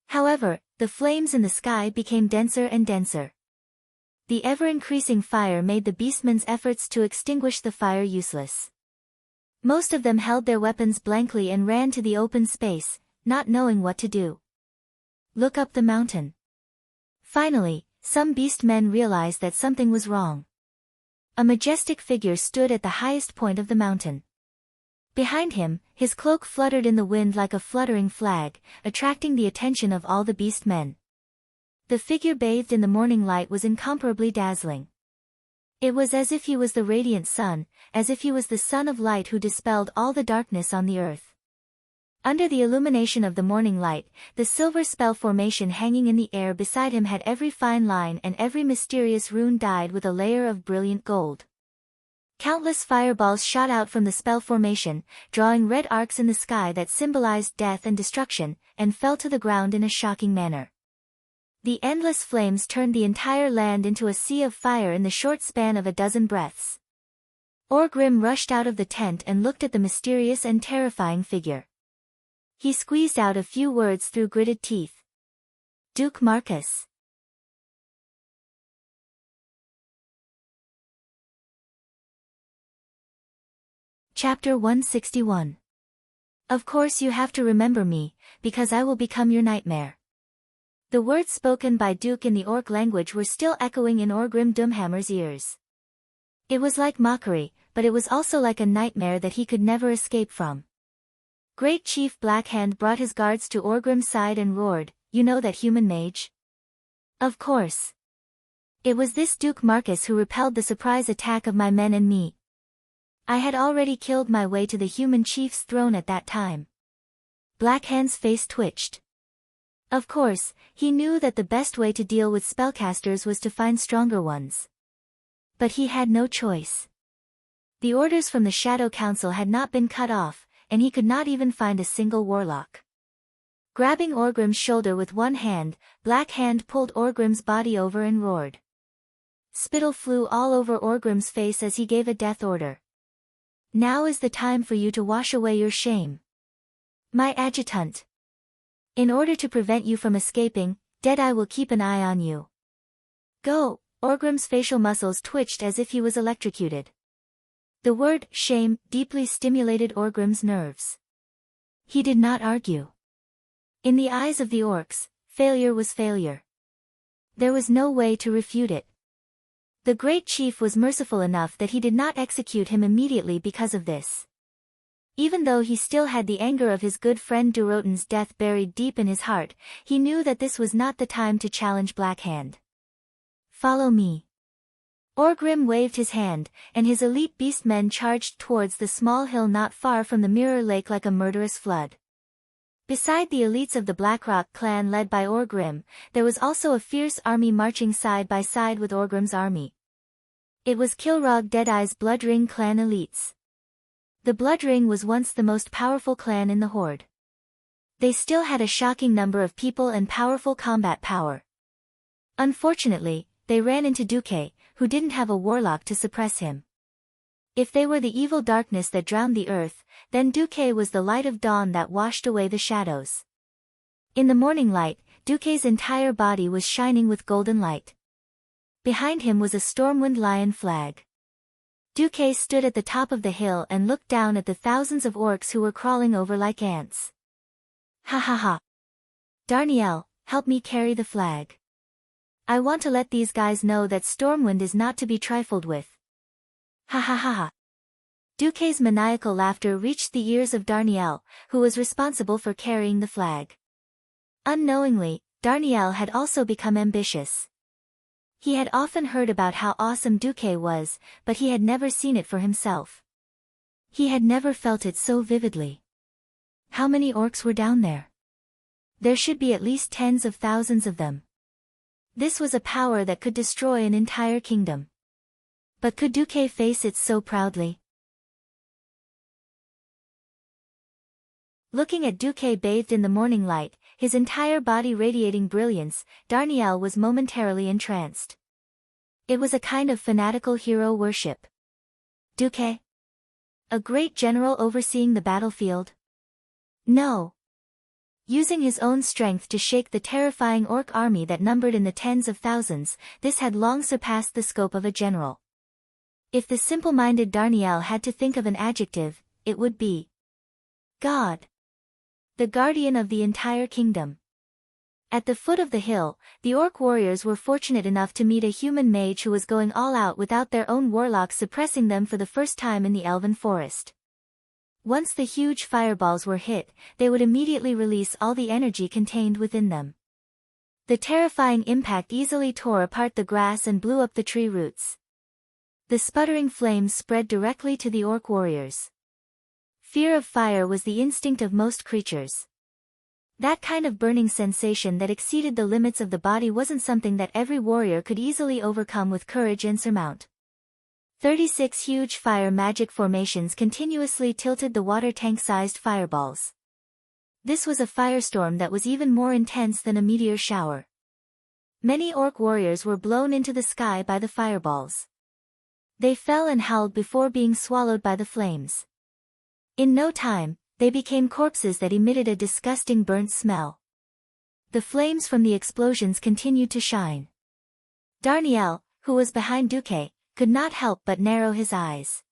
However, the flames in the sky became denser and denser. The ever-increasing fire made the beastmen's efforts to extinguish the fire useless. Most of them held their weapons blankly and ran to the open space, not knowing what to do. Look up the mountain. Finally, some beastmen realized that something was wrong. A majestic figure stood at the highest point of the mountain. Behind him, his cloak fluttered in the wind like a fluttering flag, attracting the attention of all the beastmen. The figure bathed in the morning light was incomparably dazzling. It was as if he was the radiant sun, as if he was the sun of light who dispelled all the darkness on the earth. Under the illumination of the morning light, the silver spell formation hanging in the air beside him had every fine line and every mysterious rune dyed with a layer of brilliant gold. Countless fireballs shot out from the spell formation, drawing red arcs in the sky that symbolized death and destruction, and fell to the ground in a shocking manner. The endless flames turned the entire land into a sea of fire in the short span of a dozen breaths. Orgrim rushed out of the tent and looked at the mysterious and terrifying figure. He squeezed out a few words through gritted teeth. Duke Marcus. Chapter 161. Of course you have to remember me, because I will become your nightmare. The words spoken by Duke in the orc language were still echoing in Orgrim Doomhammer's ears. It was like mockery, but it was also like a nightmare that he could never escape from. Great Chief Blackhand brought his guards to Orgrim's side and roared, "You know that human mage?" Of course. It was this Duke Marcus who repelled the surprise attack of my men and me. I had already killed my way to the human chief's throne at that time. Blackhand's face twitched. Of course, he knew that the best way to deal with spellcasters was to find stronger ones. But he had no choice. The orders from the Shadow Council had not been cut off, and he could not even find a single warlock. Grabbing Orgrim's shoulder with one hand, Blackhand pulled Orgrim's body over and roared. Spittle flew all over Orgrim's face as he gave a death order. Now is the time for you to wash away your shame. My adjutant. In order to prevent you from escaping, Deadeye will keep an eye on you. Go! Orgrim's facial muscles twitched as if he was electrocuted. The word, shame, deeply stimulated Orgrim's nerves. He did not argue. In the eyes of the orcs, failure was failure. There was no way to refute it. The great chief was merciful enough that he did not execute him immediately because of this. Even though he still had the anger of his good friend Durotan's death buried deep in his heart, he knew that this was not the time to challenge Blackhand. Follow me. Orgrim waved his hand, and his elite beastmen charged towards the small hill not far from the Mirror Lake like a murderous flood. Beside the elites of the Blackrock clan led by Orgrim, there was also a fierce army marching side by side with Orgrim's army. It was Kilrog Deadeye's Bloodring clan elites. The Bloodring was once the most powerful clan in the Horde. They still had a shocking number of people and powerful combat power. Unfortunately, they ran into Duque, who didn't have a warlock to suppress him. If they were the evil darkness that drowned the earth, then Duque was the light of dawn that washed away the shadows. In the morning light, Duque's entire body was shining with golden light. Behind him was a Stormwind lion flag. Duque stood at the top of the hill and looked down at the thousands of orcs who were crawling over like ants. Ha ha ha. Darnielle, help me carry the flag. I want to let these guys know that Stormwind is not to be trifled with. Ha ha ha ha. Duque's maniacal laughter reached the ears of Darnielle, who was responsible for carrying the flag. Unknowingly, Darnielle had also become ambitious. He had often heard about how awesome Duque was, but he had never seen it for himself. He had never felt it so vividly. How many orcs were down there? There should be at least tens of thousands of them. This was a power that could destroy an entire kingdom. But could Duque face it so proudly? Looking at Duque bathed in the morning light, his entire body radiating brilliance, Darnielle was momentarily entranced. It was a kind of fanatical hero worship. Duque? A great general overseeing the battlefield? No. Using his own strength to shake the terrifying orc army that numbered in the tens of thousands, this had long surpassed the scope of a general. If the simple-minded Darnielle had to think of an adjective, it would be God. The guardian of the entire kingdom. At the foot of the hill, the orc warriors were fortunate enough to meet a human mage who was going all out without their own warlocks suppressing them for the first time in the elven forest. Once the huge fireballs were hit, they would immediately release all the energy contained within them. The terrifying impact easily tore apart the grass and blew up the tree roots. The sputtering flames spread directly to the orc warriors. Fear of fire was the instinct of most creatures. That kind of burning sensation that exceeded the limits of the body wasn't something that every warrior could easily overcome with courage and surmount. 36 huge fire magic formations continuously tilted the water tank-sized fireballs. This was a firestorm that was even more intense than a meteor shower. Many orc warriors were blown into the sky by the fireballs. They fell and howled before being swallowed by the flames. In no time, they became corpses that emitted a disgusting burnt smell. The flames from the explosions continued to shine. Darnielle, who was behind Duque, could not help but narrow his eyes.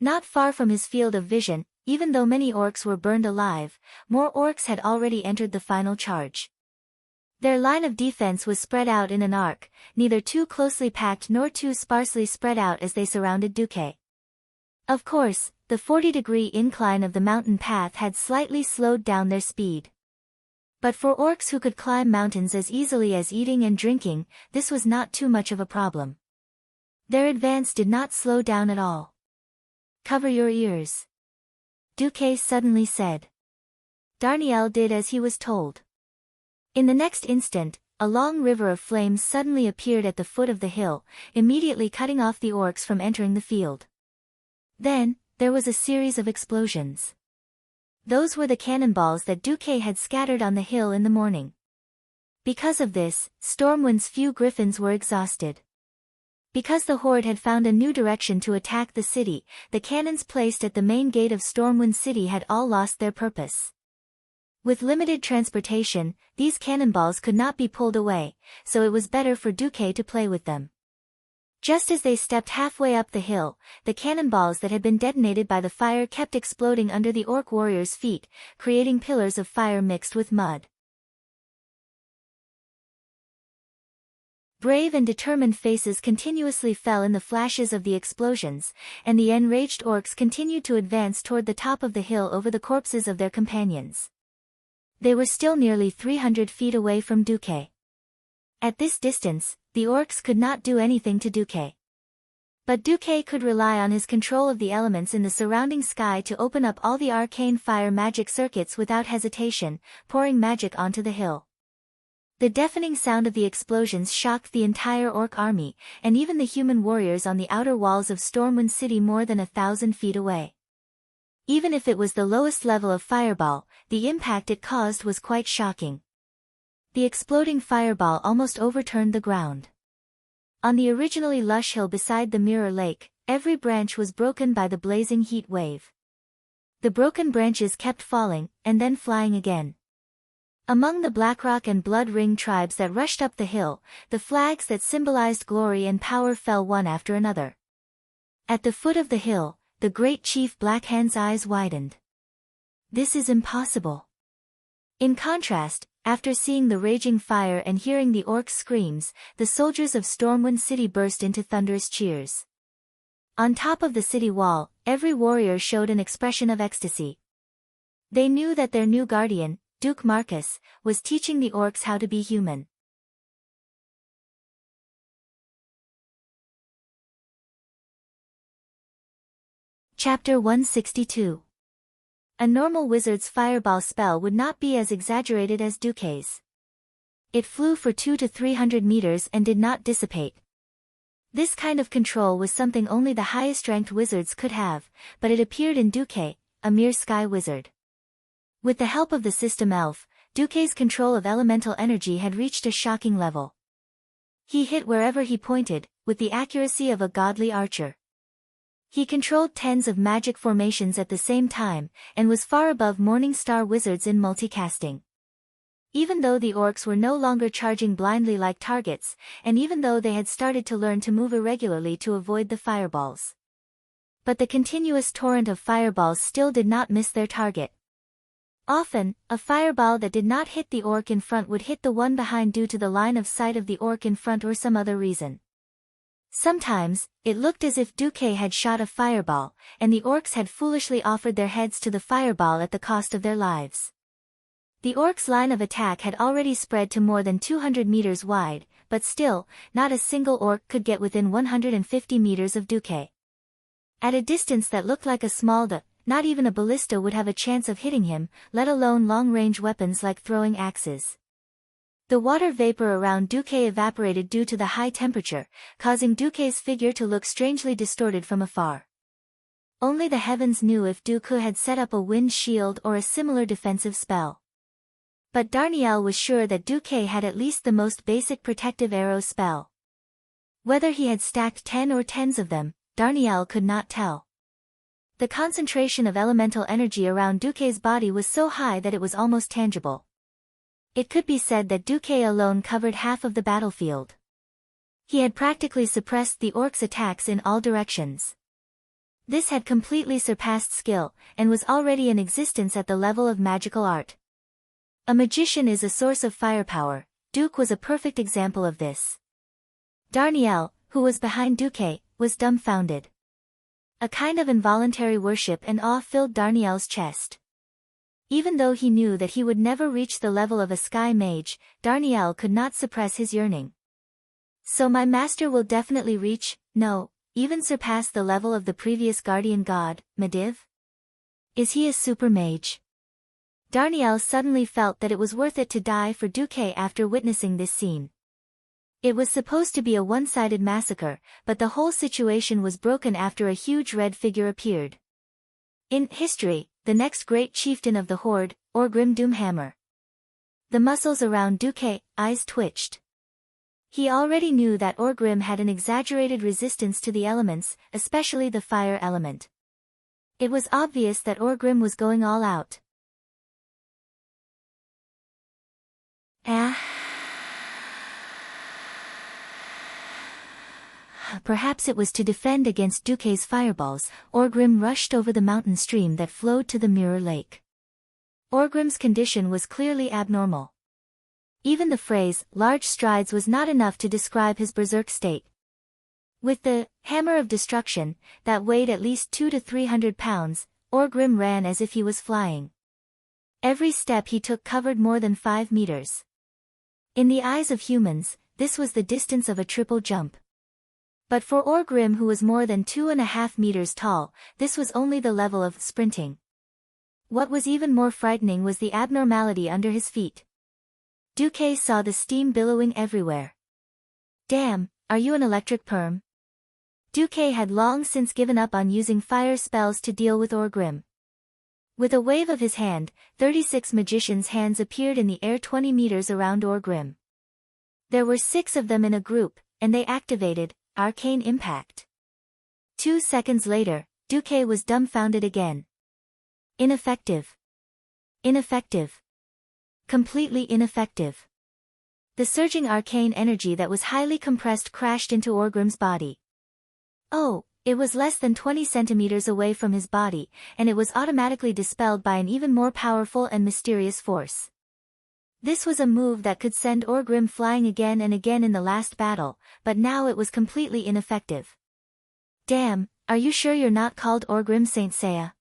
Not far from his field of vision, even though many orcs were burned alive, more orcs had already entered the final charge. Their line of defense was spread out in an arc, neither too closely packed nor too sparsely spread out as they surrounded Duque. Of course, the 40-degree incline of the mountain path had slightly slowed down their speed. But for orcs who could climb mountains as easily as eating and drinking, this was not too much of a problem. Their advance did not slow down at all. "Cover your ears," Duque suddenly said. Darnielle did as he was told. In the next instant, a long river of flames suddenly appeared at the foot of the hill, immediately cutting off the orcs from entering the field. Then, there was a series of explosions. Those were the cannonballs that Duque had scattered on the hill in the morning. Because of this, Stormwind's few griffins were exhausted. Because the horde had found a new direction to attack the city, the cannons placed at the main gate of Stormwind City had all lost their purpose. With limited transportation, these cannonballs could not be pulled away, so it was better for Duque to play with them. Just as they stepped halfway up the hill, the cannonballs that had been detonated by the fire kept exploding under the orc warriors' feet, creating pillars of fire mixed with mud. Brave and determined faces continuously fell in the flashes of the explosions, and the enraged orcs continued to advance toward the top of the hill over the corpses of their companions. They were still nearly 300 feet away from Duque. At this distance, the orcs could not do anything to Duque. But Duque could rely on his control of the elements in the surrounding sky to open up all the arcane fire magic circuits without hesitation, pouring magic onto the hill. The deafening sound of the explosions shocked the entire orc army, and even the human warriors on the outer walls of Stormwind City more than 1,000 feet away. Even if it was the lowest level of fireball, the impact it caused was quite shocking. The exploding fireball almost overturned the ground. On the originally lush hill beside the Mirror Lake, every branch was broken by the blazing heat wave. The broken branches kept falling, and then flying again. Among the Blackrock and Blood Ring tribes that rushed up the hill, the flags that symbolized glory and power fell one after another. At the foot of the hill, the great chief Blackhand's eyes widened. This is impossible. In contrast, after seeing the raging fire and hearing the orcs' screams, the soldiers of Stormwind City burst into thunderous cheers. On top of the city wall, every warrior showed an expression of ecstasy. They knew that their new guardian, Duke Marcus, was teaching the orcs how to be human. Chapter 162. A normal wizard's fireball spell would not be as exaggerated as Duque's. It flew for 200 to 300 meters and did not dissipate. This kind of control was something only the highest-ranked wizards could have, but it appeared in Duque, a mere sky wizard. With the help of the system elf, Duque's control of elemental energy had reached a shocking level. He hit wherever he pointed, with the accuracy of a godly archer. He controlled tens of magic formations at the same time, and was far above Morning Star wizards in multicasting. Even though the orcs were no longer charging blindly like targets, and even though they had started to learn to move irregularly to avoid the fireballs. But the continuous torrent of fireballs still did not miss their target. Often, a fireball that did not hit the orc in front would hit the one behind due to the line of sight of the orc in front or some other reason. Sometimes, it looked as if Duque had shot a fireball, and the orcs had foolishly offered their heads to the fireball at the cost of their lives. The orcs' line of attack had already spread to more than 200 meters wide, but still, not a single orc could get within 150 meters of Duque. At a distance that looked like a small not even a ballista would have a chance of hitting him, let alone long-range weapons like throwing axes. The water vapor around Duque evaporated due to the high temperature, causing Duque's figure to look strangely distorted from afar. Only the heavens knew if Duque had set up a wind shield or a similar defensive spell. But Darnielle was sure that Duque had at least the most basic protective arrow spell. Whether he had stacked 10 or tens of them, Darnielle could not tell. The concentration of elemental energy around Duque's body was so high that it was almost tangible. It could be said that Duque alone covered half of the battlefield. He had practically suppressed the orcs' attacks in all directions. This had completely surpassed skill, and was already in existence at the level of magical art. A magician is a source of firepower. Duque was a perfect example of this. Darnielle, who was behind Duque, was dumbfounded. A kind of involuntary worship and awe filled Darnielle's chest. Even though he knew that he would never reach the level of a sky mage, Darnielle could not suppress his yearning. So my master will definitely reach, no, even surpass the level of the previous guardian god, Medivh? Is he a super mage? Darnielle suddenly felt that it was worth it to die for Duque after witnessing this scene. It was supposed to be a one-sided massacre, but the whole situation was broken after a huge red figure appeared. In history, the next great chieftain of the horde, Orgrim Doomhammer. The muscles around Duque's eyes twitched. He already knew that Orgrim had an exaggerated resistance to the elements, especially the fire element. It was obvious that Orgrim was going all out. Perhaps it was to defend against Duque's fireballs, Orgrim rushed over the mountain stream that flowed to the Mirror Lake. Orgrim's condition was clearly abnormal. Even the phrase, large strides, was not enough to describe his berserk state. With the hammer of destruction, that weighed at least 200 to 300 pounds, Orgrim ran as if he was flying. Every step he took covered more than 5 meters. In the eyes of humans, this was the distance of a triple jump. But for Orgrim, who was more than 2.5 meters tall, this was only the level of sprinting. What was even more frightening was the abnormality under his feet. Duque saw the steam billowing everywhere. Damn, are you an electric perm? Duque had long since given up on using fire spells to deal with Orgrim. With a wave of his hand, 36 magicians' hands appeared in the air 20 meters around Orgrim. There were 6 of them in a group, and they activated Arcane Impact. 2 seconds later, Duque was dumbfounded again. Ineffective. Ineffective. Completely ineffective. The surging arcane energy that was highly compressed crashed into Orgrim's body. Oh, it was less than 20 centimeters away from his body, and it was automatically dispelled by an even more powerful and mysterious force. This was a move that could send Orgrim flying again and again in the last battle, but now it was completely ineffective. Damn, are you sure you're not called Orgrim Saint Seiya?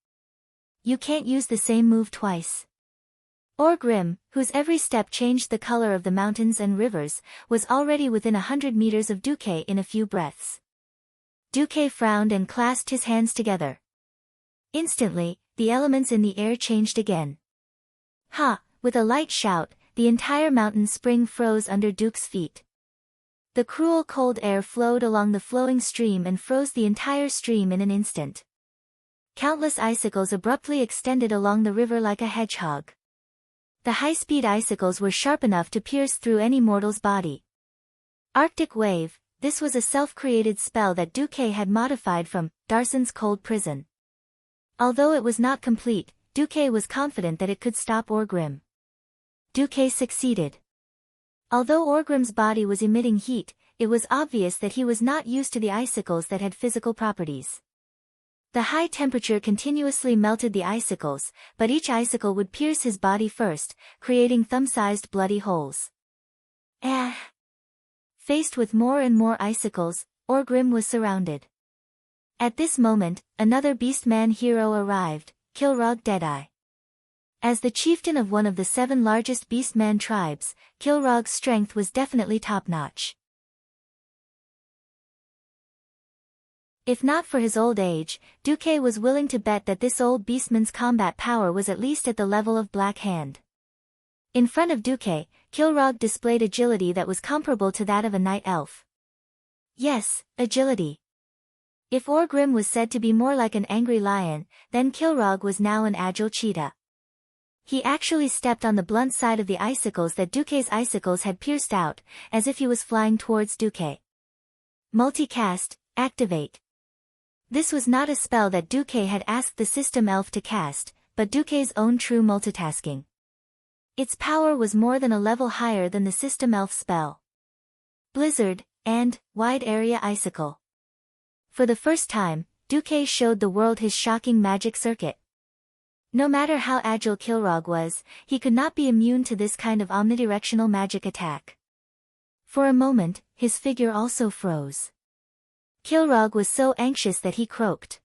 You can't use the same move twice. Orgrim, whose every step changed the color of the mountains and rivers, was already within 100 meters of Duque in a few breaths. Duque frowned and clasped his hands together. Instantly, the elements in the air changed again. Ha! With a light shout, the entire mountain spring froze under Duke's feet. The cruel cold air flowed along the flowing stream and froze the entire stream in an instant. Countless icicles abruptly extended along the river like a hedgehog. The high-speed icicles were sharp enough to pierce through any mortal's body. Arctic Wave, this was a self-created spell that Duque had modified from Darson's cold prison. Although it was not complete, Duque was confident that it could stop Orgrim. Duque succeeded. Although Orgrim's body was emitting heat, it was obvious that he was not used to the icicles that had physical properties. The high temperature continuously melted the icicles, but each icicle would pierce his body first, creating thumb-sized bloody holes. Faced with more and more icicles, Orgrim was surrounded. At this moment, another Beastman hero arrived, Kilrogg Deadeye. As the chieftain of one of the 7 largest Beastman tribes, Kilrogg's strength was definitely top-notch. If not for his old age, Duque was willing to bet that this old beastman's combat power was at least at the level of Black Hand. In front of Duque, Kilrogg displayed agility that was comparable to that of a night elf. Yes, agility. If Orgrim was said to be more like an angry lion, then Kilrogg was now an agile cheetah. He actually stepped on the blunt side of the icicles that Duque's icicles had pierced out, as if he was flying towards Duque. Multicast, activate. This was not a spell that Duque had asked the system elf to cast, but Duque's own true multitasking. Its power was more than a level higher than the system elf spell. Blizzard, and Wide Area Icicle. For the first time, Duque showed the world his shocking magic circuit. No matter how agile Kilrogg was, he could not be immune to this kind of omnidirectional magic attack. For a moment, his figure also froze. Kilrogg was so anxious that he croaked.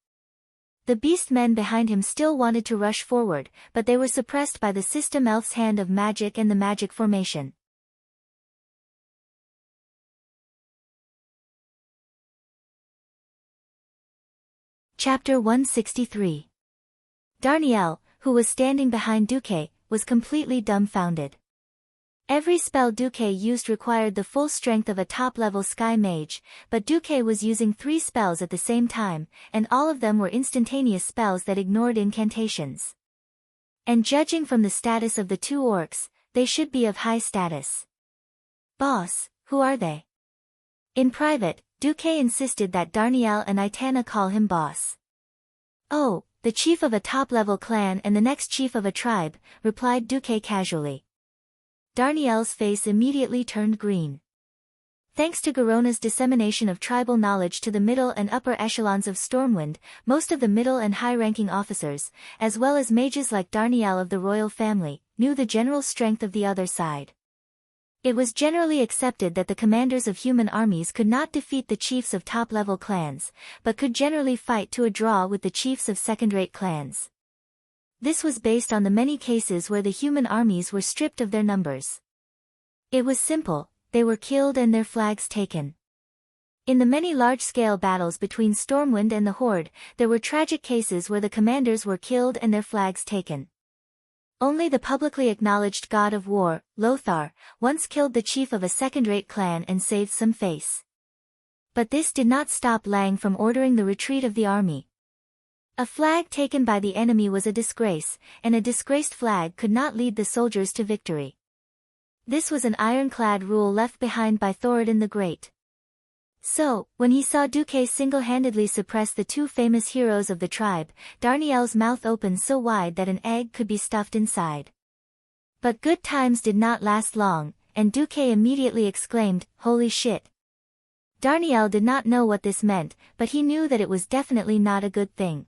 The beastmen behind him still wanted to rush forward, but they were suppressed by the system elf's hand of magic and the magic formation. Chapter 163. Darnielle, who was standing behind Duque, was completely dumbfounded. Every spell Duque used required the full strength of a top-level sky mage, but Duque was using 3 spells at the same time, and all of them were instantaneous spells that ignored incantations. And judging from the status of the 2 orcs, they should be of high status. Boss, who are they? In private, Duque insisted that Darnielle and Itana call him boss. Oh, the chief of a top-level clan and the next chief of a tribe, replied Duque casually. Darnielle's face immediately turned green. Thanks to Garona's dissemination of tribal knowledge to the middle and upper echelons of Stormwind, most of the middle and high-ranking officers, as well as mages like Darnielle of the royal family, knew the general strength of the other side. It was generally accepted that the commanders of human armies could not defeat the chiefs of top-level clans, but could generally fight to a draw with the chiefs of second-rate clans. This was based on the many cases where the human armies were stripped of their numbers. It was simple, they were killed and their flags taken. In the many large-scale battles between Stormwind and the Horde, there were tragic cases where the commanders were killed and their flags taken. Only the publicly acknowledged god of war, Lothar, once killed the chief of a second-rate clan and saved some face. But this did not stop Lang from ordering the retreat of the army. A flag taken by the enemy was a disgrace, and a disgraced flag could not lead the soldiers to victory. This was an ironclad rule left behind by Thoradin the Great. So, when he saw Duque single-handedly suppress the 2 famous heroes of the tribe, Darnielle's mouth opened so wide that an egg could be stuffed inside. But good times did not last long, and Duque immediately exclaimed, "Holy shit!" Darnielle did not know what this meant, but he knew that it was definitely not a good thing.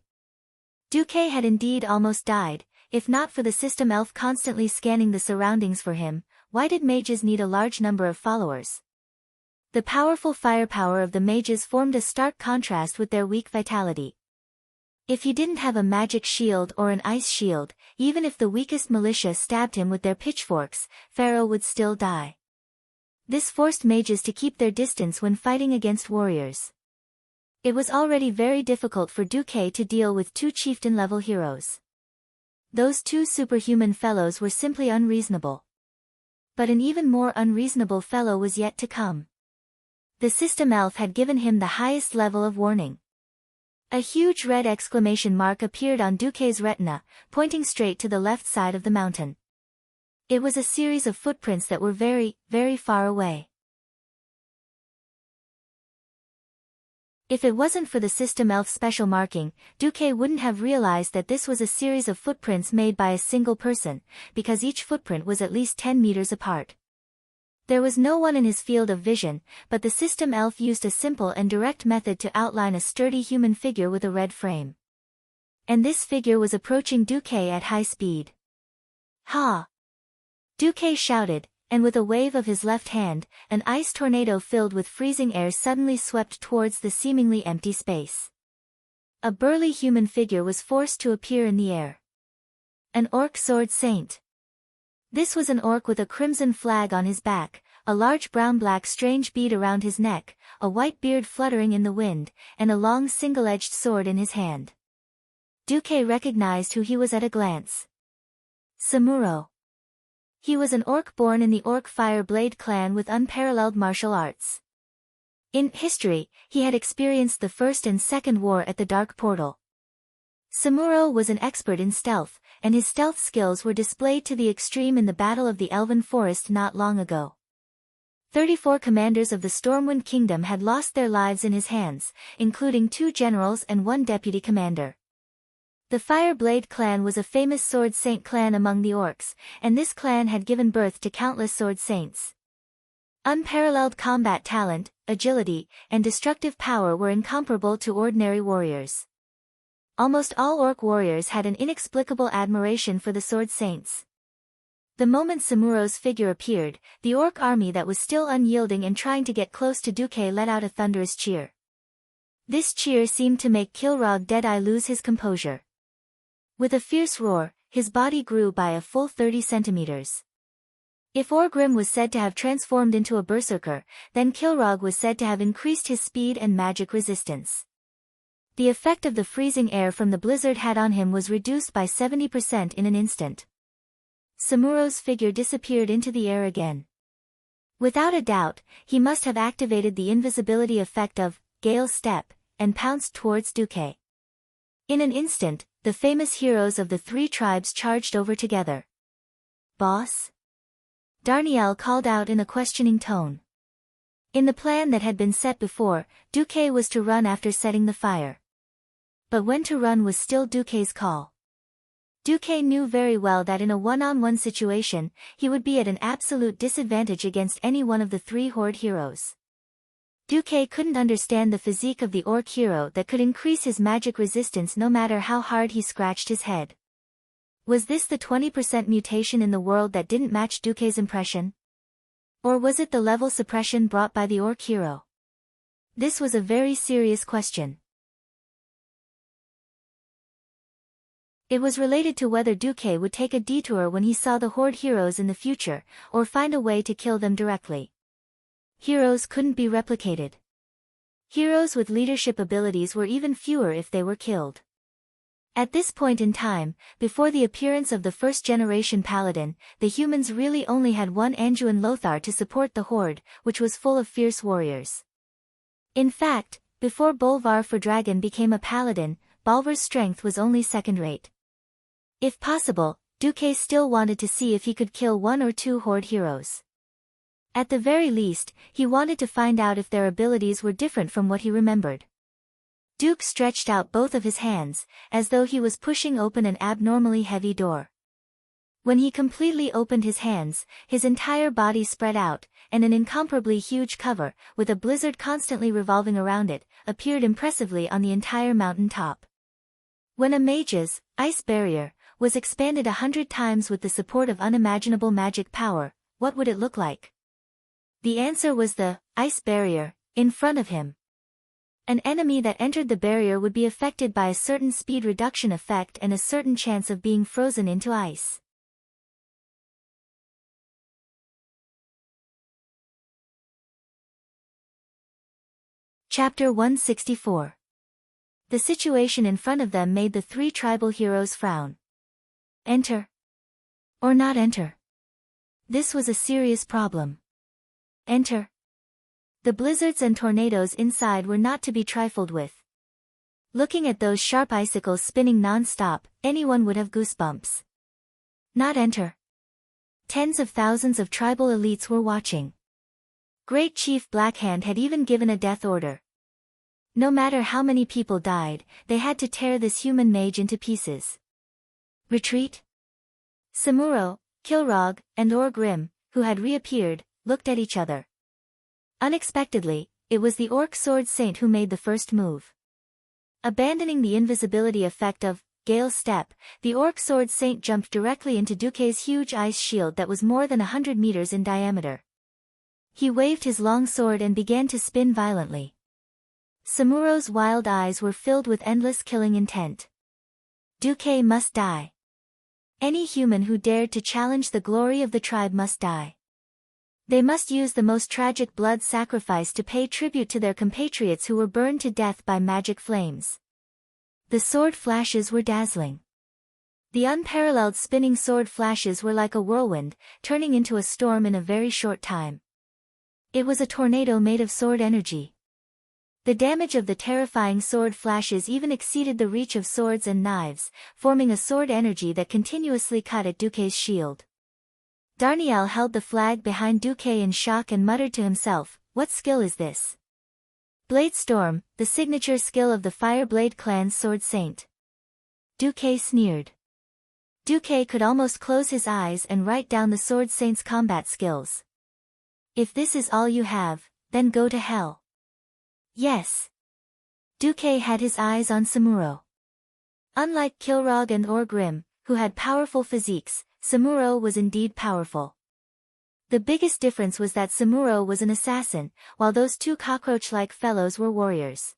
Duque had indeed almost died. If not for the system elf constantly scanning the surroundings for him, why did mages need a large number of followers? The powerful firepower of the mages formed a stark contrast with their weak vitality. If he didn't have a magic shield or an ice shield, even if the weakest militia stabbed him with their pitchforks, Pharaoh would still die. This forced mages to keep their distance when fighting against warriors. It was already very difficult for Duque to deal with 2 chieftain-level heroes. Those 2 superhuman fellows were simply unreasonable. But an even more unreasonable fellow was yet to come. The system elf had given him the highest level of warning. A huge red exclamation mark appeared on Duque's retina, pointing straight to the left side of the mountain. It was a series of footprints that were very, very far away. If it wasn't for the system elf's special marking, Duque wouldn't have realized that this was a series of footprints made by a single person, because each footprint was at least 10 meters apart. There was no one in his field of vision, but the system elf used a simple and direct method to outline a sturdy human figure with a red frame. And this figure was approaching Duque at high speed. Ha! Duque shouted, and with a wave of his left hand, an ice tornado filled with freezing air suddenly swept towards the seemingly empty space. A burly human figure was forced to appear in the air. An orc sword saint. This was an orc with a crimson flag on his back, a large brown-black strange bead around his neck, a white beard fluttering in the wind, and a long single-edged sword in his hand. Duque recognized who he was at a glance. Samuro. He was an orc born in the Orc Fire Blade clan with unparalleled martial arts. In history, he had experienced the First and Second War at the Dark Portal. Samuro was an expert in stealth, and his stealth skills were displayed to the extreme in the Battle of the Elven Forest not long ago. 34 commanders of the Stormwind Kingdom had lost their lives in his hands, including 2 generals and 1 deputy commander. The Fireblade clan was a famous sword saint clan among the orcs, and this clan had given birth to countless sword saints. Unparalleled combat talent, agility, and destructive power were incomparable to ordinary warriors. Almost all orc warriors had an inexplicable admiration for the sword saints. The moment Samuro's figure appeared, the orc army that was still unyielding and trying to get close to Duque let out a thunderous cheer. This cheer seemed to make Kilrog Deadeye lose his composure. With a fierce roar, his body grew by a full 30 centimeters. If Orgrim was said to have transformed into a berserker, then Kilrog was said to have increased his speed and magic resistance. The effect of the freezing air from the blizzard had on him was reduced by 70% in an instant. Samuro's figure disappeared into the air again. Without a doubt, he must have activated the invisibility effect of Gale Step, and pounced towards Duque. In an instant, the famous heroes of the 3 tribes charged over together. Boss? Darnielle called out in a questioning tone. In the plan that had been set before, Duque was to run after setting the fire. But when to run was still Duque's call. Duque knew very well that in a one-on-one situation, he would be at an absolute disadvantage against any one of the 3 horde heroes. Duque couldn't understand the physique of the orc hero that could increase his magic resistance no matter how hard he scratched his head. Was this the 20% mutation in the world that didn't match Duque's impression? Or was it the level suppression brought by the orc hero? This was a very serious question. It was related to whether Duque would take a detour when he saw the horde heroes in the future, or find a way to kill them directly. Heroes couldn't be replicated. Heroes with leadership abilities were even fewer if they were killed. At this point in time, before the appearance of the first-generation paladin, the humans really only had one Anduin Lothar to support the horde, which was full of fierce warriors. In fact, before Bolvar for Dragon became a paladin, Bolvar's strength was only second-rate. If possible, Duque still wanted to see if he could kill 1 or 2 horde heroes. At the very least, he wanted to find out if their abilities were different from what he remembered. Duke stretched out both of his hands, as though he was pushing open an abnormally heavy door. When he completely opened his hands, his entire body spread out, and an incomparably huge cover, with a blizzard constantly revolving around it, appeared impressively on the entire mountain top. When a mage's ice barrier was expanded 100 times with the support of unimaginable magic power, what would it look like? The answer was the ice barrier in front of him. An enemy that entered the barrier would be affected by a certain speed reduction effect and a certain chance of being frozen into ice. Chapter 164. The situation in front of them made the 3 tribal heroes frown. Enter? Or not enter? This was a serious problem. Enter. The blizzards and tornadoes inside were not to be trifled with. Looking at those sharp icicles spinning non-stop, anyone would have goosebumps. Not enter. Tens of thousands of tribal elites were watching. Great Chief Blackhand had even given a death order. No matter how many people died, they had to tear this human mage into pieces. Retreat? Samuro, Kilrog, and Orgrim, who had reappeared, looked at each other. Unexpectedly, it was the Orc Sword Saint who made the first move. Abandoning the invisibility effect of Gale Step, the Orc Sword Saint jumped directly into Duque's huge ice shield that was more than 100 meters in diameter. He waved his long sword and began to spin violently. Samuro's wild eyes were filled with endless killing intent. Duque must die. Any human who dared to challenge the glory of the tribe must die. They must use the most tragic blood sacrifice to pay tribute to their compatriots who were burned to death by magic flames. The sword flashes were dazzling. The unparalleled spinning sword flashes were like a whirlwind, turning into a storm in a very short time. It was a tornado made of sword energy. The damage of the terrifying sword flashes even exceeded the reach of swords and knives, forming a sword energy that continuously cut at Duque's shield. Darnielle held the flag behind Duque in shock and muttered to himself, "What skill is this?" Blade Storm, the signature skill of the Fireblade clan's Sword Saint. Duque sneered. Duque could almost close his eyes and write down the Sword Saint's combat skills. If this is all you have, then go to hell. Yes. Duque had his eyes on Samuro. Unlike Kilrog and Orgrim, who had powerful physiques, Samuro was indeed powerful. The biggest difference was that Samuro was an assassin, while those two cockroach-like fellows were warriors.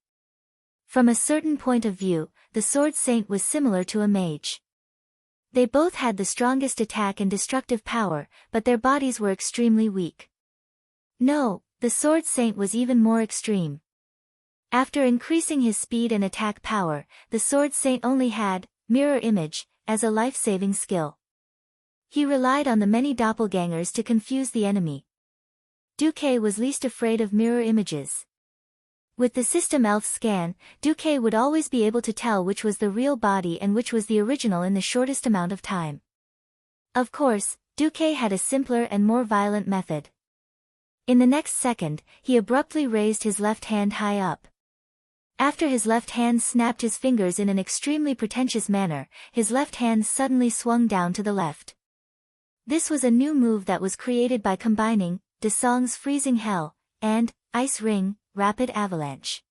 From a certain point of view, the Sword Saint was similar to a mage. They both had the strongest attack and destructive power, but their bodies were extremely weak. No, the Sword Saint was even more extreme. After increasing his speed and attack power, the Sword Saint only had mirror image as a life-saving skill. He relied on the many doppelgangers to confuse the enemy. Duque was least afraid of mirror images. With the system elf scan, Duque would always be able to tell which was the real body and which was the original in the shortest amount of time. Of course, Duque had a simpler and more violent method. In the next second, he abruptly raised his left hand high up. After his left hand snapped his fingers in an extremely pretentious manner, his left hand suddenly swung down to the left. This was a new move that was created by combining De Song's Freezing Hell and Ice Ring, Rapid Avalanche.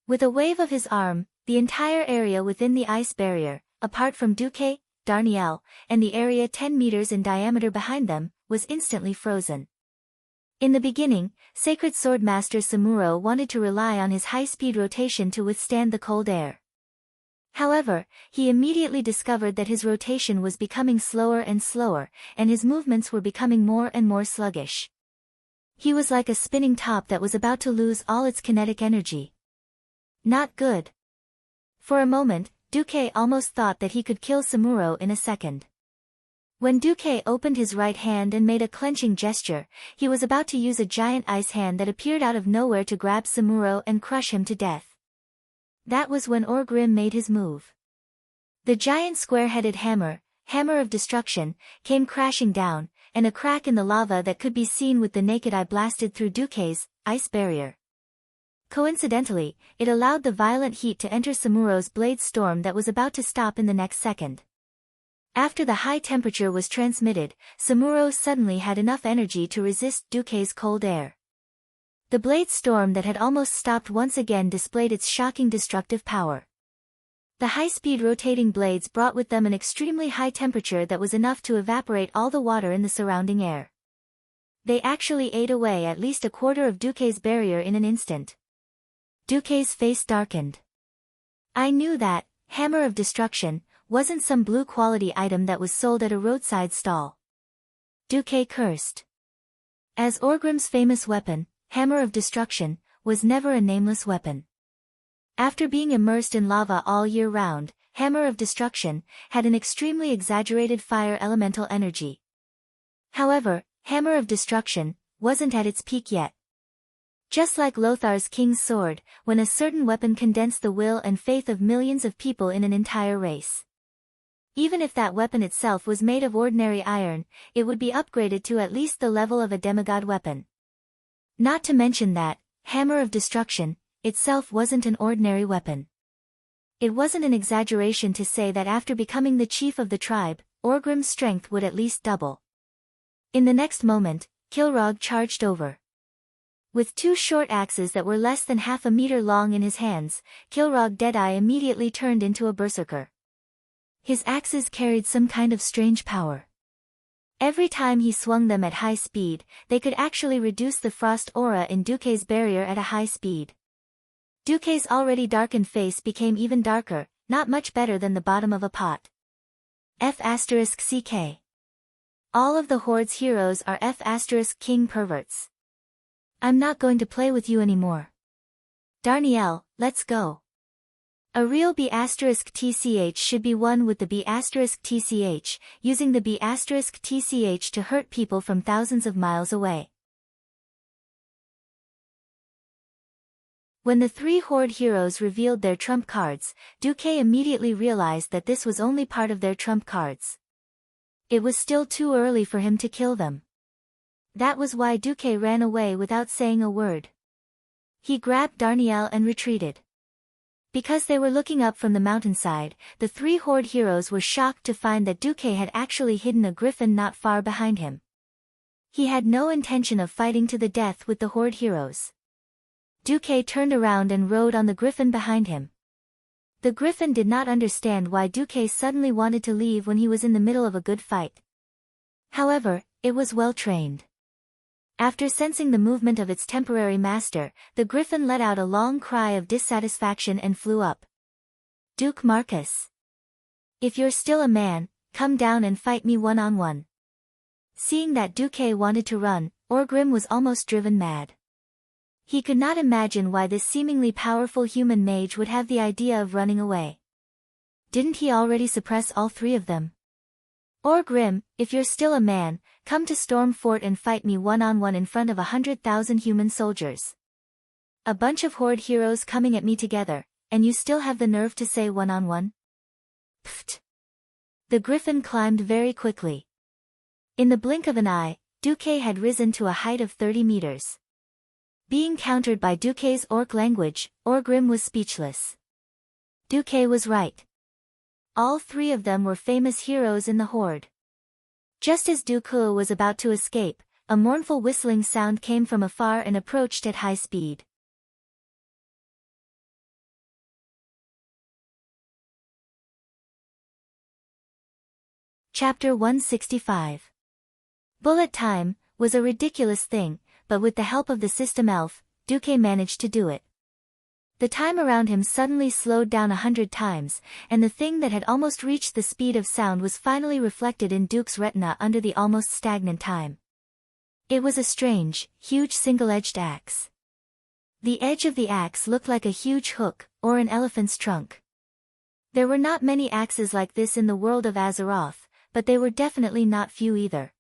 With a wave of his arm, the entire area within the ice barrier, apart from Duque, Darnielle, and the area 10 meters in diameter behind them, was instantly frozen. In the beginning, Sacred Sword Master Samuro wanted to rely on his high-speed rotation to withstand the cold air. However, he immediately discovered that his rotation was becoming slower and slower, and his movements were becoming more and more sluggish. He was like a spinning top that was about to lose all its kinetic energy. Not good. For a moment, Duque almost thought that he could kill Samuro in a second. When Duque opened his right hand and made a clenching gesture, he was about to use a giant ice hand that appeared out of nowhere to grab Samuro and crush him to death. That was when Orgrim made his move. The giant square-headed hammer, Hammer of Destruction, came crashing down, and a crack in the lava that could be seen with the naked eye blasted through Duque's ice barrier. Coincidentally, it allowed the violent heat to enter Samuro's blade storm that was about to stop in the next second. After the high temperature was transmitted, Samuro suddenly had enough energy to resist Duque's cold air. The blade storm that had almost stopped once again displayed its shocking destructive power. The high-speed rotating blades brought with them an extremely high temperature that was enough to evaporate all the water in the surrounding air. They actually ate away at least a quarter of Duque's barrier in an instant. Duque's face darkened. I knew that Hammer of Destruction wasn't some blue-quality item that was sold at a roadside stall. Duque cursed. As Orgrim's famous weapon, Hammer of Destruction, was never a nameless weapon. After being immersed in lava all year round, Hammer of Destruction, had an extremely exaggerated fire elemental energy. However, Hammer of Destruction wasn't at its peak yet. Just like Lothar's King's Sword, when a certain weapon condensed the will and faith of millions of people in an entire race. Even if that weapon itself was made of ordinary iron, it would be upgraded to at least the level of a demigod weapon. Not to mention that, Hammer of Destruction itself wasn't an ordinary weapon. It wasn't an exaggeration to say that after becoming the chief of the tribe, Orgrim's strength would at least double. In the next moment, Kilrogg charged over. With two short axes that were less than half a meter long in his hands, Kilrogg Deadeye immediately turned into a berserker. His axes carried some kind of strange power. Every time he swung them at high speed, they could actually reduce the frost aura in Duque's barrier at a high speed. Duque's already darkened face became even darker, not much better than the bottom of a pot. F***CK. All of the Horde's heroes are F***King perverts. I'm not going to play with you anymore. Darnielle, let's go. A real B***TCH should be won with the B***TCH, using the B***TCH to hurt people from thousands of miles away. When the three Horde heroes revealed their trump cards, Duque immediately realized that this was only part of their trump cards. It was still too early for him to kill them. That was why Duque ran away without saying a word. He grabbed Darnielle and retreated. Because they were looking up from the mountainside, the three Horde heroes were shocked to find that Duque had actually hidden a griffin not far behind him. He had no intention of fighting to the death with the Horde heroes. Duque turned around and rode on the griffin behind him. The griffin did not understand why Duque suddenly wanted to leave when he was in the middle of a good fight. However, it was well trained. After sensing the movement of its temporary master, the griffin let out a long cry of dissatisfaction and flew up. Duke Marcus. If you're still a man, come down and fight me one-on-one. Seeing that Duque wanted to run, Orgrim was almost driven mad. He could not imagine why this seemingly powerful human mage would have the idea of running away. Didn't he already suppress all three of them? Orgrim, if you're still a man, come to Storm Fort and fight me one-on-one in front of 100,000 human soldiers. A bunch of Horde heroes coming at me together, and you still have the nerve to say one-on-one? Pfft. The griffin climbed very quickly. In the blink of an eye, Duque had risen to a height of 30 meters. Being countered by Duque's orc language, Orgrim was speechless. Duque was right. All three of them were famous heroes in the Horde. Just as Duque was about to escape, a mournful whistling sound came from afar and approached at high speed. Chapter 165. Bullet time was a ridiculous thing, but with the help of the system elf, Duque managed to do it. The time around him suddenly slowed down 100 times, and the thing that had almost reached the speed of sound was finally reflected in Duque's retina under the almost stagnant time. It was a strange, huge single-edged axe. The edge of the axe looked like a huge hook, or an elephant's trunk. There were not many axes like this in the world of Azeroth, but they were definitely not few either.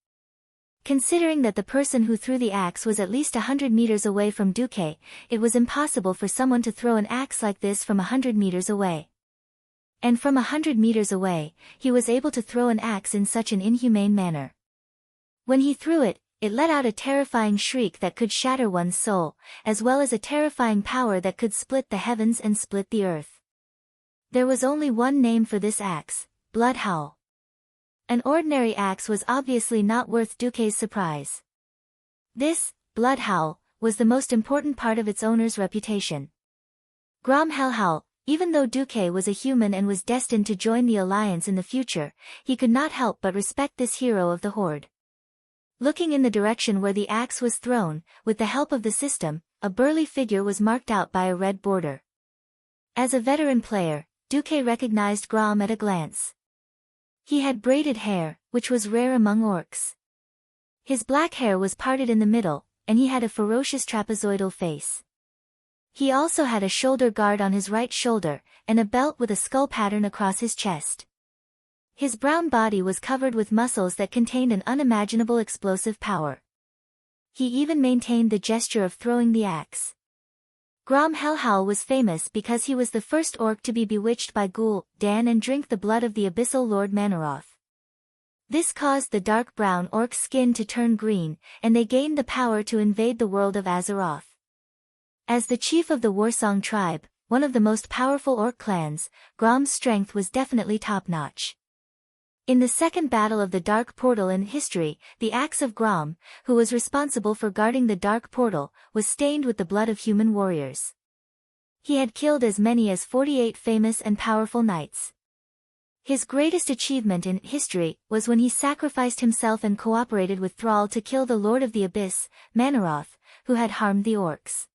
Considering that the person who threw the axe was at least 100 meters away from Duque, it was impossible for someone to throw an axe like this from 100 meters away. And from 100 meters away, he was able to throw an axe in such an inhumane manner. When he threw it, it let out a terrifying shriek that could shatter one's soul, as well as a terrifying power that could split the heavens and split the earth. There was only one name for this axe: Bloodhowl. An ordinary axe was obviously not worth Duque's surprise. This, Bloodhowl, was the most important part of its owner's reputation. Grom Hellhowl, even though Duque was a human and was destined to join the Alliance in the future, he could not help but respect this hero of the Horde. Looking in the direction where the axe was thrown, with the help of the system, a burly figure was marked out by a red border. As a veteran player, Duque recognized Grom at a glance. He had braided hair, which was rare among orcs. His black hair was parted in the middle, and he had a ferocious trapezoidal face. He also had a shoulder guard on his right shoulder, and a belt with a skull pattern across his chest. His brown body was covered with muscles that contained an unimaginable explosive power. He even maintained the gesture of throwing the axe. Grom Hellhowl was famous because he was the first orc to be bewitched by Ghoul, Dan and drink the blood of the Abyssal Lord Manaroth. This caused the dark brown orc's skin to turn green, and they gained the power to invade the world of Azeroth. As the chief of the Warsong tribe, one of the most powerful orc clans, Grom's strength was definitely top-notch. In the second battle of the Dark Portal in history, the axe of Grom, who was responsible for guarding the Dark Portal, was stained with the blood of human warriors. He had killed as many as 48 famous and powerful knights. His greatest achievement in history was when he sacrificed himself and cooperated with Thrall to kill the Lord of the Abyss, Manaroth, who had harmed the orcs.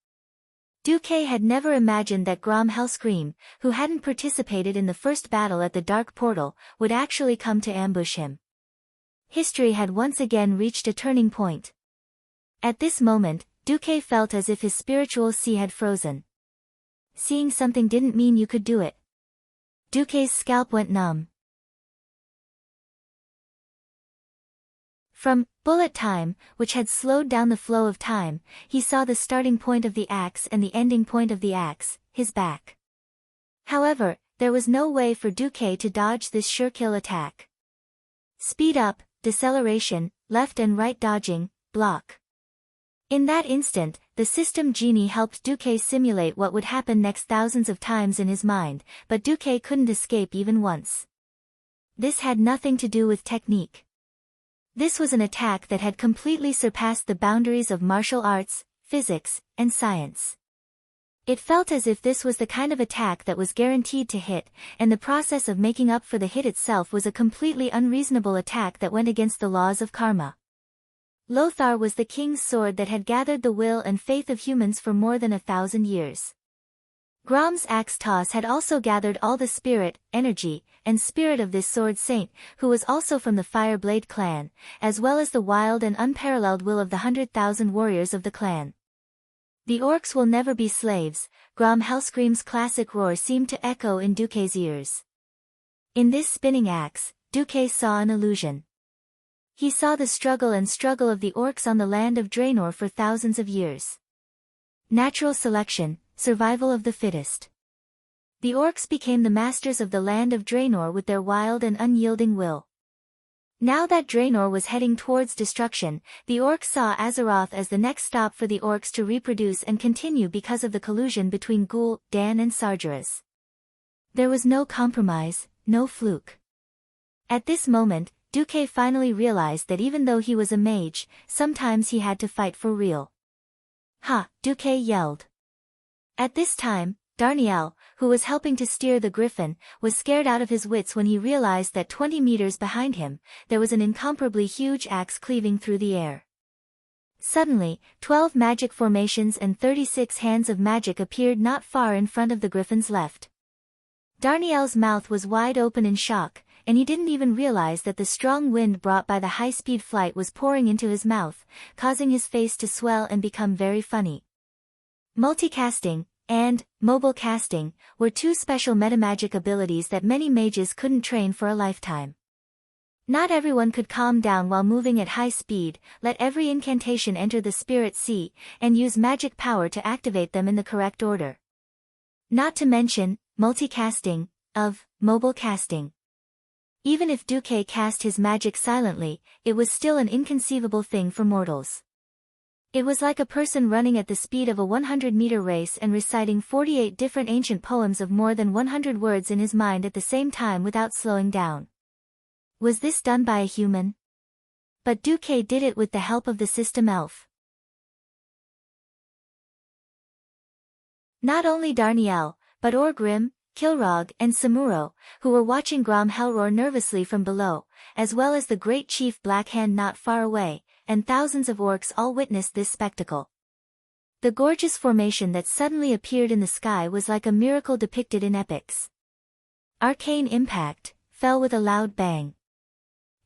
Duque had never imagined that Grom Hellscream, who hadn't participated in the first battle at the Dark Portal, would actually come to ambush him. History had once again reached a turning point. At this moment, Duque felt as if his spiritual sea had frozen. Seeing something didn't mean you could do it. Duque's scalp went numb. From bullet time, which had slowed down the flow of time, he saw the starting point of the axe and the ending point of the axe, his back. However, there was no way for Duque to dodge this sure-kill attack. Speed up, deceleration, left and right dodging, block. In that instant, the system genie helped Duque simulate what would happen next thousands of times in his mind, but Duque couldn't escape even once. This had nothing to do with technique. This was an attack that had completely surpassed the boundaries of martial arts, physics, and science. It felt as if this was the kind of attack that was guaranteed to hit, and the process of making up for the hit itself was a completely unreasonable attack that went against the laws of karma. Lothar was the king's sword that had gathered the will and faith of humans for more than 1,000 years. Grom's axe toss had also gathered all the spirit, energy, and spirit of this sword saint, who was also from the Fireblade clan, as well as the wild and unparalleled will of the 100,000 warriors of the clan. The orcs will never be slaves, Grom Hellscream's classic roar seemed to echo in Duque's ears. In this spinning axe, Duque saw an illusion. He saw the struggle of the orcs on the land of Draenor for thousands of years. Natural selection, survival of the fittest. The orcs became the masters of the land of Draenor with their wild and unyielding will. Now that Draenor was heading towards destruction, the orcs saw Azeroth as the next stop for the orcs to reproduce and continue because of the collusion between Ghoul, Dan and Sargeras. There was no compromise, no fluke. At this moment, Duque finally realized that even though he was a mage, sometimes he had to fight for real. Ha! Duque yelled. At this time, Darnielle, who was helping to steer the griffin, was scared out of his wits when he realized that 20 meters behind him, there was an incomparably huge axe cleaving through the air. Suddenly, 12 magic formations and 36 hands of magic appeared not far in front of the griffin's left. Darnielle's mouth was wide open in shock, and he didn't even realize that the strong wind brought by the high-speed flight was pouring into his mouth, causing his face to swell and become very funny. Multicasting and mobile casting were two special metamagic abilities that many mages couldn't train for a lifetime. Not everyone could calm down while moving at high speed, let every incantation enter the spirit sea, and use magic power to activate them in the correct order. Not to mention, multicasting of mobile casting. Even if Duque cast his magic silently, it was still an inconceivable thing for mortals. It was like a person running at the speed of a 100-meter race and reciting 48 different ancient poems of more than 100 words in his mind at the same time without slowing down. Was this done by a human? But Duque did it with the help of the system elf. Not only Darnielle, but Orgrim, Kilrog and Samuro, who were watching Grom Hellroar nervously from below, as well as the great chief Blackhand not far away, and thousands of orcs all witnessed this spectacle. The gorgeous formation that suddenly appeared in the sky was like a miracle depicted in epics. Arcane impact, fell with a loud bang.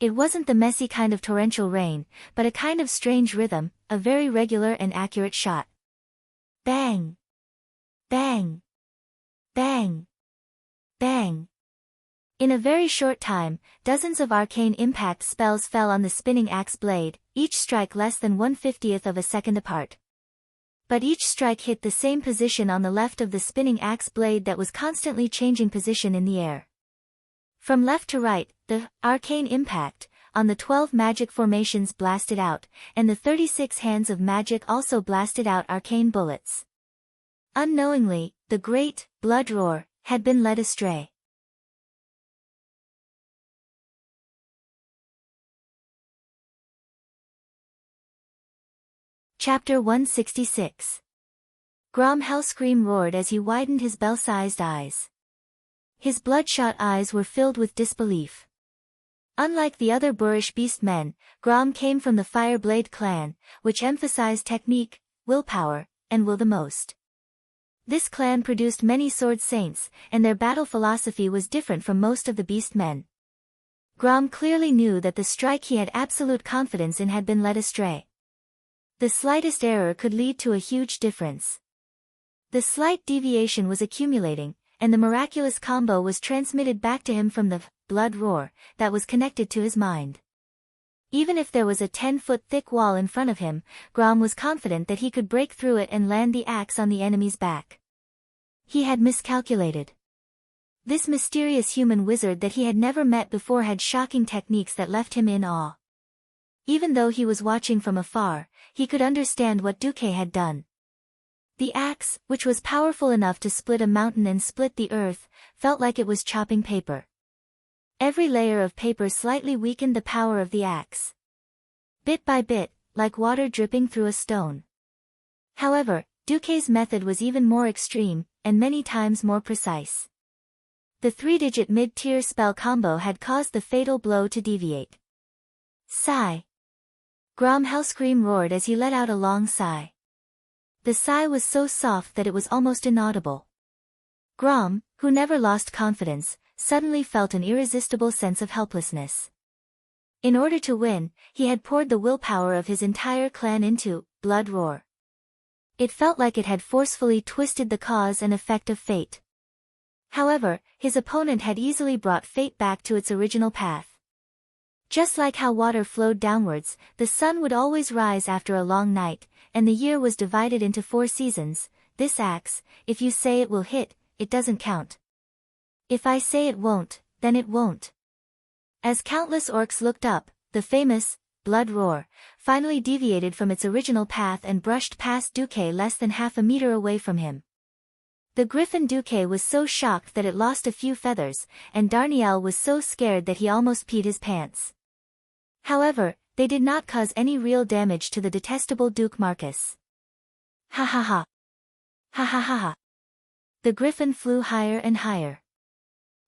It wasn't the messy kind of torrential rain, but a kind of strange rhythm, a very regular and accurate shot. Bang! Bang! Bang! Bang! In a very short time, dozens of arcane impact spells fell on the spinning axe blade, each strike less than 1/50th of a second apart. But each strike hit the same position on the left of the spinning axe blade that was constantly changing position in the air. From left to right, the arcane impact on the 12 magic formations blasted out, and the 36 hands of magic also blasted out arcane bullets. Unknowingly, the great blood roar had been led astray. Chapter 166. Grom Hellscream roared as he widened his bell-sized eyes. His bloodshot eyes were filled with disbelief. Unlike the other boorish beast men, Grom came from the Fireblade clan, which emphasized technique, willpower, and will the most. This clan produced many sword saints, and their battle philosophy was different from most of the beast men. Grom clearly knew that the strike he had absolute confidence in had been led astray. The slightest error could lead to a huge difference. The slight deviation was accumulating, and the miraculous combo was transmitted back to him from the blood roar that was connected to his mind. Even if there was a 10-foot thick wall in front of him, Grom was confident that he could break through it and land the axe on the enemy's back. He had miscalculated. This mysterious human wizard that he had never met before had shocking techniques that left him in awe. Even though he was watching from afar, he could understand what Duque had done. The axe, which was powerful enough to split a mountain and split the earth, felt like it was chopping paper. Every layer of paper slightly weakened the power of the axe. Bit by bit, like water dripping through a stone. However, Duque's method was even more extreme, and many times more precise. The 3-digit mid-tier spell combo had caused the fatal blow to deviate. Sigh. Grom Hellscream roared as he let out a long sigh. The sigh was so soft that it was almost inaudible. Grom, who never lost confidence, suddenly felt an irresistible sense of helplessness. In order to win, he had poured the willpower of his entire clan into blood roar. It felt like it had forcefully twisted the cause and effect of fate. However, his opponent had easily brought fate back to its original path. Just like how water flowed downwards, the sun would always rise after a long night, and the year was divided into 4 seasons. This axe, if you say it will hit, it doesn't count. If I say it won't, then it won't. As countless orcs looked up, the famous blood roar finally deviated from its original path and brushed past Duque less than half a meter away from him. The griffin Duque was so shocked that it lost a few feathers, and Darnielle was so scared that he almost peed his pants. However, they did not cause any real damage to the detestable Duke Marcus. Ha ha ha. Ha ha ha ha. The griffin flew higher and higher.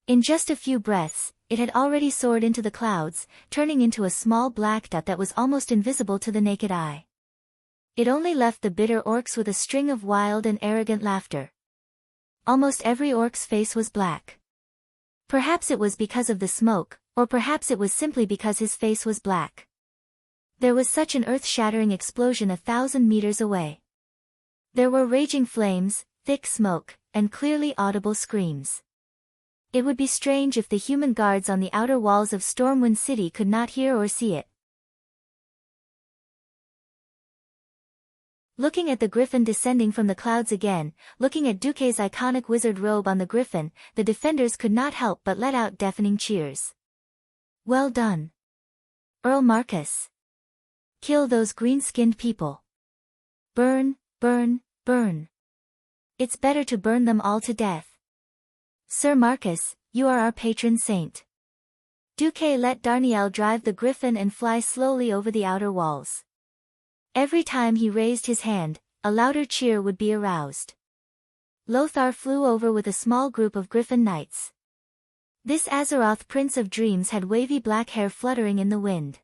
In just a few breaths, it had already soared into the clouds, turning into a small black dot that was almost invisible to the naked eye. It only left the bitter orcs with a string of wild and arrogant laughter. Almost every orc's face was black. Perhaps it was because of the smoke, or perhaps it was simply because his face was black. There was such an earth-shattering explosion 1,000 meters away. There were raging flames, thick smoke, and clearly audible screams. It would be strange if the human guards on the outer walls of Stormwind City could not hear or see it. Looking at the griffin descending from the clouds again, looking at Duque's iconic wizard robe on the griffin, the defenders could not help but let out deafening cheers. Well done, Earl Marcus. Kill those green-skinned people. Burn, burn, burn. It's better to burn them all to death. Sir Marcus, you are our patron saint. Duque let Darnielle drive the griffin and fly slowly over the outer walls. Every time he raised his hand, a louder cheer would be aroused. Lothar flew over with a small group of griffin knights. This Azeroth Prince of Dreams had wavy black hair fluttering in the wind.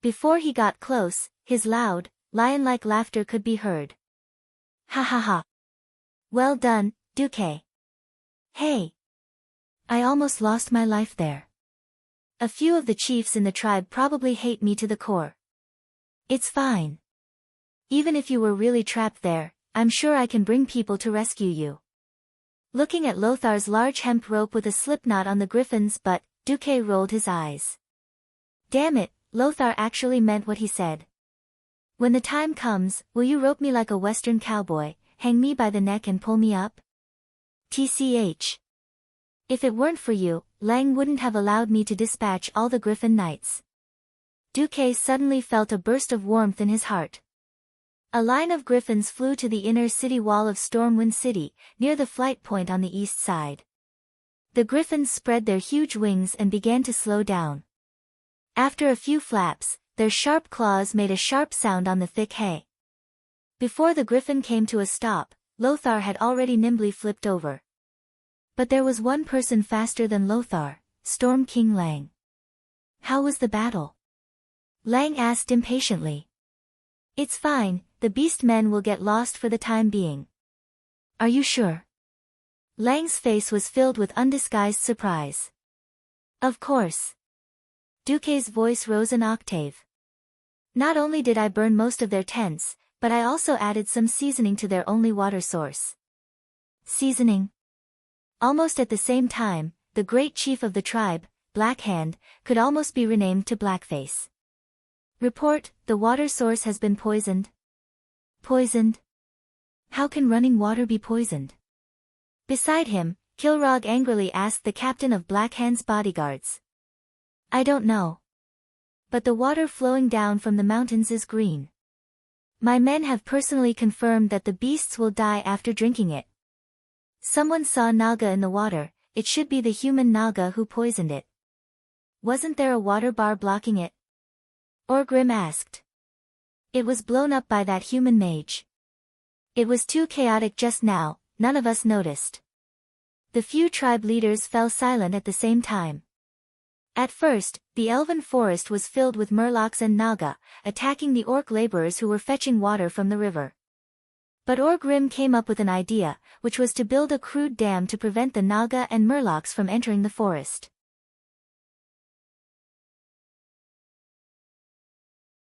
Before he got close, his loud, lion-like laughter could be heard. Ha ha ha. Well done, Duque. Hey. I almost lost my life there. A few of the chiefs in the tribe probably hate me to the core. It's fine. Even if you were really trapped there, I'm sure I can bring people to rescue you. Looking at Lothar's large hemp rope with a slipknot on the griffin's butt, Duque rolled his eyes. Damn it, Lothar actually meant what he said. When the time comes, will you rope me like a western cowboy, hang me by the neck and pull me up? TCH. If it weren't for you, Lang wouldn't have allowed me to dispatch all the griffin knights. Duque suddenly felt a burst of warmth in his heart. A line of griffins flew to the inner city wall of Stormwind City, near the flight point on the east side. The griffins spread their huge wings and began to slow down. After a few flaps, their sharp claws made a sharp sound on the thick hay. Before the griffin came to a stop, Lothar had already nimbly flipped over. But there was one person faster than Lothar, Storm King Lang. How was the battle? Lang asked impatiently. It's fine, the beast men will get lost for the time being. Are you sure? Lang's face was filled with undisguised surprise. Of course. Duque's voice rose an octave. Not only did I burn most of their tents, but I also added some seasoning to their only water source. Seasoning? Almost at the same time, the great chief of the tribe, Blackhand, could almost be renamed to Blackface. Report, the water source has been poisoned. Poisoned? How can running water be poisoned? Beside him, Kilrog angrily asked the captain of Blackhand's bodyguards. I don't know. But the water flowing down from the mountains is green. My men have personally confirmed that the beasts will die after drinking it. Someone saw Naga in the water, it should be the human Naga who poisoned it. Wasn't there a water bar blocking it? Orgrim asked. It was blown up by that human mage. It was too chaotic just now, none of us noticed. The few tribe leaders fell silent at the same time. At first, the elven forest was filled with murlocs and Naga, attacking the orc laborers who were fetching water from the river. But Orgrim came up with an idea, which was to build a crude dam to prevent the Naga and murlocs from entering the forest.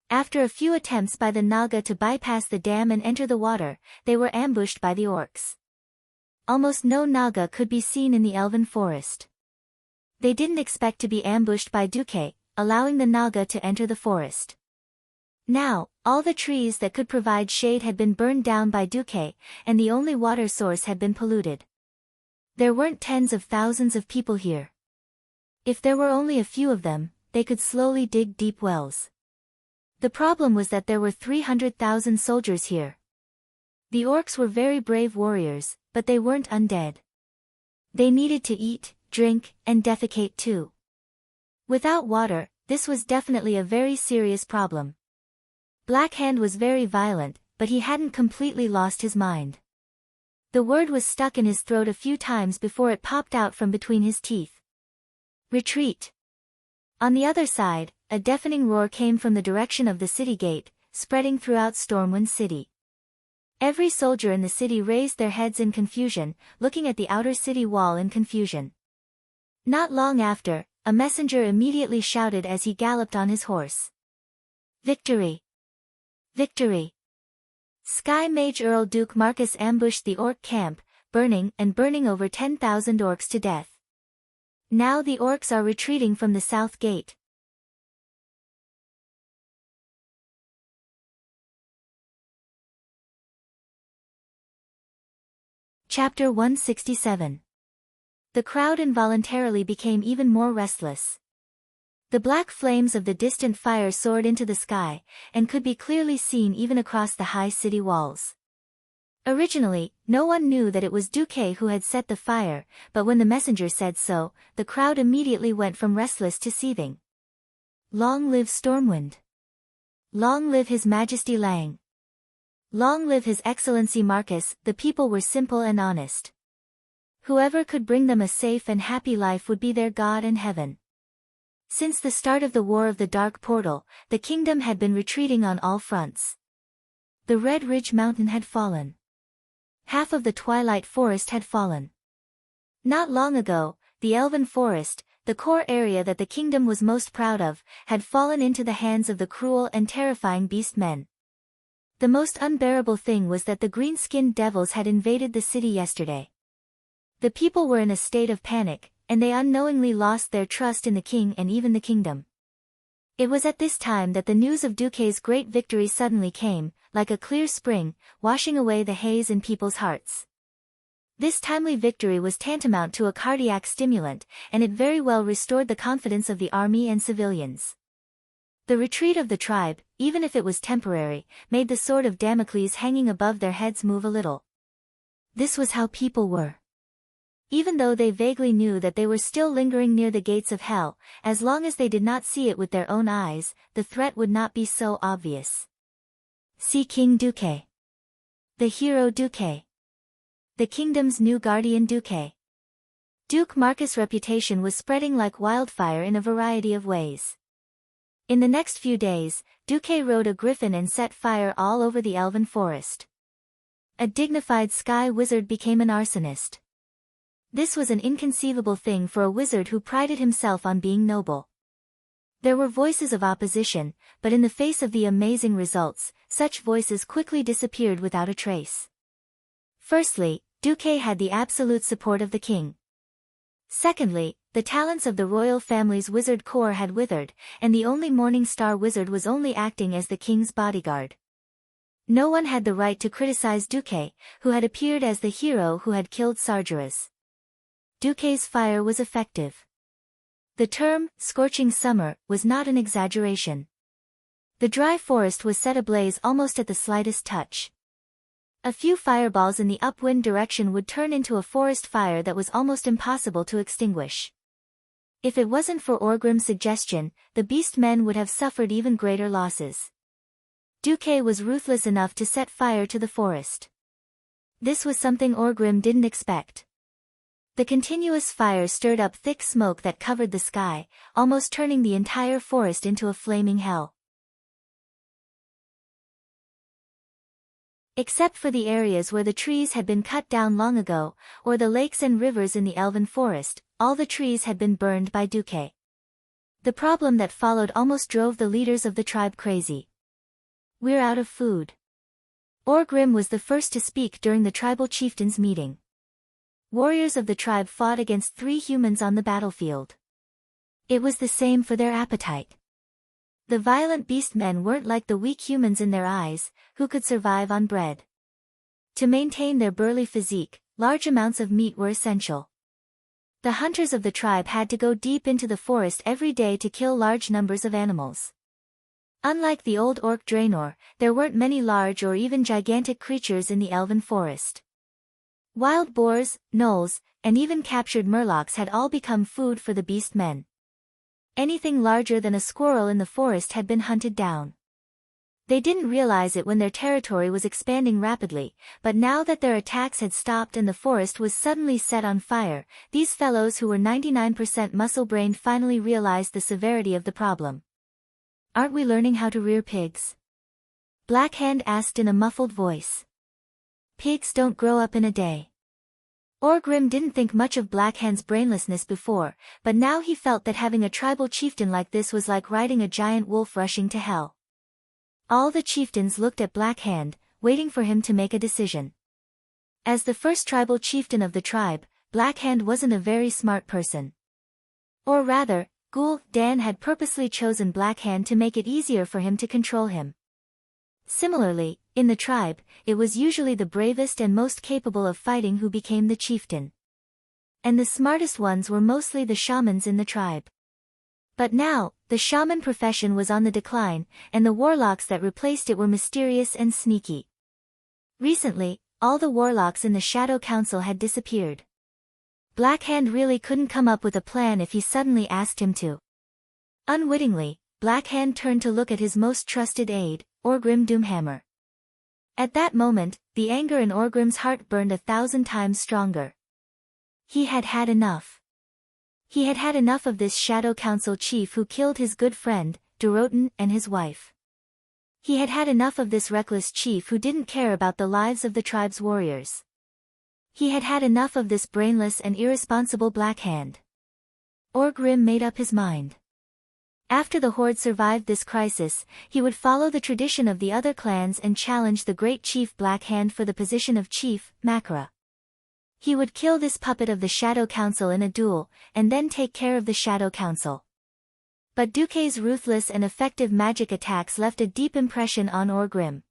After a few attempts by the Naga to bypass the dam and enter the water, they were ambushed by the orcs. Almost no Naga could be seen in the elven forest. They didn't expect to be ambushed by Duque, allowing the Naga to enter the forest. Now, all the trees that could provide shade had been burned down by Duque, and the only water source had been polluted. There weren't tens of thousands of people here. If there were only a few of them, they could slowly dig deep wells. The problem was that there were 300,000 soldiers here. The orcs were very brave warriors, but they weren't undead. They needed to eat, drink, and defecate too. Without water, this was definitely a very serious problem. Blackhand was very violent, but he hadn't completely lost his mind. The word was stuck in his throat a few times before it popped out from between his teeth. Retreat. On the other side, a deafening roar came from the direction of the city gate, spreading throughout Stormwind City. Every soldier in the city raised their heads in confusion, looking at the outer city wall in confusion. Not long after, a messenger immediately shouted as he galloped on his horse. Victory! Victory! Sky Mage Earl Duke Marcus ambushed the orc camp, burning over 10,000 orcs to death. Now the orcs are retreating from the south gate. Chapter 167. The crowd involuntarily became even more restless. The black flames of the distant fire soared into the sky, and could be clearly seen even across the high city walls. Originally, no one knew that it was Duque who had set the fire, but when the messenger said so, the crowd immediately went from restless to seething. Long live Stormwind! Long live His Majesty Lang! Long live His Excellency Marcus! The people were simple and honest. Whoever could bring them a safe and happy life would be their God in heaven. Since the start of the War of the Dark Portal, the kingdom had been retreating on all fronts. The Red Ridge Mountain had fallen. Half of the Twilight Forest had fallen. Not long ago, the Elven Forest, the core area that the kingdom was most proud of, had fallen into the hands of the cruel and terrifying beast men. The most unbearable thing was that the green-skinned devils had invaded the city yesterday. The people were in a state of panic, and they unknowingly lost their trust in the king and even the kingdom. It was at this time that the news of Duque's great victory suddenly came, like a clear spring, washing away the haze in people's hearts. This timely victory was tantamount to a cardiac stimulant, and it very well restored the confidence of the army and civilians. The retreat of the tribe, even if it was temporary, made the sword of Damocles hanging above their heads move a little. This was how people were. Even though they vaguely knew that they were still lingering near the gates of hell, as long as they did not see it with their own eyes, the threat would not be so obvious. See King Duque. The hero Duque. The kingdom's new guardian Duque. Duke Marcus' reputation was spreading like wildfire in a variety of ways. In the next few days, Duque rode a griffin and set fire all over the elven forest. A dignified sky wizard became an arsonist. This was an inconceivable thing for a wizard who prided himself on being noble. There were voices of opposition, but in the face of the amazing results, such voices quickly disappeared without a trace. Firstly, Duque had the absolute support of the king. Secondly, the talents of the royal family's wizard corps had withered, and the only Morning Star wizard was only acting as the king's bodyguard. No one had the right to criticize Duque, who had appeared as the hero who had killed Sargeras. Duque's fire was effective. The term, scorching summer, was not an exaggeration. The dry forest was set ablaze almost at the slightest touch. A few fireballs in the upwind direction would turn into a forest fire that was almost impossible to extinguish. If it wasn't for Orgrim's suggestion, the beast men would have suffered even greater losses. Duque was ruthless enough to set fire to the forest. This was something Orgrim didn't expect. The continuous fire stirred up thick smoke that covered the sky, almost turning the entire forest into a flaming hell. Except for the areas where the trees had been cut down long ago, or the lakes and rivers in the elven forest, all the trees had been burned by Duque. The problem that followed almost drove the leaders of the tribe crazy. "We're out of food." Orgrim was the first to speak during the tribal chieftains' meeting. Warriors of the tribe fought against 3 humans on the battlefield. It was the same for their appetite. The violent beastmen weren't like the weak humans in their eyes, who could survive on bread. To maintain their burly physique, large amounts of meat were essential. The hunters of the tribe had to go deep into the forest every day to kill large numbers of animals. Unlike the old orc Draenor, there weren't many large or even gigantic creatures in the elven forest. Wild boars, gnolls, and even captured murlocs had all become food for the beast men. Anything larger than a squirrel in the forest had been hunted down. They didn't realize it when their territory was expanding rapidly, but now that their attacks had stopped and the forest was suddenly set on fire, these fellows who were 99% muscle-brained finally realized the severity of the problem. "Aren't we learning how to rear pigs?" Blackhand asked in a muffled voice. "Pigs don't grow up in a day." Orgrim didn't think much of Blackhand's brainlessness before, but now he felt that having a tribal chieftain like this was like riding a giant wolf rushing to hell. All the chieftains looked at Blackhand, waiting for him to make a decision. As the first tribal chieftain of the tribe, Blackhand wasn't a very smart person. Or rather, Dan had purposely chosen Blackhand to make it easier for him to control him. Similarly, in the tribe, it was usually the bravest and most capable of fighting who became the chieftain. And the smartest ones were mostly the shamans in the tribe. But now, the shaman profession was on the decline, and the warlocks that replaced it were mysterious and sneaky. Recently, all the warlocks in the Shadow Council had disappeared. Blackhand really couldn't come up with a plan if he suddenly asked him to. Unwittingly, Blackhand turned to look at his most trusted aide, Orgrim Doomhammer. At that moment, the anger in Orgrim's heart burned 1,000 times stronger. He had had enough. He had had enough of this Shadow Council chief who killed his good friend, Doroten, and his wife. He had had enough of this reckless chief who didn't care about the lives of the tribe's warriors. He had had enough of this brainless and irresponsible Blackhand. Orgrim made up his mind. After the horde survived this crisis, he would follow the tradition of the other clans and challenge the great chief Black Hand for the position of chief, Makara. He would kill this puppet of the Shadow Council in a duel, and then take care of the Shadow Council. But Duque's ruthless and effective magic attacks left a deep impression on Orgrim.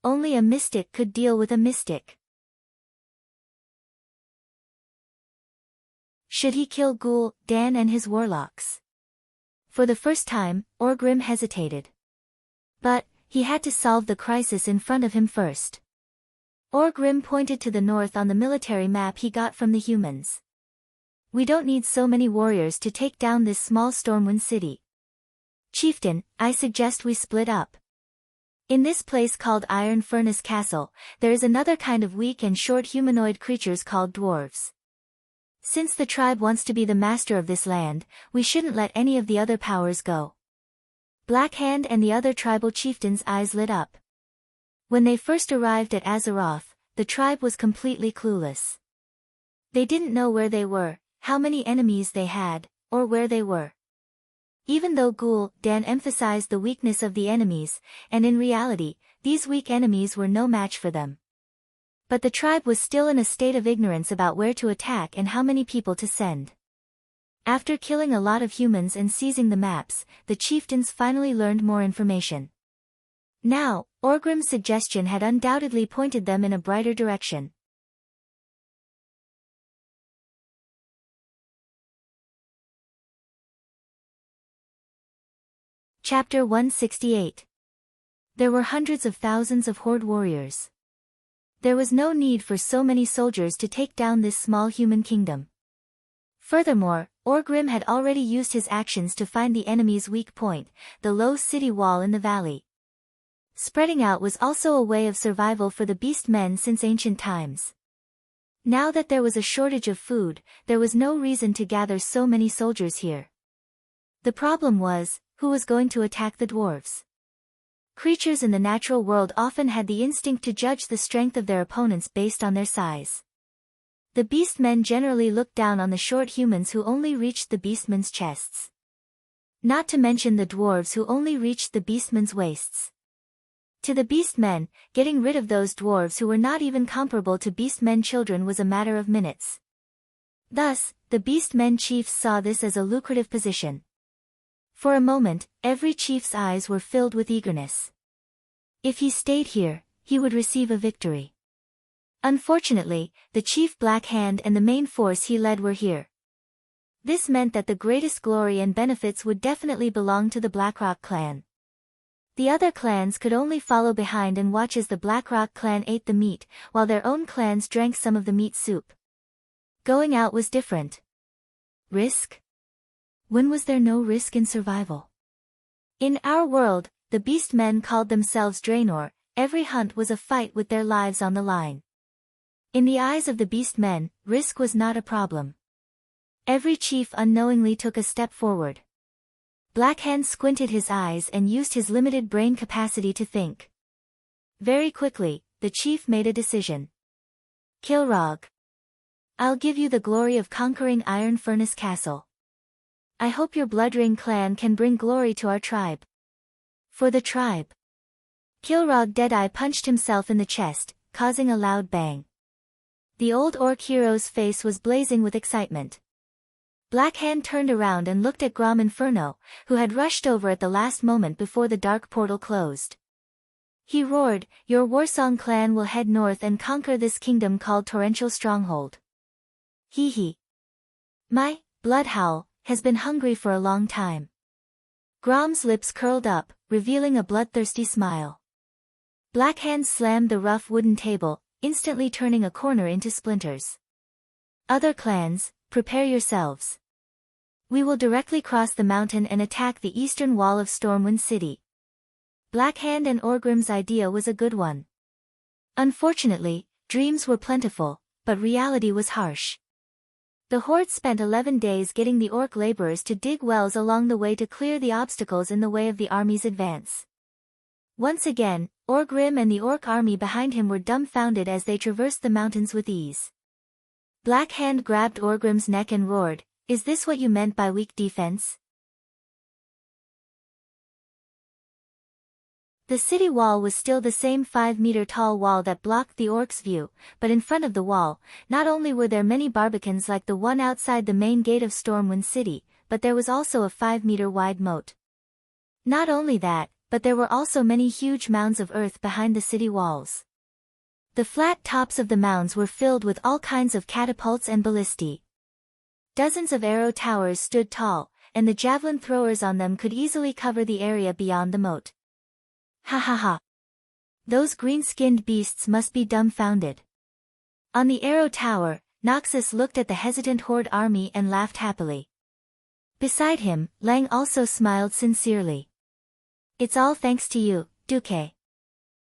Only a mystic could deal with a mystic. Should he kill Ghoul, Dan and his warlocks? For the first time, Orgrim hesitated. But, he had to solve the crisis in front of him first. Orgrim pointed to the north on the military map he got from the humans. We don't need so many warriors to take down this small Stormwind city. Chieftain, I suggest we split up. In this place called Iron Furnace Castle, there is another kind of weak and short humanoid creatures called dwarves. Since the tribe wants to be the master of this land, we shouldn't let any of the other powers go. Black Hand and the other tribal chieftains' eyes lit up. When they first arrived at Azeroth, the tribe was completely clueless. They didn't know where they were, how many enemies they had, or where they were. Even though Ghoul, Dan emphasized the weakness of the enemies, and in reality, these weak enemies were no match for them. But the tribe was still in a state of ignorance about where to attack and how many people to send. After killing a lot of humans and seizing the maps, the chieftains finally learned more information. Now, Orgrim's suggestion had undoubtedly pointed them in a brighter direction. Chapter 168. There were hundreds of thousands of horde warriors. There was no need for so many soldiers to take down this small human kingdom. Furthermore, Orgrim had already used his actions to find the enemy's weak point, the low city wall in the valley. Spreading out was also a way of survival for the beastmen since ancient times. Now that there was a shortage of food, there was no reason to gather so many soldiers here. The problem was, who was going to attack the dwarves? Creatures in the natural world often had the instinct to judge the strength of their opponents based on their size. The beastmen generally looked down on the short humans who only reached the beastmen's chests. Not to mention the dwarves who only reached the beastmen's waists. To the beastmen, getting rid of those dwarves who were not even comparable to beastmen children was a matter of minutes. Thus, the beastmen chiefs saw this as a lucrative position. For a moment, every chief's eyes were filled with eagerness. If he stayed here, he would receive a victory. Unfortunately, the chief Black Hand and the main force he led were here. This meant that the greatest glory and benefits would definitely belong to the Blackrock clan. The other clans could only follow behind and watch as the Blackrock clan ate the meat, while their own clans drank some of the meat soup. Going out was different. Risk? When was there no risk in survival? In our world, the beastmen called themselves Draenor. Every hunt was a fight with their lives on the line. In the eyes of the beastmen, risk was not a problem. Every chief unknowingly took a step forward. Blackhand squinted his eyes and used his limited brain capacity to think. Very quickly, the chief made a decision. Kilrog. I'll give you the glory of conquering Iron Furnace Castle. I hope your Bloodring clan can bring glory to our tribe. For the tribe. Kilrog Deadeye punched himself in the chest, causing a loud bang. The old orc hero's face was blazing with excitement. Blackhand turned around and looked at Grom Inferno, who had rushed over at the last moment before the dark portal closed. He roared, "Your Warsong clan will head north and conquer this kingdom called Torrential Stronghold." Hee hee. My Bloodhowl has been hungry for a long time. Grom's lips curled up, revealing a bloodthirsty smile. Blackhand slammed the rough wooden table, instantly turning a corner into splinters. Other clans, prepare yourselves. We will directly cross the mountain and attack the eastern wall of Stormwind City. Blackhand and Orgrim's idea was a good one. Unfortunately, dreams were plentiful, but reality was harsh. The Horde spent 11 days getting the orc laborers to dig wells along the way to clear the obstacles in the way of the army's advance. Once again, Orgrim and the orc army behind him were dumbfounded as they traversed the mountains with ease. Blackhand grabbed Orgrim's neck and roared, "Is this what you meant by weak defense?" The city wall was still the same 5-meter-tall wall that blocked the orcs' view, but in front of the wall, not only were there many barbicans like the one outside the main gate of Stormwind City, but there was also a 5-meter-wide moat. Not only that, but there were also many huge mounds of earth behind the city walls. The flat tops of the mounds were filled with all kinds of catapults and ballistae. Dozens of arrow towers stood tall, and the javelin throwers on them could easily cover the area beyond the moat. Ha ha ha. Those green-skinned beasts must be dumbfounded. On the arrow tower, Noxus looked at the hesitant horde army and laughed happily. Beside him, Lang also smiled sincerely. It's all thanks to you, Duque.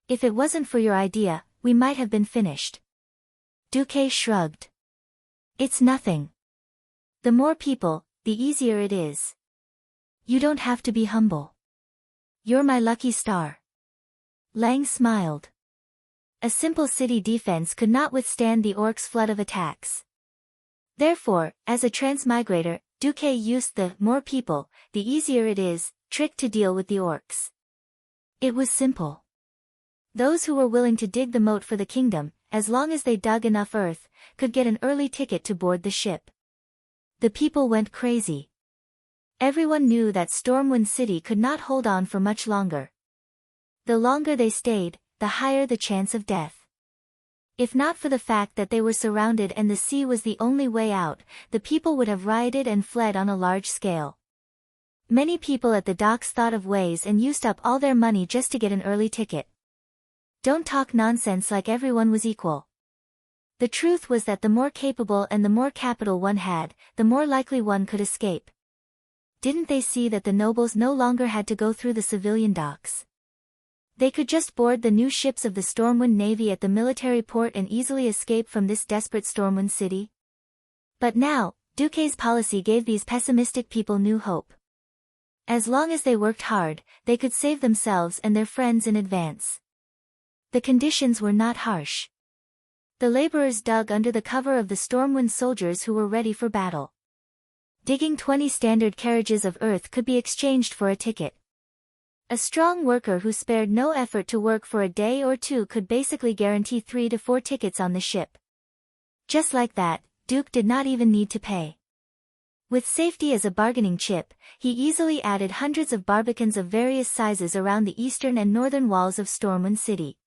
If it wasn't for your idea, we might have been finished. Duque shrugged. It's nothing. The more people, the easier it is. You don't have to be humble. You're my lucky star. Lang smiled. A simple city defense could not withstand the orcs' flood of attacks. Therefore, as a transmigrator, Duque used the more people, the easier it is trick to deal with the orcs. It was simple. Those who were willing to dig the moat for the kingdom, as long as they dug enough earth, could get an early ticket to board the ship. The people went crazy. Everyone knew that Stormwind City could not hold on for much longer. The longer they stayed, the higher the chance of death. If not for the fact that they were surrounded and the sea was the only way out, the people would have rioted and fled on a large scale. Many people at the docks thought of ways and used up all their money just to get an early ticket. Don't talk nonsense like everyone was equal. The truth was that the more capable and the more capital one had, the more likely one could escape. Didn't they see that the nobles no longer had to go through the civilian docks? They could just board the new ships of the Stormwind Navy at the military port and easily escape from this desperate Stormwind City. But now, Duque's policy gave these pessimistic people new hope. As long as they worked hard, they could save themselves and their friends in advance. The conditions were not harsh. The laborers dug under the cover of the Stormwind soldiers who were ready for battle. Digging 20 standard carriages of earth could be exchanged for a ticket. A strong worker who spared no effort to work for a day or two could basically guarantee 3 to 4 tickets on the ship. Just like that, Duke did not even need to pay. With safety as a bargaining chip, he easily added hundreds of barbicans of various sizes around the eastern and northern walls of Stormwind City.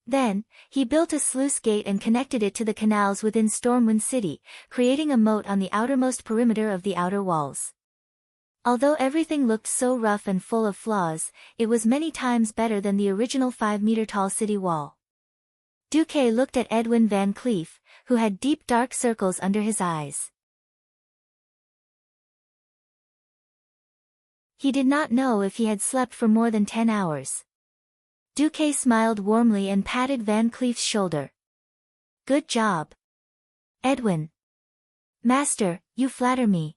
Then, he built a sluice gate and connected it to the canals within Stormwind City, creating a moat on the outermost perimeter of the outer walls. Although everything looked so rough and full of flaws, it was many times better than the original 5-meter-tall city wall. Duque looked at Edwin Van Cleef, who had deep dark circles under his eyes. He did not know if he had slept for more than 10 hours. Duque smiled warmly and patted Van Cleef's shoulder. Good job, Edwin. Master, you flatter me.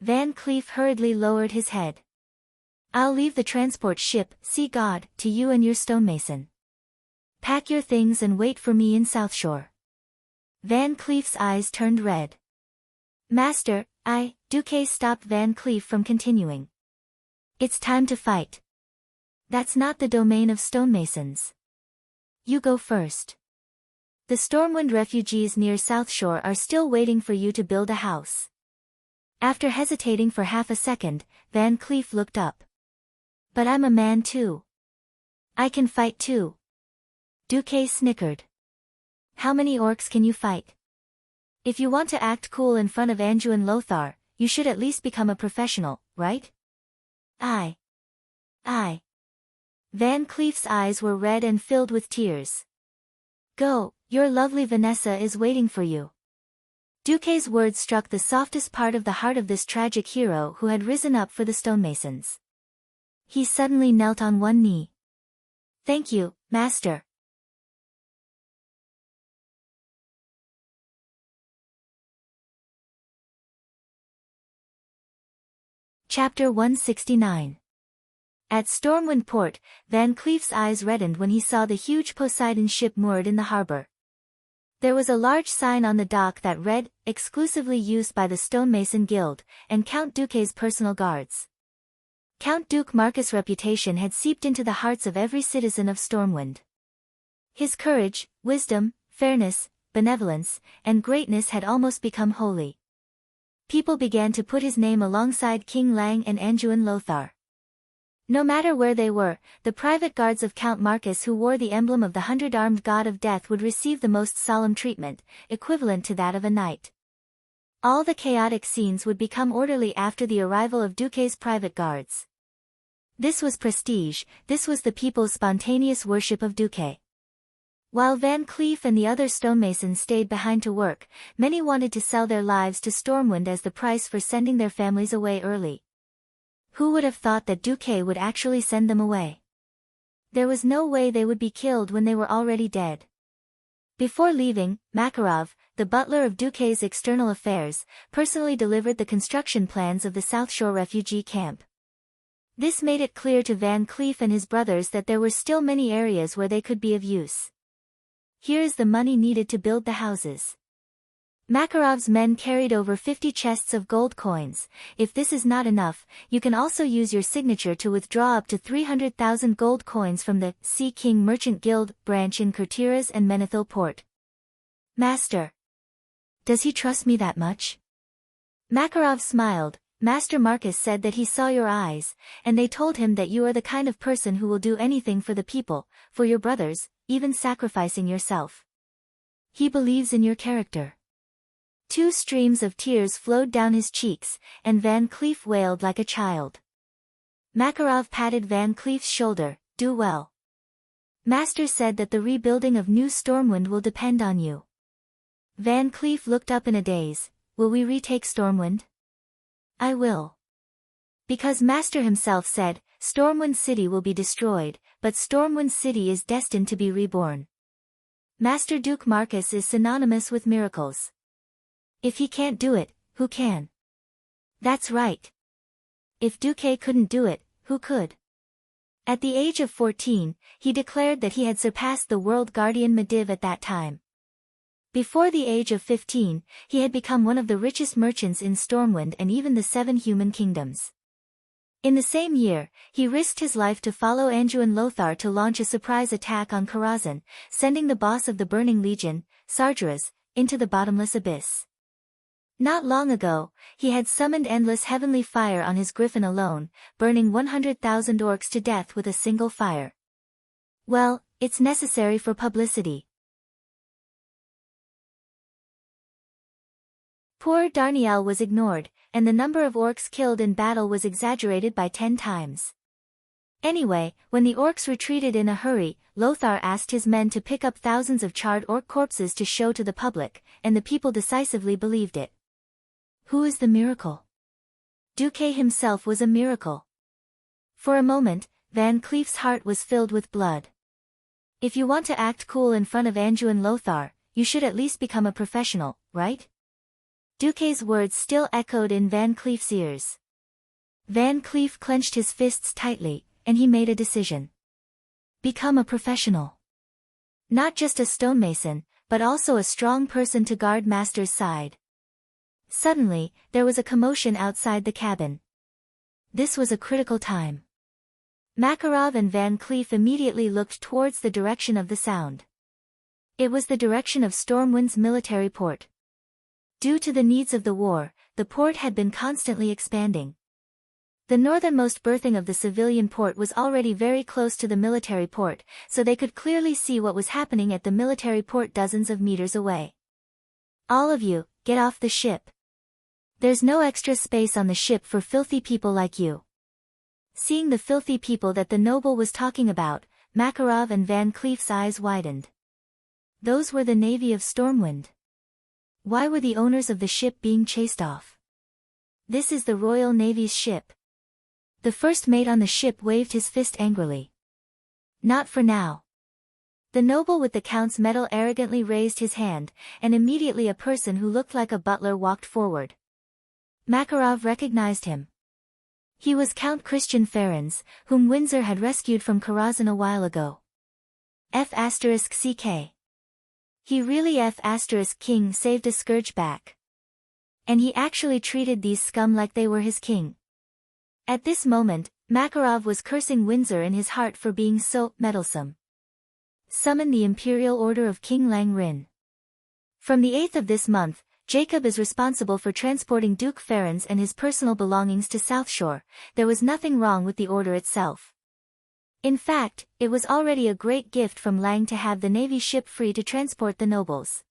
Van Cleef hurriedly lowered his head. I'll leave the transport ship, see God, to you and your stonemason. Pack your things and wait for me in Southshore. Van Cleef's eyes turned red. Master, Duque stopped Van Cleef from continuing. It's time to fight. That's not the domain of stonemasons. You go first. The Stormwind refugees near Southshore are still waiting for you to build a house. After hesitating for half a second, Van Cleef looked up. But I'm a man too. I can fight too. Duque snickered. How many orcs can you fight? If you want to act cool in front of Anduin Lothar, you should at least become a professional, right? Aye. Van Cleef's eyes were red and filled with tears. Go, your lovely Vanessa is waiting for you. Duque's words struck the softest part of the heart of this tragic hero who had risen up for the stonemasons. He suddenly knelt on one knee. Thank you, Master. Chapter 169. At Stormwind Port, Van Cleef's eyes reddened when he saw the huge Poseidon ship moored in the harbor. There was a large sign on the dock that read, exclusively used by the Stonemason Guild, and Count Duque's personal guards. Count Duke Marcus' reputation had seeped into the hearts of every citizen of Stormwind. His courage, wisdom, fairness, benevolence, and greatness had almost become holy. People began to put his name alongside King Lang and Anduin Lothar. No matter where they were, the private guards of Count Marcus who wore the emblem of the 100-armed god of death would receive the most solemn treatment, equivalent to that of a knight. All the chaotic scenes would become orderly after the arrival of Duque's private guards. This was prestige, this was the people's spontaneous worship of Duque. While Van Cleef and the other stonemasons stayed behind to work, many wanted to sell their lives to Stormwind as the price for sending their families away early. Who would have thought that Duque would actually send them away? There was no way they would be killed when they were already dead. Before leaving, Makarov, the butler of Duque's external affairs, personally delivered the construction plans of the South Shore refugee camp. This made it clear to Van Cleef and his brothers that there were still many areas where they could be of use. Here is the money needed to build the houses. Makarov's men carried over 50 chests of gold coins. If this is not enough, you can also use your signature to withdraw up to 300,000 gold coins from the Sea King Merchant Guild branch in Kurtiras and Menethil Port. Master. Does he trust me that much? Makarov smiled. Master Marcus said that he saw your eyes, and they told him that you are the kind of person who will do anything for the people, for your brothers, even sacrificing yourself. He believes in your character. 2 streams of tears flowed down his cheeks, and Van Cleef wailed like a child. Makarov patted Van Cleef's shoulder. Do well. Master said that the rebuilding of New Stormwind will depend on you. Van Cleef looked up in a daze. Will we retake Stormwind? I will. Because Master himself said, Stormwind City will be destroyed, but Stormwind City is destined to be reborn. Master Duke Marcus is synonymous with miracles. If he can't do it, who can? That's right. If Duque couldn't do it, who could? At the age of 14, he declared that he had surpassed the world guardian Mediv at that time. Before the age of 15, he had become one of the richest merchants in Stormwind and even the 7 human kingdoms. In the same year, he risked his life to follow Anduin Lothar to launch a surprise attack on Karazhan, sending the boss of the Burning Legion, Sargeras, into the bottomless abyss. Not long ago, he had summoned endless heavenly fire on his griffin alone, burning 100,000 orcs to death with a single fire. Well, it's necessary for publicity. Poor Darnielle was ignored, and the number of orcs killed in battle was exaggerated by 10 times. Anyway, when the orcs retreated in a hurry, Lothar asked his men to pick up thousands of charred orc corpses to show to the public, and the people decisively believed it. Who is the miracle? Duque himself was a miracle. For a moment, Van Cleef's heart was filled with blood. If you want to act cool in front of Anduin Lothar, you should at least become a professional, right? Duque's words still echoed in Van Cleef's ears. Van Cleef clenched his fists tightly, and he made a decision. Become a professional. Not just a stonemason, but also a strong person to guard Master's side. Suddenly, there was a commotion outside the cabin. This was a critical time. Makarov and Van Cleef immediately looked towards the direction of the sound. It was the direction of Stormwind's military port. Due to the needs of the war, the port had been constantly expanding. The northernmost berthing of the civilian port was already very close to the military port, so they could clearly see what was happening at the military port dozens of meters away. All of you, get off the ship. There's no extra space on the ship for filthy people like you. Seeing the filthy people that the noble was talking about, Makarov and Van Cleef's eyes widened. Those were the navy of Stormwind. Why were the owners of the ship being chased off? This is the Royal Navy's ship. The first mate on the ship waved his fist angrily. Not for now. The noble with the count's medal arrogantly raised his hand, and immediately a person who looked like a butler walked forward. Makarov recognized him. He was Count Christian Ferens, whom Windsor had rescued from Karazhan a while ago. F***CK. He really F***King saved a scourge back. And he actually treated these scum like they were his king. At this moment, Makarov was cursing Windsor in his heart for being so meddlesome. Summon the Imperial Order of King Lang Rin. From the 8th of this month, Jacob is responsible for transporting Duke Ferenc and his personal belongings to South Shore. There was nothing wrong with the order itself. In fact, it was already a great gift from Lang to have the Navy ship free to transport the nobles.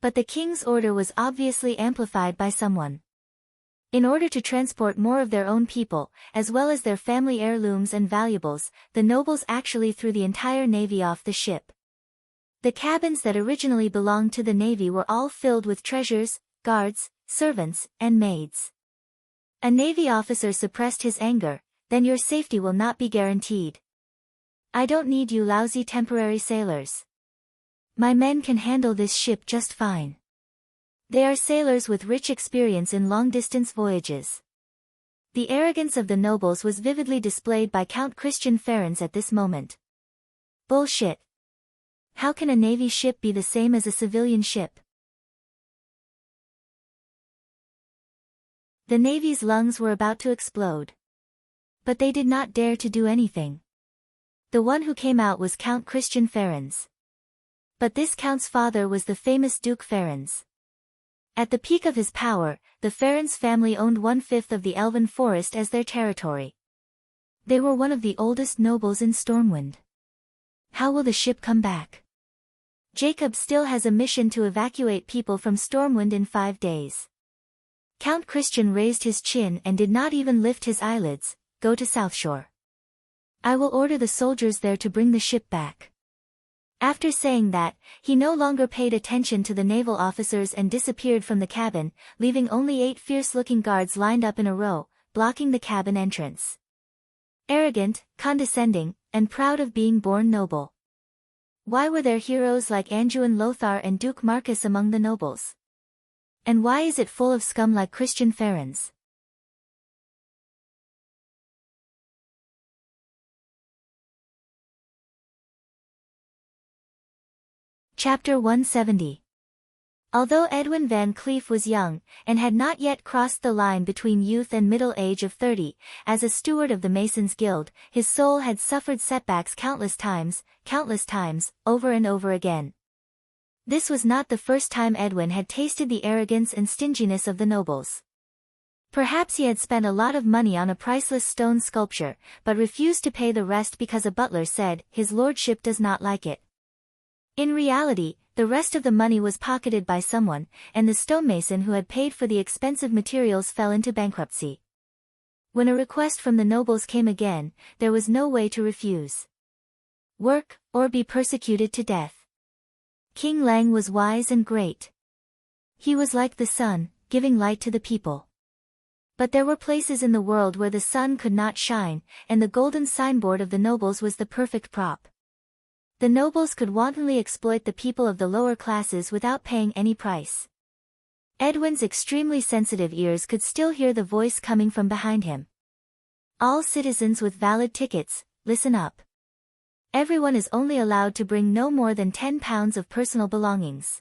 But the king's order was obviously amplified by someone. In order to transport more of their own people, as well as their family heirlooms and valuables, the nobles actually threw the entire navy off the ship. The cabins that originally belonged to the navy were all filled with treasures, guards, servants, and maids. A navy officer suppressed his anger. Then your safety will not be guaranteed. I don't need you lousy temporary sailors. My men can handle this ship just fine. They are sailors with rich experience in long-distance voyages. The arrogance of the nobles was vividly displayed by Count Christian Ferenc at this moment. Bullshit. How can a navy ship be the same as a civilian ship? The navy's lungs were about to explode. But they did not dare to do anything. The one who came out was Count Christian Ferenc. But this count's father was the famous Duke Ferenc. At the peak of his power, the Ferenc family owned 1/5 of the Elven Forest as their territory. They were one of the oldest nobles in Stormwind. How will the ship come back? Jacob still has a mission to evacuate people from Stormwind in 5 days. Count Christian raised his chin and did not even lift his eyelids. Go to South Shore. I will order the soldiers there to bring the ship back. After saying that, he no longer paid attention to the naval officers and disappeared from the cabin, leaving only 8 fierce-looking guards lined up in a row, blocking the cabin entrance. Arrogant, condescending, and proud of being born noble. Why were there heroes like Anduin Lothar and Duke Marcus among the nobles? And why is it full of scum like Christian Ferenc? Chapter 170. Although Edwin Van Cleef was young, and had not yet crossed the line between youth and middle age of 30, as a steward of the Masons' Guild, his soul had suffered setbacks countless times, over and over again. This was not the first time Edwin had tasted the arrogance and stinginess of the nobles. Perhaps he had spent a lot of money on a priceless stone sculpture, but refused to pay the rest because a butler said, "His lordship does not like it." In reality, the rest of the money was pocketed by someone, and the stonemason who had paid for the expensive materials fell into bankruptcy. When a request from the nobles came again, there was no way to refuse. Work, or be persecuted to death. King Lang was wise and great. He was like the sun, giving light to the people. But there were places in the world where the sun could not shine, and the golden signboard of the nobles was the perfect prop. The nobles could wantonly exploit the people of the lower classes without paying any price. Edwin's extremely sensitive ears could still hear the voice coming from behind him. All citizens with valid tickets, listen up. Everyone is only allowed to bring no more than 10 pounds of personal belongings.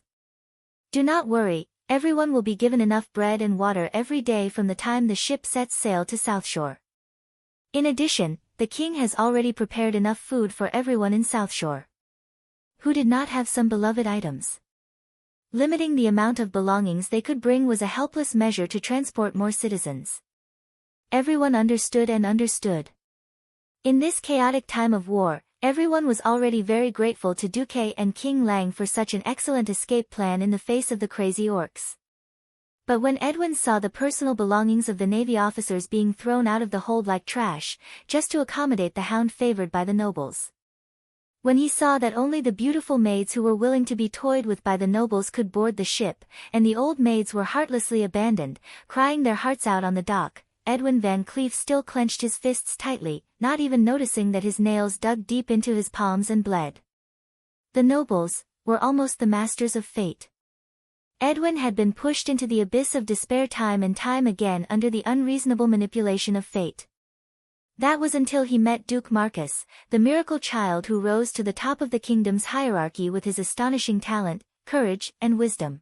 Do not worry, everyone will be given enough bread and water every day from the time the ship sets sail to South Shore. In addition, the king has already prepared enough food for everyone in South Shore. Who did not have some beloved items? Limiting the amount of belongings they could bring was a helpless measure to transport more citizens. Everyone understood and understood. In this chaotic time of war, everyone was already very grateful to Duque and King Lang for such an excellent escape plan in the face of the crazy orcs. But when Edwin saw the personal belongings of the navy officers being thrown out of the hold like trash, just to accommodate the hound favored by the nobles. When he saw that only the beautiful maids who were willing to be toyed with by the nobles could board the ship, and the old maids were heartlessly abandoned, crying their hearts out on the dock, Edwin Van Cleef still clenched his fists tightly, not even noticing that his nails dug deep into his palms and bled. The nobles were almost the masters of fate. Edwin had been pushed into the abyss of despair time and time again under the unreasonable manipulation of fate. That was until he met Duke Marcus, the miracle child who rose to the top of the kingdom's hierarchy with his astonishing talent, courage, and wisdom.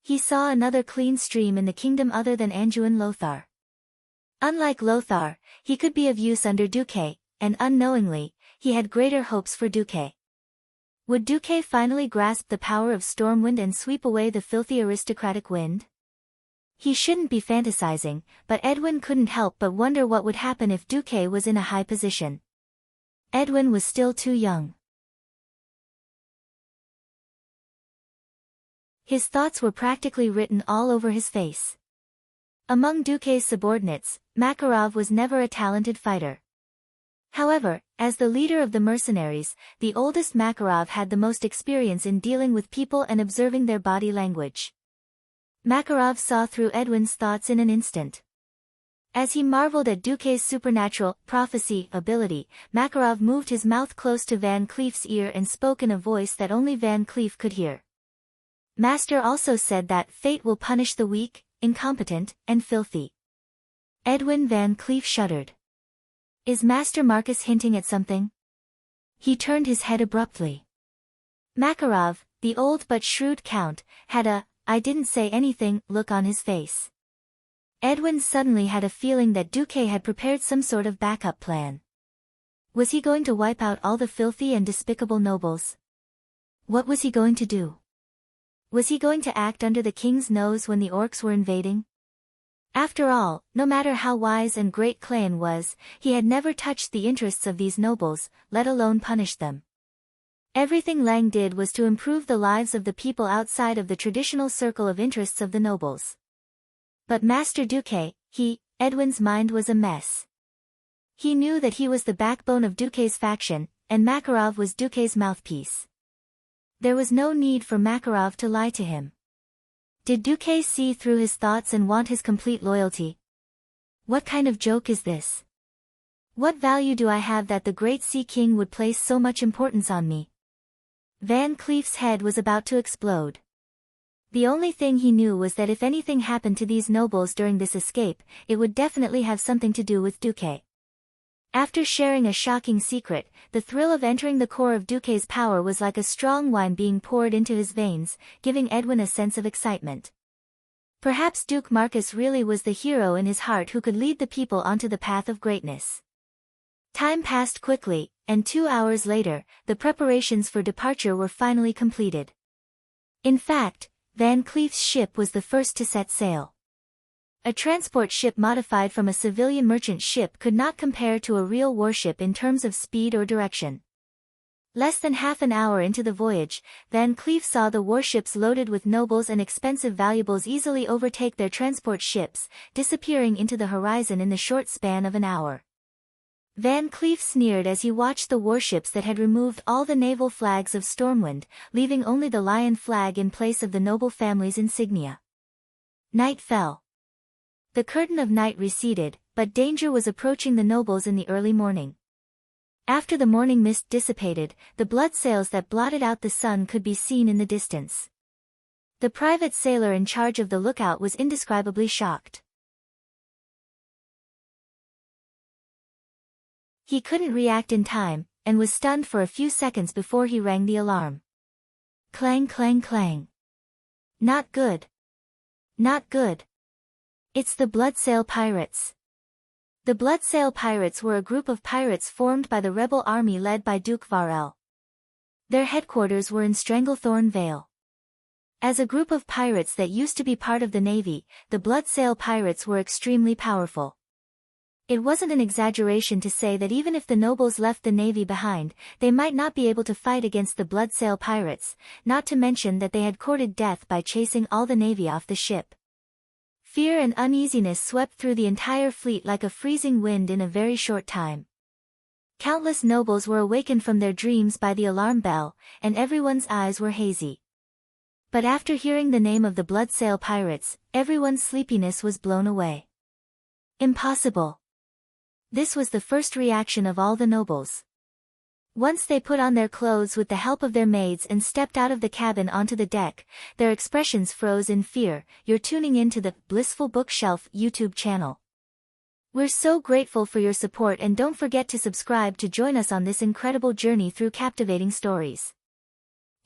He saw another clean stream in the kingdom other than Anduin Lothar. Unlike Lothar, he could be of use under Duque, and unknowingly, he had greater hopes for Duque. Would Duque finally grasp the power of Stormwind and sweep away the filthy aristocratic wind? He shouldn't be fantasizing, but Edwin couldn't help but wonder what would happen if Duque was in a high position. Edwin was still too young. His thoughts were practically written all over his face. Among Duque's subordinates, Makarov was never a talented fighter. However, as the leader of the mercenaries, the oldest Makarov had the most experience in dealing with people and observing their body language. Makarov saw through Edwin's thoughts in an instant. As he marveled at Duque's supernatural prophecy ability, Makarov moved his mouth close to Van Cleef's ear and spoke in a voice that only Van Cleef could hear. Master also said that fate will punish the weak, incompetent, and filthy. Edwin Van Cleef shuddered. Is Master Marcus hinting at something? He turned his head abruptly. Makarov, the old but shrewd count, had a "I didn't say anything" look on his face. Edwin suddenly had a feeling that Duque had prepared some sort of backup plan. Was he going to wipe out all the filthy and despicable nobles? What was he going to do? Was he going to act under the king's nose when the orcs were invading? After all, no matter how wise and great Clan was, he had never touched the interests of these nobles, let alone punished them. Everything Lang did was to improve the lives of the people outside of the traditional circle of interests of the nobles. But Master Duque, Edwin's mind was a mess. He knew that he was the backbone of Duque's faction, and Makarov was Duque's mouthpiece. There was no need for Makarov to lie to him. Did Duque see through his thoughts and want his complete loyalty? What kind of joke is this? What value do I have that the great Sea King would place so much importance on me? Van Cleef's head was about to explode. The only thing he knew was that if anything happened to these nobles during this escape, it would definitely have something to do with Duque. After sharing a shocking secret, the thrill of entering the core of Duque's power was like a strong wine being poured into his veins, giving Edwin a sense of excitement. Perhaps Duke Marcus really was the hero in his heart who could lead the people onto the path of greatness. Time passed quickly, and 2 hours later, the preparations for departure were finally completed. In fact, Van Cleef's ship was the first to set sail. A transport ship modified from a civilian merchant ship could not compare to a real warship in terms of speed or direction. Less than half an hour into the voyage, Van Cleef saw the warships loaded with nobles and expensive valuables easily overtake their transport ships, disappearing into the horizon in the short span of an hour. Van Cleef sneered as he watched the warships that had removed all the naval flags of Stormwind, leaving only the lion flag in place of the noble family's insignia. Night fell. The curtain of night receded, but danger was approaching the nobles in the early morning. After the morning mist dissipated, the blood sails that blotted out the sun could be seen in the distance. The private sailor in charge of the lookout was indescribably shocked. He couldn't react in time, and was stunned for a few seconds before he rang the alarm. Clang clang clang. Not good. Not good. It's the Bloodsail Pirates. The Bloodsail Pirates were a group of pirates formed by the rebel army led by Duke Varel. Their headquarters were in Stranglethorn Vale. As a group of pirates that used to be part of the navy, the Bloodsail Pirates were extremely powerful. It wasn't an exaggeration to say that even if the nobles left the navy behind, they might not be able to fight against the Bloodsail Pirates, not to mention that they had courted death by chasing all the navy off the ship. Fear and uneasiness swept through the entire fleet like a freezing wind in a very short time. Countless nobles were awakened from their dreams by the alarm bell, and everyone's eyes were hazy. But after hearing the name of the Bloodsail Pirates, everyone's sleepiness was blown away. Impossible. This was the first reaction of all the nobles. Once they put on their clothes with the help of their maids and stepped out of the cabin onto the deck, their expressions froze in fear. You're tuning into the Blissful Bookshelf YouTube channel. We're so grateful for your support, and don't forget to subscribe to join us on this incredible journey through captivating stories.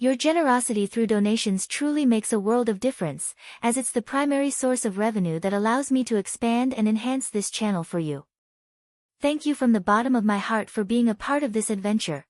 Your generosity through donations truly makes a world of difference, as it's the primary source of revenue that allows me to expand and enhance this channel for you. Thank you from the bottom of my heart for being a part of this adventure.